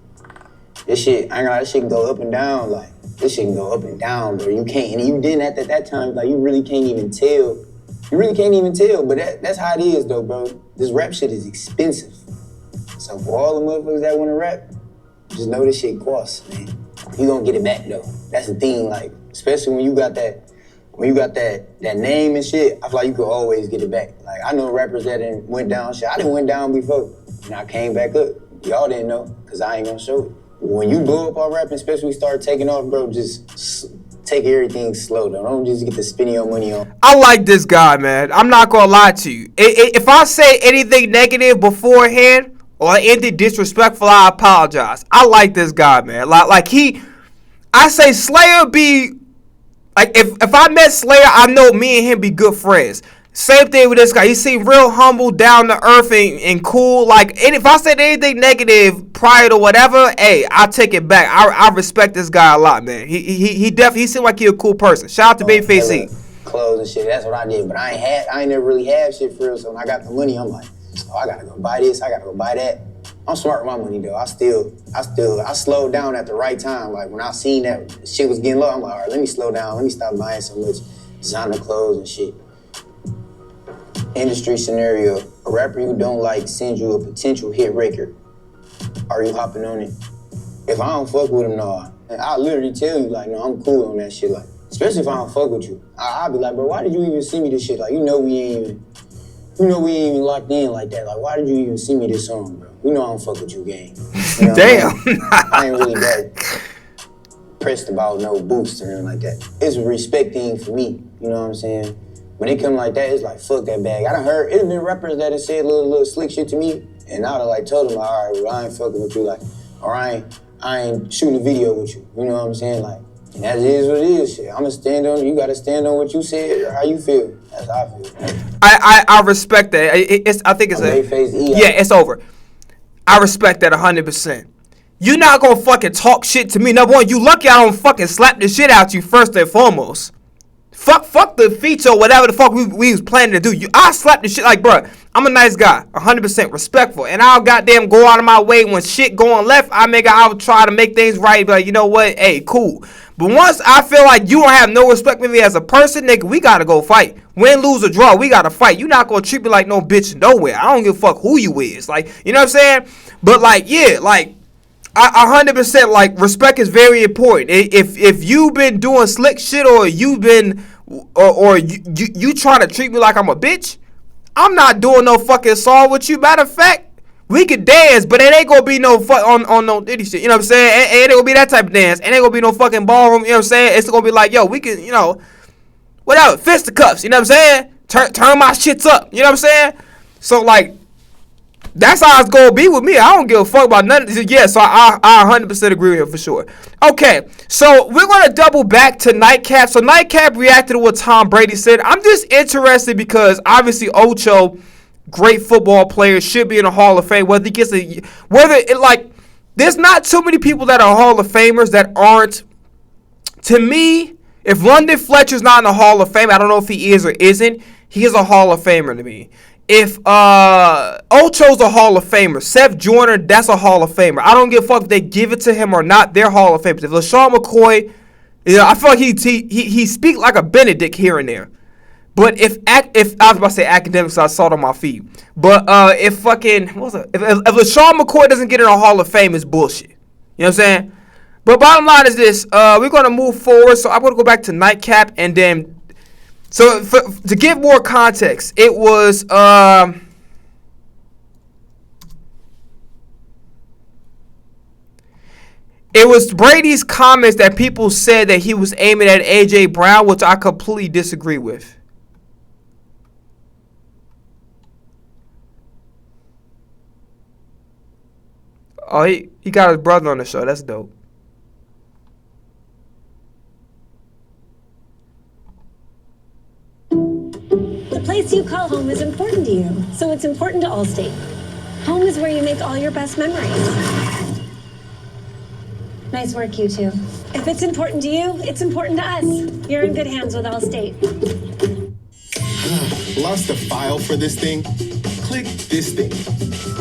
This shit, I ain't gonna lie, this shit can go up and down. Like, this shit can go up and down, bro. You can't, and you didn't at that time, like, you really can't even tell. You really can't even tell, but that's how it is, though, bro. This rap shit is expensive. So for all the motherfuckers that wanna rap, just know this shit costs, man. You gonna get it back, though. That's the thing, like, especially when you got that name and shit, I feel like you could always get it back. Like, I know rappers that done went down shit. I done went down before, and I came back up. Y'all didn't know, because I ain't gonna show it. When you blow up on rapping, especially when you start taking off, bro, just take everything slow, though. Don't just get to spending your money on. I like this guy, man. I'm not gonna lie to you. If I say anything negative beforehand or anything disrespectful, I apologize. I like this guy, man. I say Slayer be like, if I met Slayer, I know me and him be good friends. Same thing with this guy. He seemed real humble, down to earth, and cool. Like, and if I said anything negative prior to whatever, hey, I take it back. I respect this guy a lot, man. He definitely seemed like he a cool person. Shout out to Babyface E. Clothes and shit. That's what I did. But I ain't never really had shit for real. So when I got the money, I'm like, oh, I gotta go buy this. I gotta go buy that. I'm smart with my money though. I slowed down at the right time. Like when I seen that shit was getting low, I'm like, all right, let me slow down. Let me stop buying so much designer clothes and shit. Industry scenario: a rapper you don't like sends you a potential hit record. Are you hopping on it? If I don't fuck with him, no. I'll literally tell you, like, no, I'm cool on that shit. Like, especially if I don't fuck with you. I'll be like, bro, why did you even send me this shit? Like, we ain't even locked in like that. Like, why did you even send me this song, bro? I don't fuck with you, gang. You know Damn. I ain't really that pressed about no boost or anything like that. It's a respect thing for me. You know what I'm saying? When it come like that, it's like, fuck that bag. I done heard, it been rappers that have said little slick shit to me, and I done like told them, like, all right, well, I ain't fucking with you, like, or I ain't shooting a video with you. You know what I'm saying? Like, and that is what it is, shit. I'ma stand on, you gotta stand on what you said or how you feel. That's how I feel. I respect that. I think it's it's over. I respect that 100%. You're not gonna fucking talk shit to me. Number one, you lucky I don't fucking slap the shit out you first and foremost. Fuck the feature or whatever the fuck we was planning to do. I slap the shit like, bruh, I'm a nice guy, 100% respectful, and I'll goddamn go out of my way when shit going left. I'll try to make things right, but like, you know what? Hey, cool. But once I feel like you don't have no respect for me as a person, nigga, we gotta go fight. Win, lose, or draw, we gotta fight. You not gonna treat me like no bitch nowhere. I don't give a fuck who you is. Like, you know what I'm saying? But like, yeah, like, I 100% like respect is very important. If you've been doing slick shit or you've been or you trying to treat me like I'm a bitch, I'm not doing no fucking song with you. Matter of fact, we could dance, but it ain't gonna be no fuck on no Diddy shit. You know what I'm saying? It ain't gonna be that type of dance. It ain't gonna be no fucking ballroom. You know what I'm saying? It's gonna be like, yo, we can, whatever, fisticuffs. You know what I'm saying? Turn my shits up. You know what I'm saying? So like, that's how it's gonna be with me. I don't give a fuck about nothing. Yeah, so I 100% agree with him for sure. Okay, so we're gonna double back to Nightcap. So Nightcap reacted to what Tom Brady said. I'm just interested because obviously Ocho, great football player, should be in the Hall of Fame. There's not too many people that are Hall of Famers that aren't. To me, if London Fletcher's not in the Hall of Fame, I don't know if he is or isn't. He is a Hall of Famer to me. if Ocho's a Hall of Famer, Seth Joyner, that's a Hall of Famer. I don't give a fuck if they give it to him or not. They're Hall of Famers. If LaShawn McCoy, I feel like he speak like a Benedict here and there. But if I was about to say academics, I saw it on my feed. But if LaShawn McCoy doesn't get in a Hall of Fame, it's bullshit. You know what I'm saying? But bottom line is this: we're gonna move forward. So I'm gonna go back to Nightcap, and then to give more context, it was Brady's comments that people said that he was aiming at AJ Brown, which I completely disagree with. Oh, he got his brother on the show. That's dope. The place you call home is important to you, so it's important to Allstate. Home is where you make all your best memories. Nice work, you two. If it's important to you, it's important to us. You're in good hands with Allstate. Lost the file for this thing? Click this thing.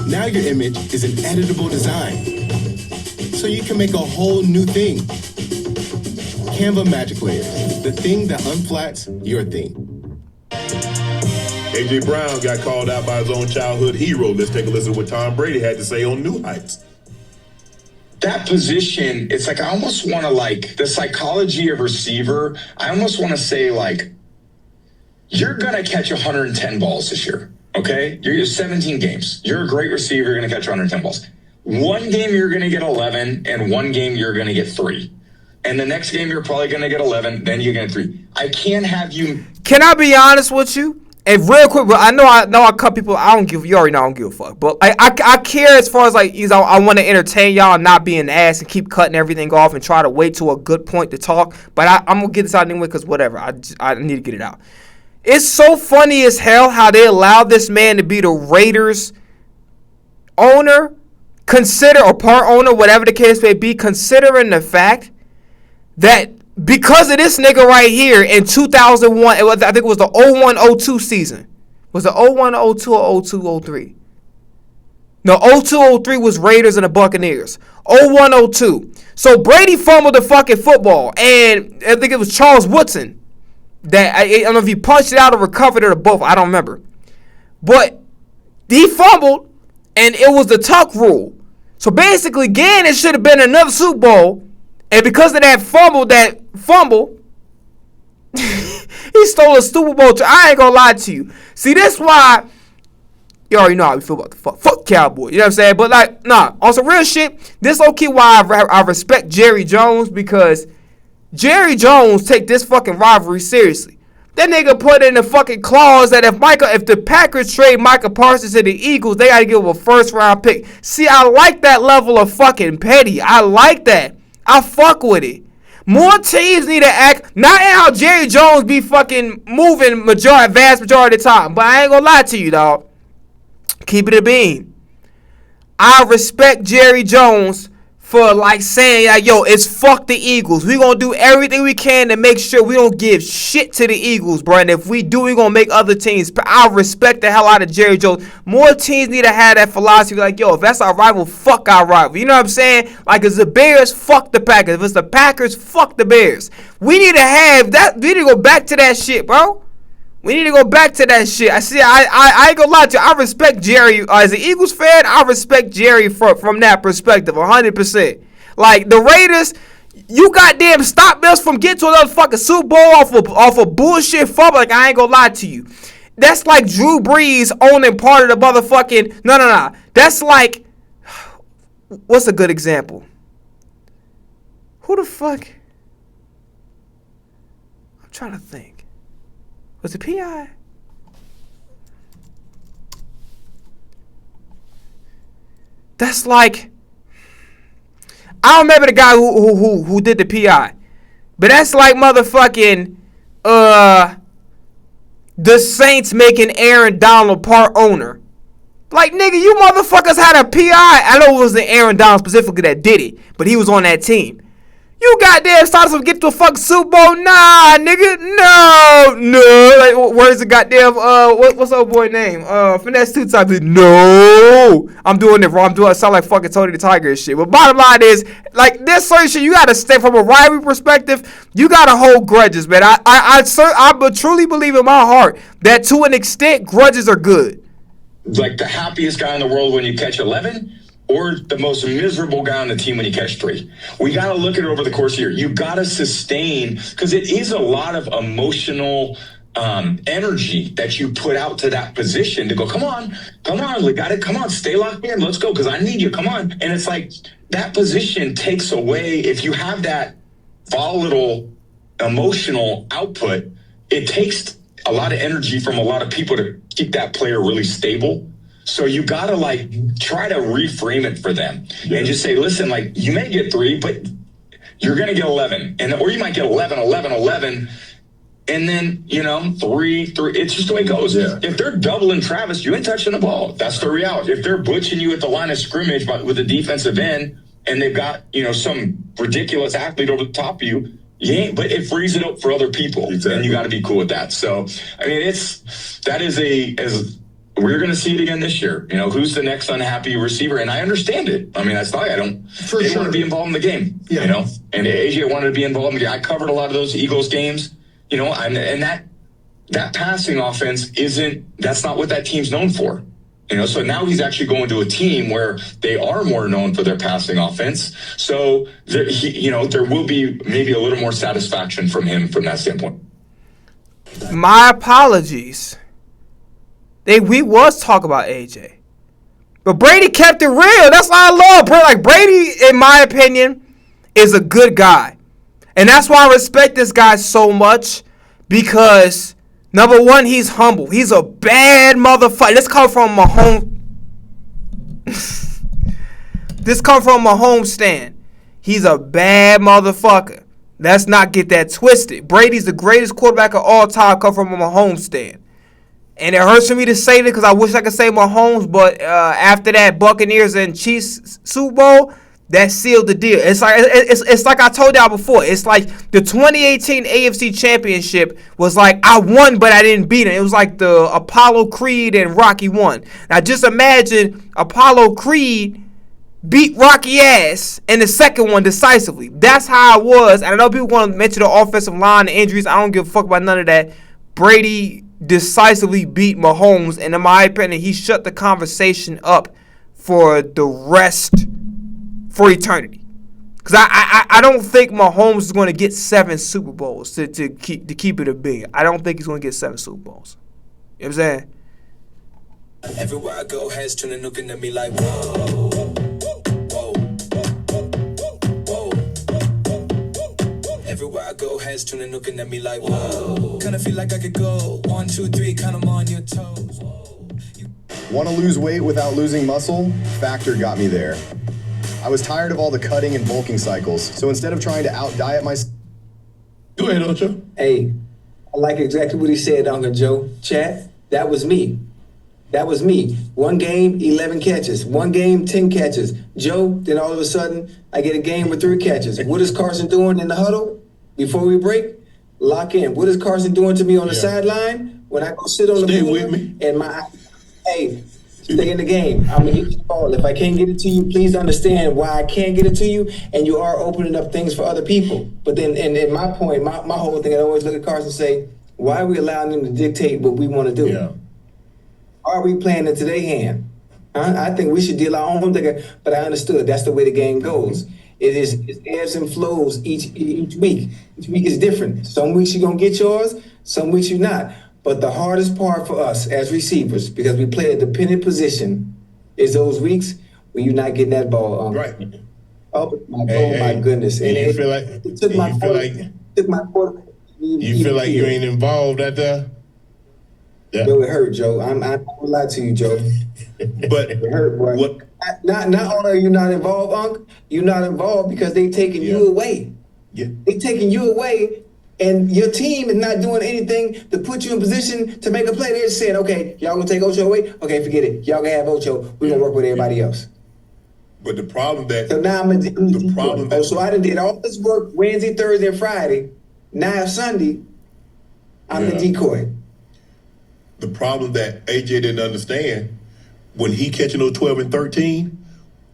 Now your image is an editable design. So you can make a whole new thing. Canva Magic Layers, the thing that unflats your thing. AJ Brown got called out by his own childhood hero. Let's take a listen to what Tom Brady had to say on New Heights. That position, it's like I almost want to, like, the psychology of receiver, I almost want to say, like, you're going to catch 110 balls this year, okay? You're 17 games. You're a great receiver. You're going to catch 110 balls. One game you're going to get 11, and one game you're going to get 3. And the next game you're probably going to get 11, then you get 3. I can't have you... Can I be honest with you? And real quick, but I know I cut people. I don't give. You already know I don't give a fuck. But I care as far as like, I want to entertain y'all, not be an ass and keep cutting everything off and try to wait to a good point to talk. But I'm gonna get this out anyway because whatever. I need to get it out. It's so funny as hell how they allowed this man to be the Raiders owner, or part owner, whatever the case may be, considering the fact that. Because of this nigga right here in 2001, I think it was the 01-02 season. Was it 01-02 or 02-03? No, 02-03 was Raiders and the Buccaneers. 01-02. So Brady fumbled the fucking football, and I think it was Charles Woodson that I don't know if he punched it out or recovered it or both. I don't remember. But he fumbled, and it was the tuck rule. So basically, again, it should have been another Super Bowl. And because of that fumble, he stole a Super Bowl. I ain't gonna lie to you. See, that's why you already know how we feel about the fuck Cowboys. You know what I'm saying? But like, nah, on some real shit, this low-key why I respect Jerry Jones, because Jerry Jones take this fucking rivalry seriously. That nigga put in the fucking clause that if the Packers trade Micah Parsons to the Eagles, they gotta give him a first-round pick. See, I like that level of fucking petty. I like that. I fuck with it. More teams need to act, not how Jerry Jones be fucking moving vast majority of the time. But I ain't gonna lie to you, dog. Keep it a bean. I respect Jerry Jones for like saying, like, yo, it's fuck the Eagles. We gonna do everything we can to make sure we don't give shit to the Eagles, bro. And if we do, we gonna make other teams. I respect the hell out of Jerry Jones. More teams need to have that philosophy, like, yo, if that's our rival, fuck our rival. You know what I'm saying? Like, if it's the Bears, fuck the Packers. If it's the Packers, fuck the Bears. We need to have that. We need to go back to that shit, bro. We need to go back to that shit. I ain't gonna lie to you. I respect Jerry. As an Eagles fan, I respect Jerry from that perspective, 100%. Like, the Raiders, you goddamn stop us from getting to another fucking Super Bowl off a bullshit fumble. Like, I ain't gonna lie to you. That's like Drew Brees owning part of the motherfucking... No. That's like... What's a good example? Who the fuck... I'm trying to think. Was it P.I.? That's like... I don't remember the guy who did the P.I. But that's like motherfucking... the Saints making Aaron Donald part owner. Like, nigga, you motherfuckers had a P.I. I know it wasn't Aaron Donald specifically that did it, but he was on that team. You goddamn started to get to a fucking Super Bowl? Nah, nigga. No. Like, where's the goddamn what's old boy name? Finesse 2 times. No. I'm doing it wrong. I sound like fucking Tony the Tiger and shit. But bottom line is, like, this certain shit, you gotta stay from a rivalry perspective. You gotta hold grudges, man. I truly believe in my heart that to an extent, grudges are good. Like the happiest guy in the world when you catch 11, or the most miserable guy on the team when you catch 3. We got to look at it over the course of the year. You got to sustain, because it is a lot of emotional energy that you put out to that position to go, come on, we got it, come on, stay locked in, let's go, because I need you, come on. And it's like that position takes away, if you have that volatile emotional output, it takes a lot of energy from a lot of people to keep that player really stable. So you gotta like try to reframe it for them and just say, listen, like you may get 3, but you're gonna get 11, or you might get 11, and then 3. It's just the way it goes. Yeah. If they're doubling Travis, you ain't touching the ball. That's the reality. If they're butching you at the line of scrimmage with the defensive end, and they've got some ridiculous athlete over the top of you, you ain't. But it frees it up for other people, and you got to be cool with that. So I mean, we're going to see it again this year. Who's the next unhappy receiver? And I understand it. I mean, that's why they want to be involved in the game, and AJ wanted to be involved in the game. I covered a lot of those Eagles games, and that passing offense that's not what that team's known for. So now he's actually going to a team where they are more known for their passing offense. So there will be maybe a little more satisfaction from him from that standpoint. My apologies. We was talking about AJ. But Brady kept it real. That's why I love Brady. Like, Brady, in my opinion, is a good guy. And that's why I respect this guy so much. Because, number one, he's humble. He's a bad motherfucker. This come from Mahomes stand. He's a bad motherfucker. Let's not get that twisted. Brady's the greatest quarterback of all time, come from a Mahomes stand. And it hurts for me to say this because I wish I could say Mahomes, but after that Buccaneers and Chiefs Super Bowl, that sealed the deal. It's like I told y'all before. It's like the 2018 AFC Championship was like, I won, but I didn't beat him. It was like the Apollo Creed and Rocky won. Now just imagine Apollo Creed beat Rocky ass in the second one decisively. That's how it was. And I know people want to mention the offensive line, the injuries. I don't give a fuck about none of that. Brady decisively beat Mahomes, and in my opinion, he shut the conversation up for the rest, for eternity. Because I don't think Mahomes is going to get 7 Super Bowls to keep it a big. I don't think he's going to get 7 Super Bowls. You know what I'm saying? Everywhere I go, heads turning, looking at me like, whoa. Everywhere I go, heads turning, looking at me like, whoa. Kinda feel like I could go 1, 2, 3, kinda on your toes. Want to lose weight without losing muscle? Factor got me there. I was tired of all the cutting and bulking cycles, so instead of trying to out-diet myself... Go ahead, Ocho. Hey, I like exactly what he said, Uncle Joe. Chat, that was me. That was me. 1 game, 11 catches. 1 game, 10 catches. Joe, then all of a sudden, I get a game with 3 catches. What is Carson doing in the huddle? Before we break, lock in. What is Carson doing to me on the sideline? When I go sit on the board and hey, stay in the game. I'm gonna get you the ball. If I can't get it to you, please understand why I can't get it to you, and you are opening up things for other people. But then, and my point, my whole thing, I always look at Carson and say, why are we allowing them to dictate what we want to do? Yeah. Are we playing into their hand? I think we should deal our own thing, but I understood that's the way the game goes. It's ebbs and flows each week. Each week is different. Some weeks you're going to get yours, some weeks you're not. But the hardest part for us as receivers, because we play a dependent position, is those weeks when you're not getting that ball. Right. Oh my goodness. And you feel like it took my quarterback. You feel like you ain't involved at the... Yeah. Joe, it hurt, Joe. I'm not gonna lie to you, Joe. But it hurt, boy. Not only are you not involved, Unc, you're not involved because they taking you away. Yeah. They taking you away, and your team is not doing anything to put you in position to make a play. They're just saying, okay, y'all gonna take Ocho away? Okay, forget it. Y'all gonna have Ocho. We're gonna work with everybody else. But the problem that so now I'm a decoy. So I done did all this work Wednesday, Thursday, and Friday. Now Sunday, I'm the decoy. The problem that AJ didn't understand, when he catching those 12 and 13,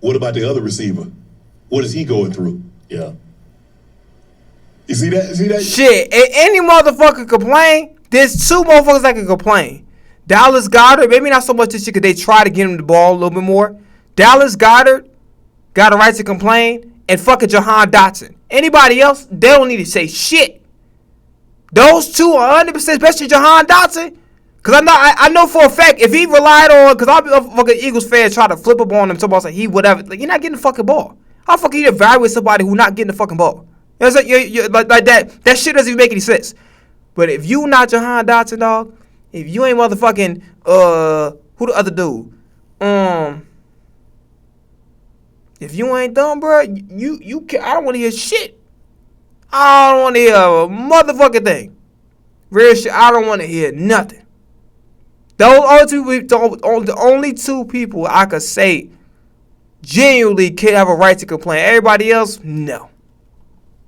what about the other receiver? What is he going through? Yeah. You see that? Shit, any motherfucker complain, there's two motherfuckers that can complain. Dallas Goedert, maybe not so much this shit because they try to get him the ball a little bit more. Dallas Goedert got a right to complain, and fucking Jahan Dotson. Anybody else, they don't need to say shit. Those two are 100%, especially Jahan Dotson. Because I know for a fact, if he relied on, because I'll be a fucking Eagles fan try to flip up on him, somebody say he whatever, like, you're not getting the fucking ball. How fucking you evaluate somebody who not getting the fucking ball? It's like, like that shit doesn't even make any sense. But if you not Jahan Dotson, dog, if you ain't motherfucking, who the other dude? If you ain't dumb, bro, you can, I don't want to hear shit. I don't want to hear a motherfucking thing. Real shit, I don't want to hear nothing. The only two people I could say genuinely can have a right to complain. Everybody else, no.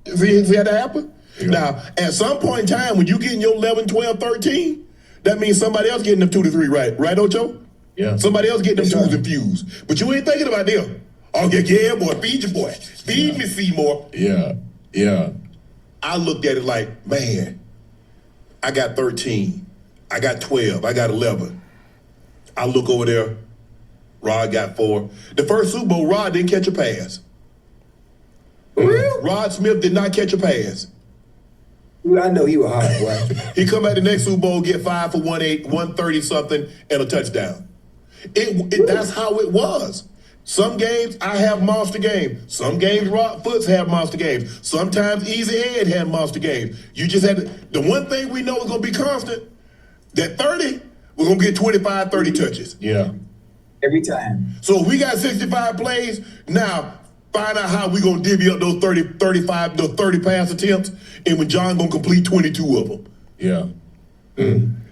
See how that happen? Yeah. Now, at some point in time, when you getting your 11, 12, 13, that means somebody else getting them 2 to 3 right. Right, Ocho? Yeah. Somebody else getting them 2s infused. But you ain't thinking about them. Oh, yeah, boy, feed your boy. Feed me, Seymour. Yeah. I looked at it like, man, I got 13. I got 12. I got 11. I look over there. Rod got 4. The first Super Bowl, Rod didn't catch a pass. Rod Smith did not catch a pass. I know he was hot, boy. He come back the next Super Bowl, get 5 for 130 something, and a touchdown. That's how it was. Some games I have monster games. Some games Rod Foots have monster games. Sometimes Easy Ed had monster games. You just had to, the one thing we know is gonna be constant. That 30, we're going to get 25, 30 touches. Yeah. Every time. So if we got 65 plays, now find out how we're going to divvy up those 30, 35, those 30 pass attempts, and when John going to complete 22 of them. Yeah.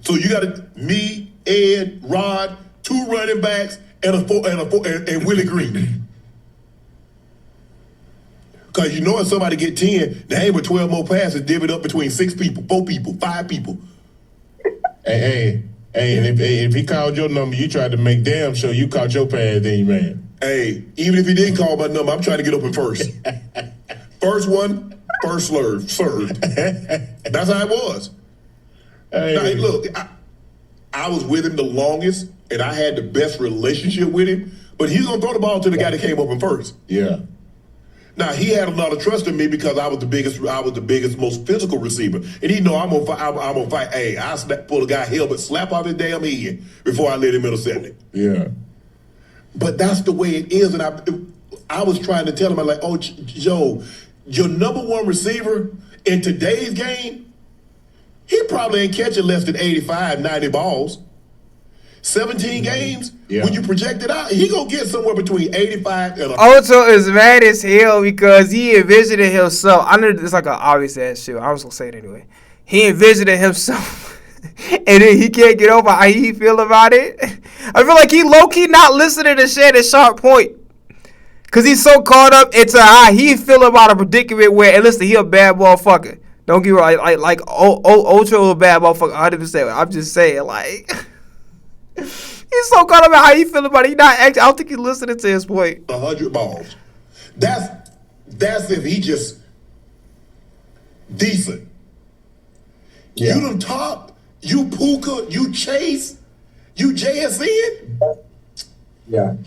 So you got me, Ed, Rod, 2 running backs, and Willie Green. Because you know if somebody get 10, they ain't but 12 more passes divvied up between 6 people, 4 people, 5 people. Hey, and if he called your number, you tried to make damn sure you caught your pass, then you ran. Hey, even if he didn't call my number, I'm trying to get open first. First one, first served. That's how it was. Hey. Now, look, I was with him the longest, and I had the best relationship with him, but he's going to throw the ball to the guy that came open first. Yeah. Now, he had a lot of trust in me because I was the biggest, most physical receiver. And he know I'm gonna fight. Hey, I pull a guy helmet, slap off his damn head before I let him intercept it. Yeah. But that's the way it is. And I was trying to tell him, I'm like, oh, Joe, your number 1 receiver in today's game, he probably ain't catching less than 85, 90 balls. 17 games, when you project it out, he gonna get somewhere between 85 and 100. Ocho is mad as hell because he envisioned himself. I know it's like an obvious ass shit. I was gonna say it anyway. He envisioned himself, and then he can't get over how he feel about it. I feel like he low key not listening to Shannon Sharp point, cause he's so caught up into how he feel about a predicament where, and listen, he a bad motherfucker. Don't get me wrong, like Ocho a bad motherfucker, 100%. I'm just saying, like. He's so caught up in how he feel about it. He not actually, I don't think he's listening to his point. 100 balls. That's if he just decent. Yeah. You done top, you Puka, you Chase, you JSN. Yeah.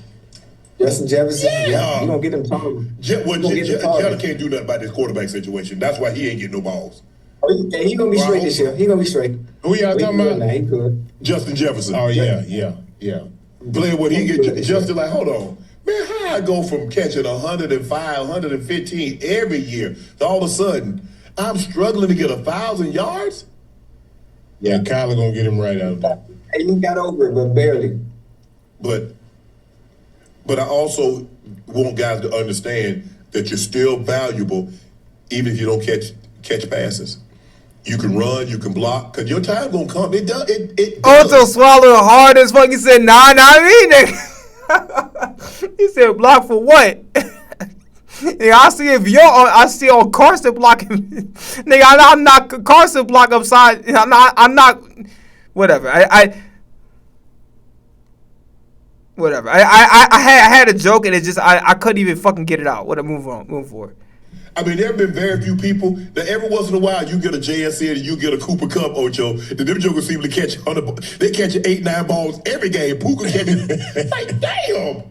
Justin Jefferson. Yeah. You gonna get him taller. Jetta can't do nothing about this quarterback situation. That's why he ain't getting no balls. He gonna be straight this year. He gonna be straight. Who y'all talking about? Nah, he could. Justin Jefferson. Oh yeah. Playing what he get. Justin like, hold on, man. How I go from catching 105, 115 every year to all of a sudden I'm struggling to get 1,000 yards? Yeah, Kyler gonna get him right out of that. Hey, he got over it, but barely. But I also want guys to understand that you're still valuable, even if you don't catch passes. You can run, you can block, because your time gonna come. It does. It Ocho swallowed hard as fuck. He said, nah, not me, nigga. He said block for what? Nigga, I see if I see on Carson blocking. Nigga, I'm not Carson block upside. I'm not. Whatever. Whatever. I had a joke and it just I couldn't even fucking get it out. What a move forward. I mean, there have been very few people that every once in a while you get a JSN and you get a Cooper Cup, Ocho. That them jokers seem to catch 100. They catch 8-9 balls every game. Puka catches like damn.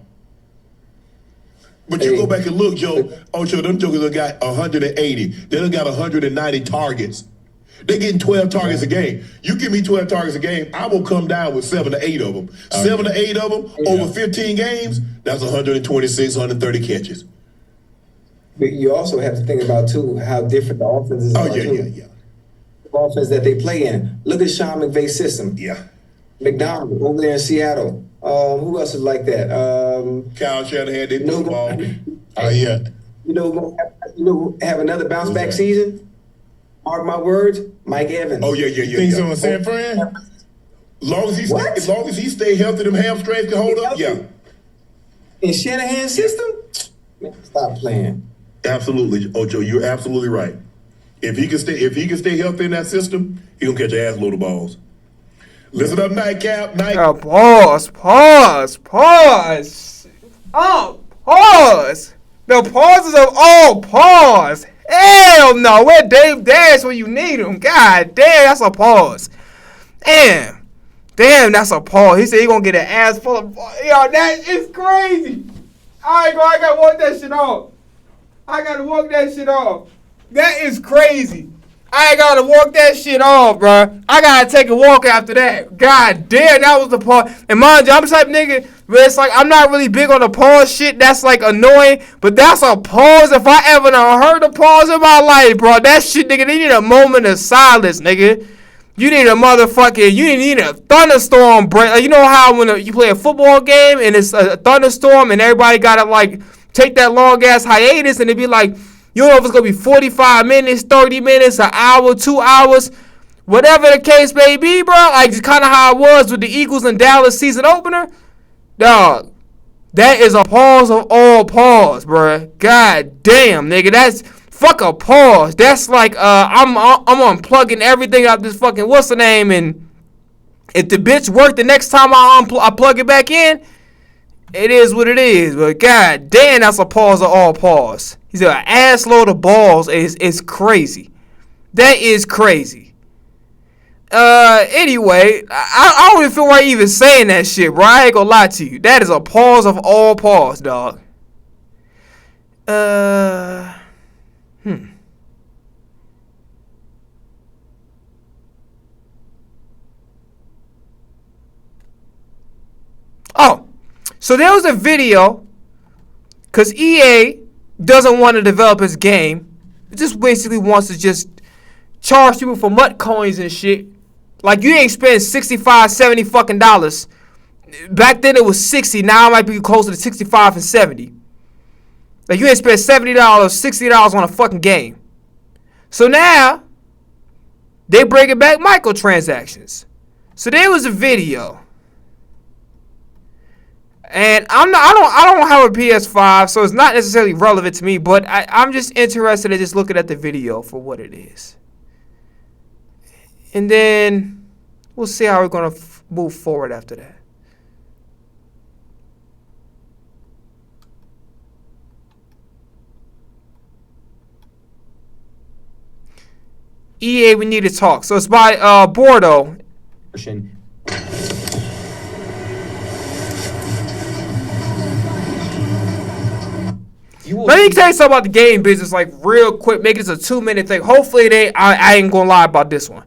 But you go back and look, Joe. Ocho, them jokers have got 180. They done got 190 targets. They getting 12 targets a game. You give me 12 targets a game, I will come down with 7 to 8 of them. 7 to 8 of them over 15 games. That's 126, 130 catches. But you also have to think about, too, how different the offenses are, too. The offense that they play in. Look at Sean McVay's system. Yeah. McDonald over there in Seattle. Who else is like that? Kyle Shanahan, they threw the ball. Have another bounce back season? Mark my words, Mike Evans. Oh, yeah. Think so in San Fran? As long as he stay healthy, them hamstrings can hold up, yeah. In Shanahan's system? Man, stop playing. Absolutely, Ocho, you're absolutely right. If he can stay healthy in that system, he gonna catch an ass load of balls. Listen up, Nightcap. Pause. Oh, pause. The pauses of all pause. Hell no. Where Dave Dash when you need him? God damn, that's a pause. Damn, that's a pause. He said he gonna get an ass full of. Yo, that is crazy. Alright, bro, I gotta walk that shit off. That is crazy. I gotta walk that shit off, bro. I gotta take a walk after that. God damn, that was the pause. And mind you, I'm the type of nigga where it's like I'm not really big on the pause shit. That's like annoying, but that's a pause. If I ever heard a pause in my life, bro, that shit, nigga, they need a moment of silence, nigga. You need a you need a thunderstorm break. Like, you know how when you play a football game and it's a thunderstorm and everybody gotta like take that long ass hiatus and it be like, you don't know if it's gonna be 45 minutes, 30 minutes, an hour, 2 hours, whatever the case may be, bro. Like it's kind of how it was with the Eagles and Dallas season opener. Dog, that is a pause of all pause, bro. God damn, nigga, that's fuck a pause. That's like I'm unplugging everything out this fucking what's the name, and if the bitch work the next time I plug it back in, it is what it is. But god damn, that's a pause of all pause. He's an ass load of balls. It's crazy. That is crazy. Anyway, I don't even feel right even saying that shit, bro. I ain't gonna lie to you. That is a pause of all pause, dog. Oh, so there was a video, because EA doesn't want to develop his game. It just basically wants to just charge people for MUT coins and shit. Like, you ain't spend $65, $70 fucking dollars. Back then it was 60, now it might be closer to 65 and 70. Like, you ain't spend $70, $60 on a fucking game. So now, they bringing back microtransactions. So there was a video. And I don't have a PS5, so it's not necessarily relevant to me, but I'm just interested in just looking at the video for what it is. And then we'll see how we're going to move forward after that. EA, we need to talk. So it's by Bordeaux. Let me tell you something about the game business, like real quick. Make this a 2-minute thing. Hopefully I ain't gonna lie about this one.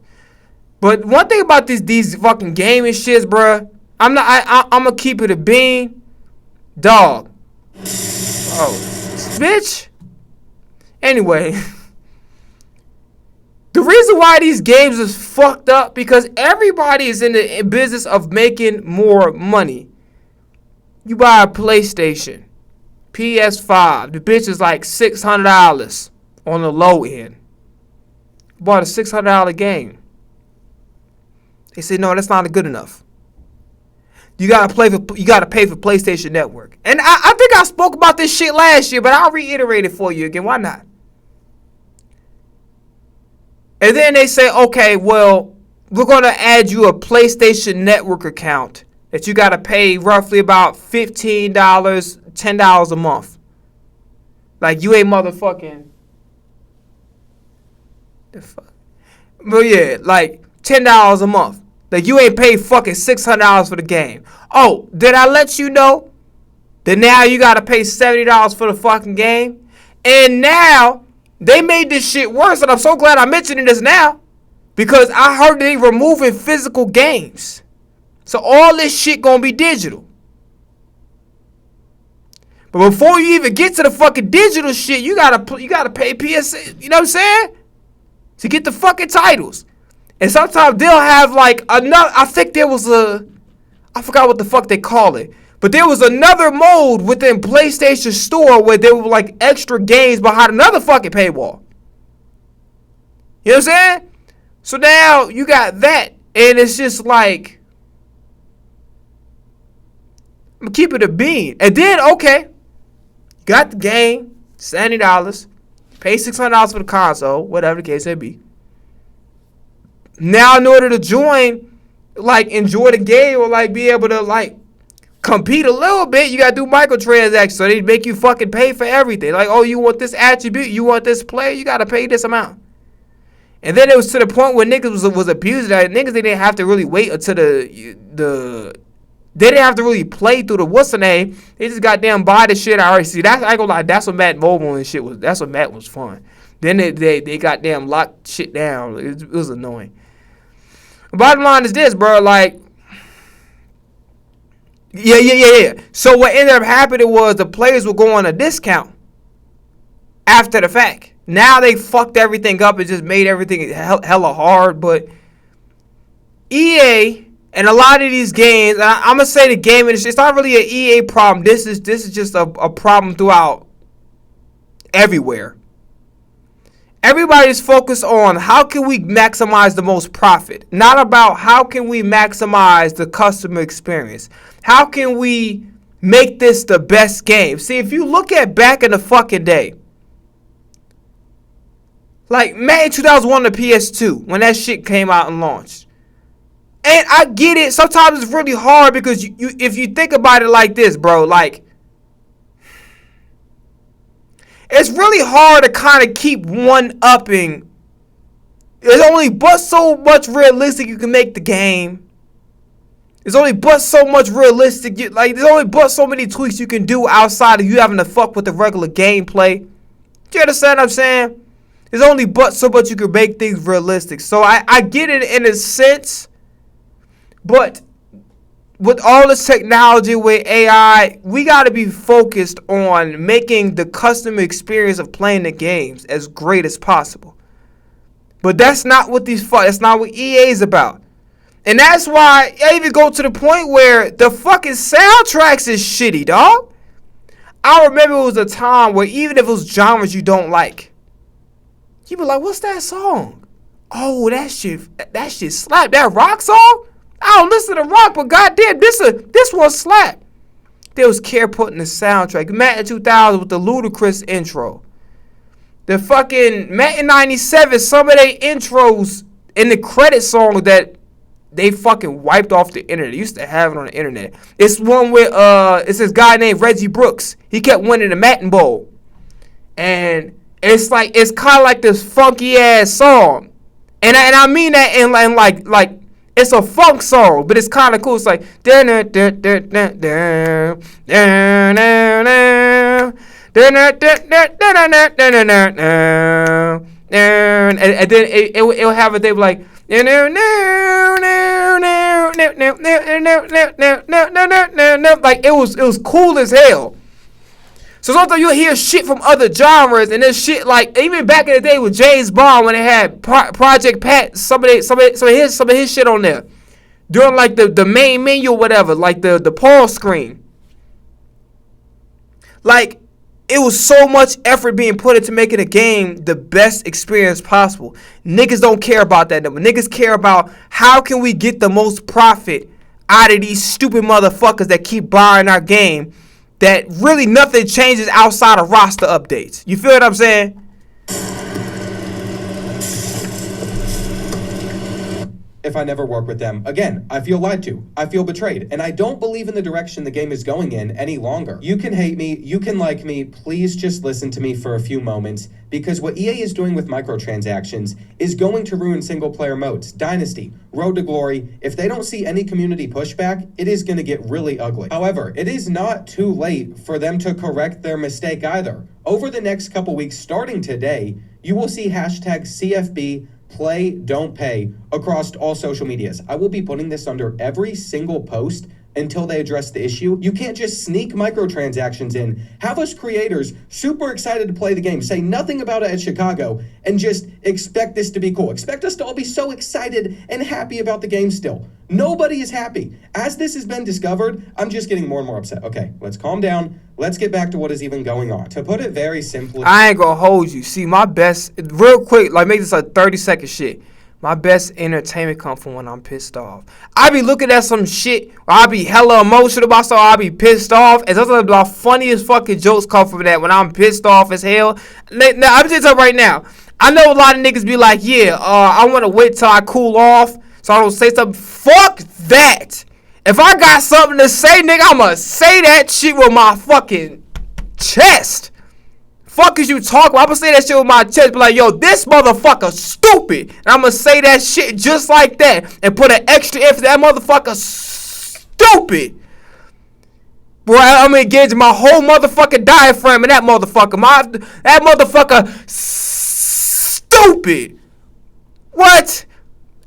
But one thing about these fucking gaming shits, bruh, I'm gonna keep it a bean, dog. Oh, bitch. Anyway, the reason why these games is fucked up because everybody is in the business of making more money. You buy a PlayStation, PS5, the bitch is like $600 on the low end. Bought a $600 game. They said no, that's not good enough. You gotta pay for PlayStation Network. And I think I spoke about this shit last year, but I'll reiterate it for you again. Why not? And then they say, okay, well, we're going to add you a PlayStation Network account that you got to pay roughly about $15, $10 a month. Like, you ain't motherfucking... The fuck? But yeah, like, $10 a month. Like, you ain't paid fucking $600 for the game. Oh, did I let you know that now you got to pay $70 for the fucking game? And now, they made this shit worse, and I'm so glad I'm mentioning this now, because I heard they removing physical games. So all this shit gonna be digital. But before you even get to the fucking digital shit, you gotta pay PSA, you know what I'm saying? To get the fucking titles. And sometimes they'll have like another, I think there was I forgot what the fuck they call it. But there was another mode within PlayStation Store where there were like extra games behind another fucking paywall. You know what I'm saying? So now you got that, and it's just like, I'm gonna keep it a bean. And then, okay, got the game, $70, pay $600 for the console, whatever the case may be. Now, in order to join, like, enjoy the game or, like, be able to, like, compete a little bit, you gotta do microtransactions. So they make you fucking pay for everything. Like, oh, you want this attribute, you want this player, you gotta pay this amount. And then it was to the point where niggas was abusing that. Niggas didn't have to really wait until they didn't have to really play through the what's the name. They just goddamn buy the shit. I already see. That's, I ain't gonna lie, that's what Matt Mobile and shit was. That's what Matt was fun. Then they goddamn locked shit down. It was annoying. The bottom line is this, bro. Like, yeah. So what ended up happening was the players would go on a discount after the fact. Now they fucked everything up and just made everything hella hard. But EA and a lot of these games, I'm gonna say the game industry, it's not really an EA problem. This is just a problem throughout everywhere. Everybody's focused on how can we maximize the most profit, not about how can we maximize the customer experience. How can we make this the best game? See, if you look at back in the fucking day, like Madden 2001 to PS2, when that shit came out and launched. And I get it. Sometimes it's really hard because you if you think about it like this, bro, like, it's really hard to kind of keep one-upping. There's only but so much realistic you can make the game. There's only but so much realistic. There's only but so many tweaks you can do outside of you having to fuck with the regular gameplay. Do you understand what I'm saying? There's only but so much you can make things realistic. So I get it in a sense. But with all this technology, with AI, we got to be focused on making the customer experience of playing the games as great as possible. But that's not what that's not what EA is about. And that's why I even go to the point where the fucking soundtracks is shitty, dog. I remember it was a time where even if it was genres you don't like, you be like, what's that song? Oh, that shit slap. That rock song? I don't listen to rock, but goddamn, this one slap. There was care put in the soundtrack. Madden 2000 with the ludicrous intro. The fucking Madden 97, some of their intros in the credit song that they fucking wiped off the internet. They used to have it on the internet. It's one with it's this guy named Reggie Brooks. He kept winning the Madden Bowl. And it's kind of like this funky ass song. And I mean that in like it's a funk song, but it's kind of cool. It's like and then it'll have it. They be like like it was cool as hell. So sometimes you'll hear shit from other genres, and there's shit like even back in the day with James Bond when they had Project Pat, some of his shit on there during like the main menu or whatever, like the pause screen. Like it was so much effort being put into making a game the best experience possible. Niggas don't care about that number. Niggas care about how can we get the most profit out of these stupid motherfuckers that keep buying our game. that really nothing changes outside of roster updates. You feel what I'm saying? If I never work with them again, I feel lied to. I feel betrayed. And I don't believe in the direction the game is going in any longer. You can hate me. You can like me. Please just listen to me for a few moments, because what EA is doing with microtransactions is going to ruin single player modes. Dynasty, Road to Glory. If they don't see any community pushback, it is going to get really ugly. However, it is not too late for them to correct their mistake either. Over the next couple weeks, starting today, you will see hashtag CFB Play Don't Pay across all social medias. I will be putting this under every single post until they address the issue. You can't just sneak microtransactions in, have us creators super excited to play the game, say nothing about it at Chicago, and just expect this to be cool. Expect us to all be so excited and happy about the game still. Nobody is happy. As this has been discovered, I'm just getting more and more upset. Okay, let's calm down. Let's get back to what is even going on. To put it very simply, I ain't gonna hold you. See, my best, real quick, like make this a 30-second shit. My best entertainment come from when I'm pissed off. I be looking at some shit, or I be hella emotional about something, I be pissed off, and sometimes the funniest fucking jokes come from that when I'm pissed off as hell. Now, I'm just telling you right now, I know a lot of niggas be like, yeah, I want to wait till I cool off so I don't say something. Fuck that. If I got something to say, nigga, I'ma say that shit with my fucking chest. Fuck is you talking about? I'ma say that shit with my chest. Be like, yo, this motherfucker stupid. And I'ma say that shit just like that. And put an extra F. That motherfucker stupid. Boy, I'm engaging my whole motherfucking diaphragm in that motherfucker. That motherfucker stupid. What?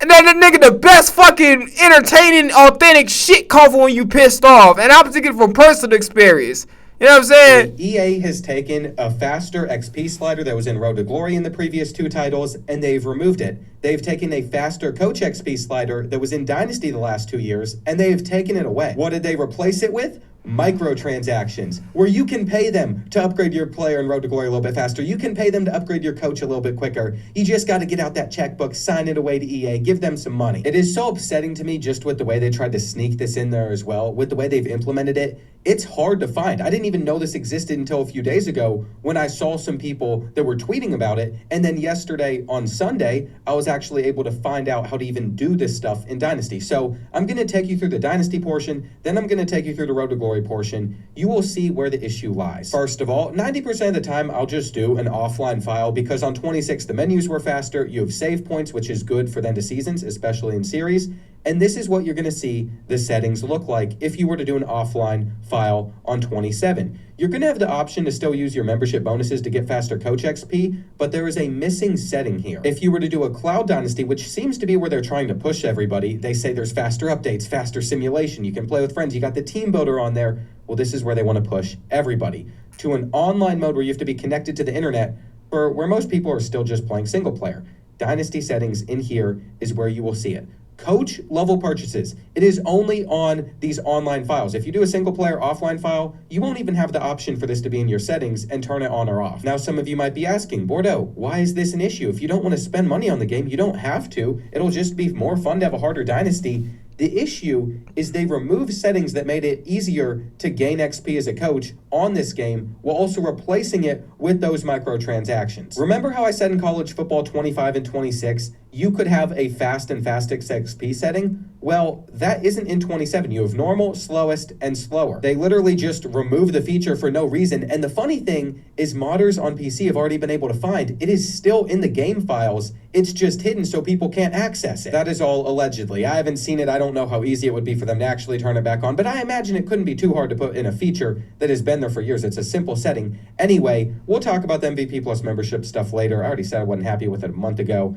And then the nigga, the best fucking entertaining, authentic shit come from when you pissed off. And I'm thinking from personal experience. You know what I'm saying? EA has taken a faster XP slider that was in Road to Glory in the previous two titles, and they've removed it. They've taken a faster Coach XP slider that was in Dynasty the last 2 years, and they've taken it away. What did they replace it with? Microtransactions, where you can pay them to upgrade your player in Road to Glory a little bit faster. You can pay them to upgrade your coach a little bit quicker. You just got to get out that checkbook, sign it away to EA, give them some money. It is so upsetting to me just with the way they tried to sneak this in there as well, with the way they've implemented it. It's hard to find. I didn't even know this existed until a few days ago when I saw some people that were tweeting about it. And then yesterday on Sunday, I was actually able to find out how to even do this stuff in Dynasty. So I'm going to take you through the Dynasty portion, then I'm going to take you through the Road to Glory portion. You will see where the issue lies. First of all, 90% of the time, I'll just do an offline file because on 26, the menus were faster. You have save points, which is good for the end of seasons, especially in series. And this is what you're going to see the settings look like if you were to do an offline file on 27. You're going to have the option to still use your membership bonuses to get faster Coach XP, but there is a missing setting here. If you were to do a Cloud Dynasty, which seems to be where they're trying to push everybody, they say there's faster updates, faster simulation, you can play with friends, you got the team builder on there. Well, this is where they want to push everybody to an online mode where you have to be connected to the internet, for where most people are still just playing single player. Dynasty settings in here is where you will see it. Coach level purchases. It is only on these online files. If you do a single player offline file, you won't even have the option for this to be in your settings and turn it on or off. Now, some of you might be asking, Bordeaux, why is this an issue? If you don't want to spend money on the game, you don't have to. It'll just be more fun to have a harder Dynasty. The issue is they removed settings that made it easier to gain XP as a coach on this game while also replacing it with those microtransactions. Remember how I said in college football 25 and 26, you could have a fast and fastest XP setting? Well, that isn't in 27. You have normal, slowest, and slower. They literally just remove the feature for no reason. And the funny thing is modders on PC have already been able to find it is still in the game files. It's just hidden so people can't access it. That is all allegedly. I haven't seen it. I don't know how easy it would be for them to actually turn it back on, but I imagine it couldn't be too hard to put in a feature that has been there for years. It's a simple setting. Anyway, we'll talk about the MVP Plus membership stuff later. I already said I wasn't happy with it a month ago.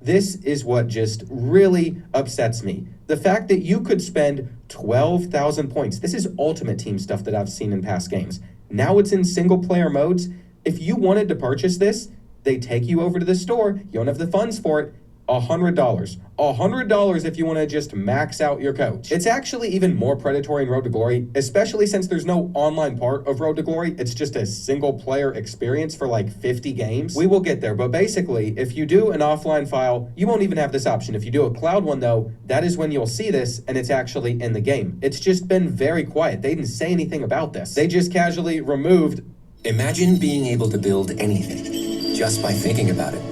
This is what just really upsets me. The fact that you could spend 12,000 points. This is Ultimate Team stuff that I've seen in past games. Now it's in single player modes. If you wanted to purchase this, they take you over to the store. You don't have the funds for it. $100. $100 if you want to just max out your coach. It's actually even more predatory in Road to Glory, especially since there's no online part of Road to Glory. It's just a single player experience for like 50 games. We will get there, but basically, if you do an offline file, you won't even have this option. If you do a cloud one though, that is when you'll see this and it's actually in the game. It's just been very quiet. They didn't say anything about this. They just casually removed. Imagine being able to build anything just by thinking about it.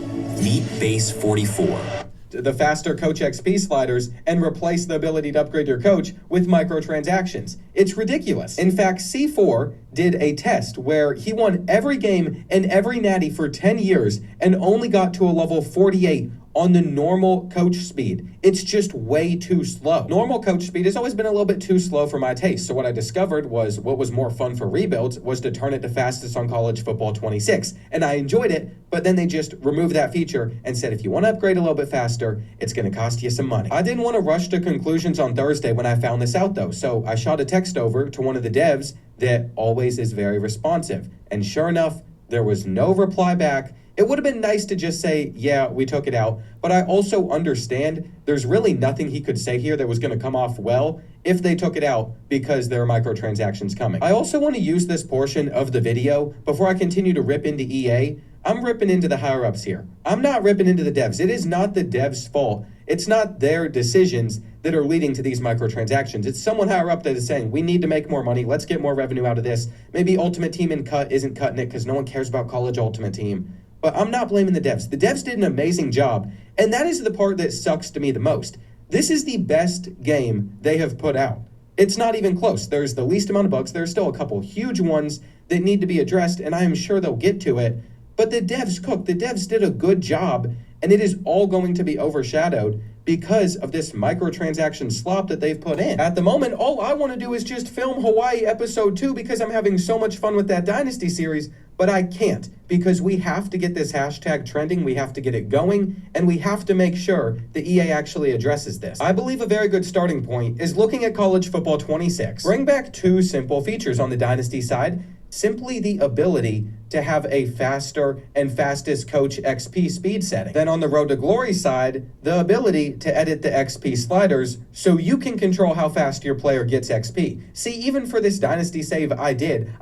Meet Base 44. The faster Coach XP sliders and replace the ability to upgrade your coach with microtransactions. It's ridiculous. In fact, C4 did a test where he won every game and every natty for 10 years and only got to a level 48 on the normal coach speed. It's just way too slow. Normal coach speed has always been a little bit too slow for my taste. So what I discovered was what was more fun for rebuilds was to turn it to fastest on College Football 26. And I enjoyed it, but then they just removed that feature and said, if you want to upgrade a little bit faster, it's going to cost you some money. I didn't want to rush to conclusions on Thursday when I found this out though. So I shot a text over to one of the devs that always is very responsive. And sure enough, there was no reply back. It would have been nice to just say, yeah, we took it out, but I also understand there's really nothing he could say here that was going to come off well if they took it out because there are microtransactions coming. I also want to use this portion of the video before I continue to rip into EA. I'm ripping into the higher ups here. I'm not ripping into the devs. It is not the devs' fault. It's not their decisions that are leading to these microtransactions. It's someone higher up that is saying, we need to make more money. Let's get more revenue out of this. Maybe Ultimate Team and Cut isn't cutting it because no one cares about College Ultimate Team. But I'm not blaming the devs. The devs did an amazing job, and that is the part that sucks to me the most. This is the best game they have put out. It's not even close. There's the least amount of bugs. There's still a couple huge ones that need to be addressed, and I am sure they'll get to it. But the devs cooked. The devs did a good job, and it is all going to be overshadowed because of this microtransaction slop that they've put in. At the moment, all I want to do is just film Hawaii Episode 2 because I'm having so much fun with that Dynasty series, but I can't because we have to get this hashtag trending, we have to get it going, and we have to make sure the EA actually addresses this. I believe a very good starting point is looking at College Football 26. Bring back two simple features on the Dynasty side. Simply the ability to have a faster and fastest coach XP speed setting. Then on the Road to Glory side, the ability to edit the XP sliders so you can control how fast your player gets XP. See, even for this Dynasty save I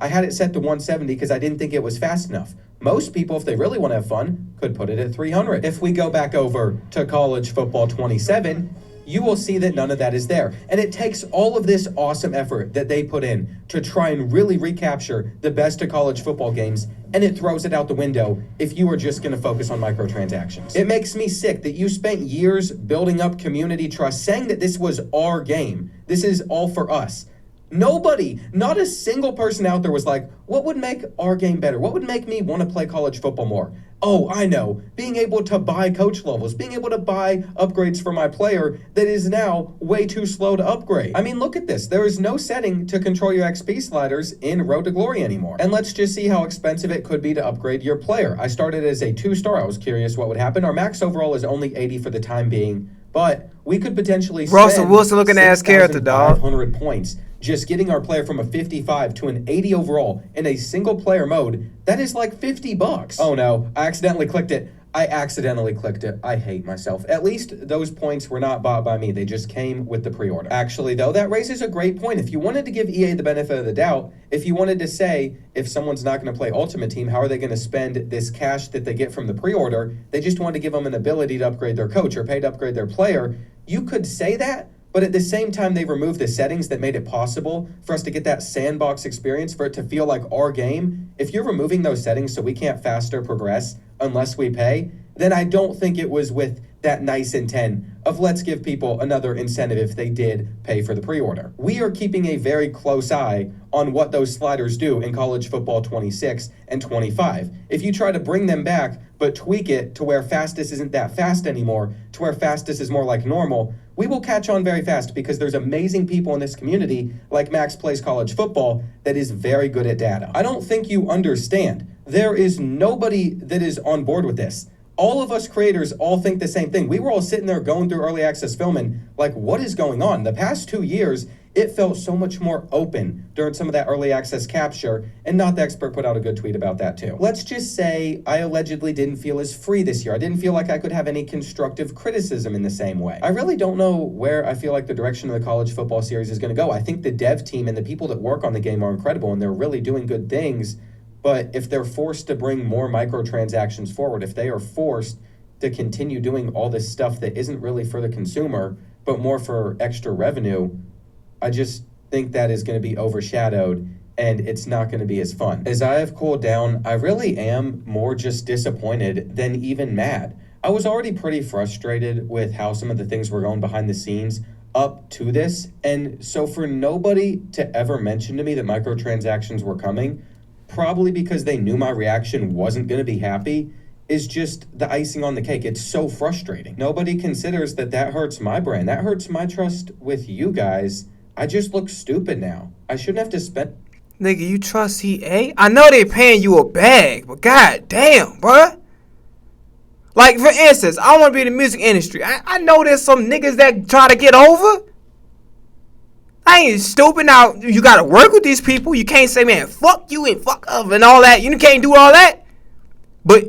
had it set to 170 because I didn't think it was fast enough. Most people, if they really want to have fun, could put it at 300. If we go back over to College Football 27, you will see that none of that is there. And it takes all of this awesome effort that they put in to try and really recapture the best of college football games, and it throws it out the window if you are just going to focus on microtransactions. It makes me sick that you spent years building up community trust, saying that this was our game. This is all for us. Nobody, not a single person out there was like, what would make our game better? What would make me want to play college football more? Oh, I know. Being able to buy coach levels, being able to buy upgrades for my player that is now way too slow to upgrade. I mean, look at this. There is no setting to control your XP sliders in Road to Glory anymore. And let's just see how expensive it could be to upgrade your player. I started as a 2-star. I was curious what would happen. Our max overall is only 80 for the time being, but we could potentially Russell Wilson looking ass character, dog. 500 points. Just getting our player from a 55 to an 80 overall in a single player mode, that is like $50. Oh no, I accidentally clicked it. I hate myself. At least those points were not bought by me. They just came with the pre-order. Actually though, that raises a great point. If you wanted to give EA the benefit of the doubt, if you wanted to say, if someone's not going to play Ultimate Team, how are they going to spend this cash that they get from the pre-order? They just want to give them an ability to upgrade their coach or pay to upgrade their player. You could say that, but at the same time, they removed the settings that made it possible for us to get that sandbox experience, for it to feel like our game. If you're removing those settings so we can't faster progress unless we pay, then I don't think it was with that nice intent of let's give people another incentive if they did pay for the pre-order. We are keeping a very close eye on what those sliders do in College Football 26 and 25. If you try to bring them back, but tweak it to where fastest isn't that fast anymore, to where fastest is more like normal, we will catch on very fast because there's amazing people in this community, like Max Plays College Football, that is very good at data. I don't think you understand. There is nobody that is on board with this. all of us creators all think the same thing. We were all sitting there going through early access filming, like, what is going on? The past 2 years, it felt so much more open during some of that early access capture, and Not the Expert put out a good tweet about that too. Let's just say I allegedly didn't feel as free this year. I didn't feel like I could have any constructive criticism in the same way. I really don't know where I feel like the direction of the college football series is going to go. I think the dev team and the people that work on the game are incredible, and they're really doing good things. But if they're forced to bring more microtransactions forward, if they are forced to continue doing all this stuff that isn't really for the consumer, but more for extra revenue, I just think that is going to be overshadowed and it's not going to be as fun. As I have cooled down, I really am more just disappointed than even mad. I was already pretty frustrated with how some of the things were going behind the scenes up to this. And so for nobody to ever mention to me that microtransactions were coming, probably because they knew my reaction wasn't going to be happy, is just the icing on the cake. It's so frustrating. Nobody considers that hurts my brand. That hurts my trust with you guys. I just look stupid now. I shouldn't have to spend... Nigga, you trust EA? I know they paying you a bag, but god damn, bruh. Like, for instance, I want to be in the music industry. I know there's some niggas that try to get over. I ain't stupid. Now, you got to work with these people. You can't say, man, fuck you and fuck up and all that. You can't do all that. But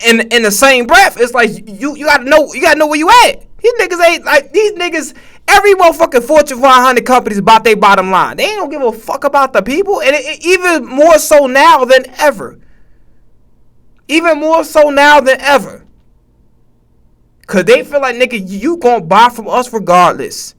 in the same breath, it's like you got to know where you at. These niggas ain't like these niggas. Every motherfucking Fortune 500 companies about their bottom line. They ain't don't give a fuck about the people, and even more so now than ever. Even more so now than ever. Cause they feel like, nigga, you gonna buy from us regardless.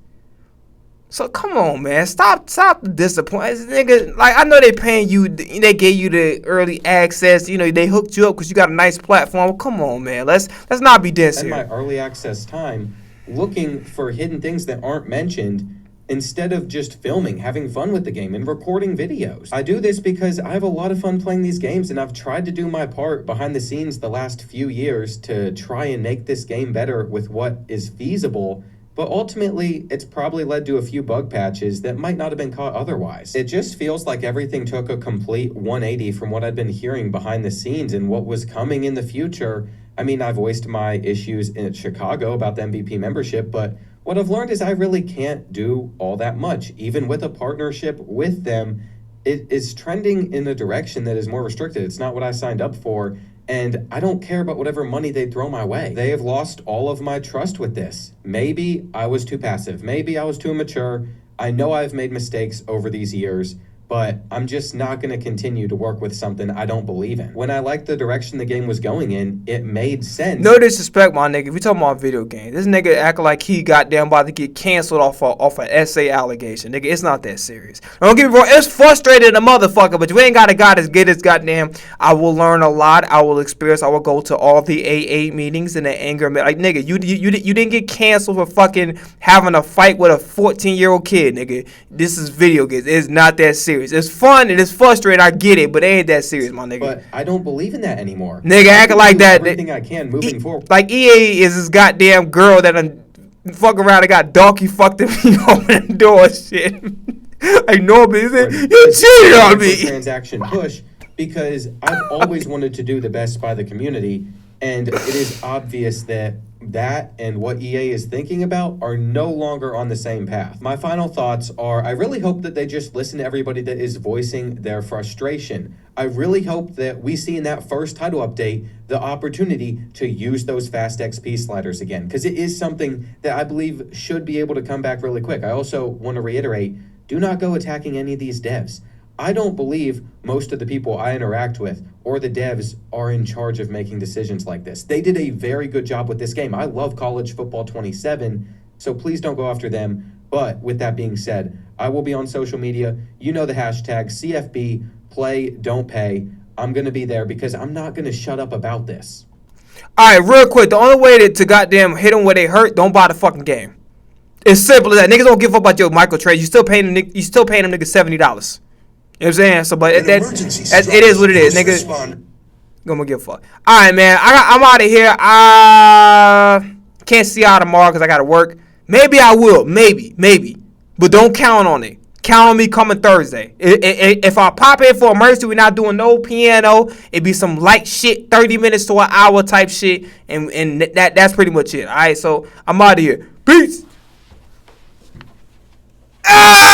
So come on, man, stop the disappointment, nigga. Like, I know they paying you, they gave you the early access, you know, they hooked you up because you got a nice platform. Come on, man, let's not be dense here. In my early access time, looking for hidden things that aren't mentioned, instead of just filming, having fun with the game, and recording videos. I do this because I have a lot of fun playing these games, and I've tried to do my part behind the scenes the last few years to try and make this game better with what is feasible. But ultimately, it's probably led to a few bug patches that might not have been caught otherwise. It just feels like everything took a complete 180 from what I'd been hearing behind the scenes and what was coming in the future. I mean, I've voiced my issues in Chicago about the MVP membership, but what I've learned is I really can't do all that much. Even with a partnership with them, it is trending in a direction that is more restricted. It's not what I signed up for. And I don't care about whatever money they throw my way. They have lost all of my trust with this. Maybe I was too passive. Maybe I was too immature. I know I've made mistakes over these years, but I'm just not going to continue to work with something I don't believe in. When I liked the direction the game was going in, it made sense. No disrespect, my nigga. If we talking about video games, this nigga acting like he goddamn about to get canceled off an essay allegation. Nigga, it's not that serious. Don't get me wrong, it's frustrating a motherfucker, but you ain't got a guy that's good as goddamn. I will learn a lot. I will experience. I will go to all the AA meetings and the anger. Like, nigga, you didn't get canceled for fucking having a fight with a 14-year-old kid, nigga. This is video games. It's not that serious. It's fun and it's frustrating. I get it, but it ain't that serious, my nigga. But I don't believe in that anymore. Nigga, acting like that. Everything I can moving forward. Like EA is this goddamn girl that done fuck around and got donkey fucked and me open the door and shit. Like, no, bitch, you cheated on me. Transaction push, because I've always wanted to do the best by the community, and it is obvious that and what EA is thinking about are no longer on the same path. My final thoughts are, I really hope that they just listen to everybody that is voicing their frustration. I really hope that we see in that first title update the opportunity to use those fast XP sliders again, because it is something that I believe should be able to come back really quick. I also want to reiterate, do not go attacking any of these devs. I don't believe most of the people I interact with or the devs are in charge of making decisions like this. They did a very good job with this game. I love College Football 27, so please don't go after them. But with that being said, I will be on social media. You know the hashtag CFB, play, don't pay. I'm going to be there because I'm not going to shut up about this. All right, real quick. The only way to goddamn hit them where they hurt, don't buy the fucking game. It's simple as that. Niggas don't give up about your microtrades. You still paying them niggas $70. You know what I'm saying? So, but it is what it is, nigga. Gonna give a fuck. All right, man. I'm out of here. I can't see y'all tomorrow because I gotta work. Maybe I will. Maybe. But don't count on it. Count on me coming Thursday. If I pop in for a mercy, we're not doing no piano. It'd be some light shit, 30 minutes to an hour type shit, and that's pretty much it. All right, so I'm out of here. Peace. Ah!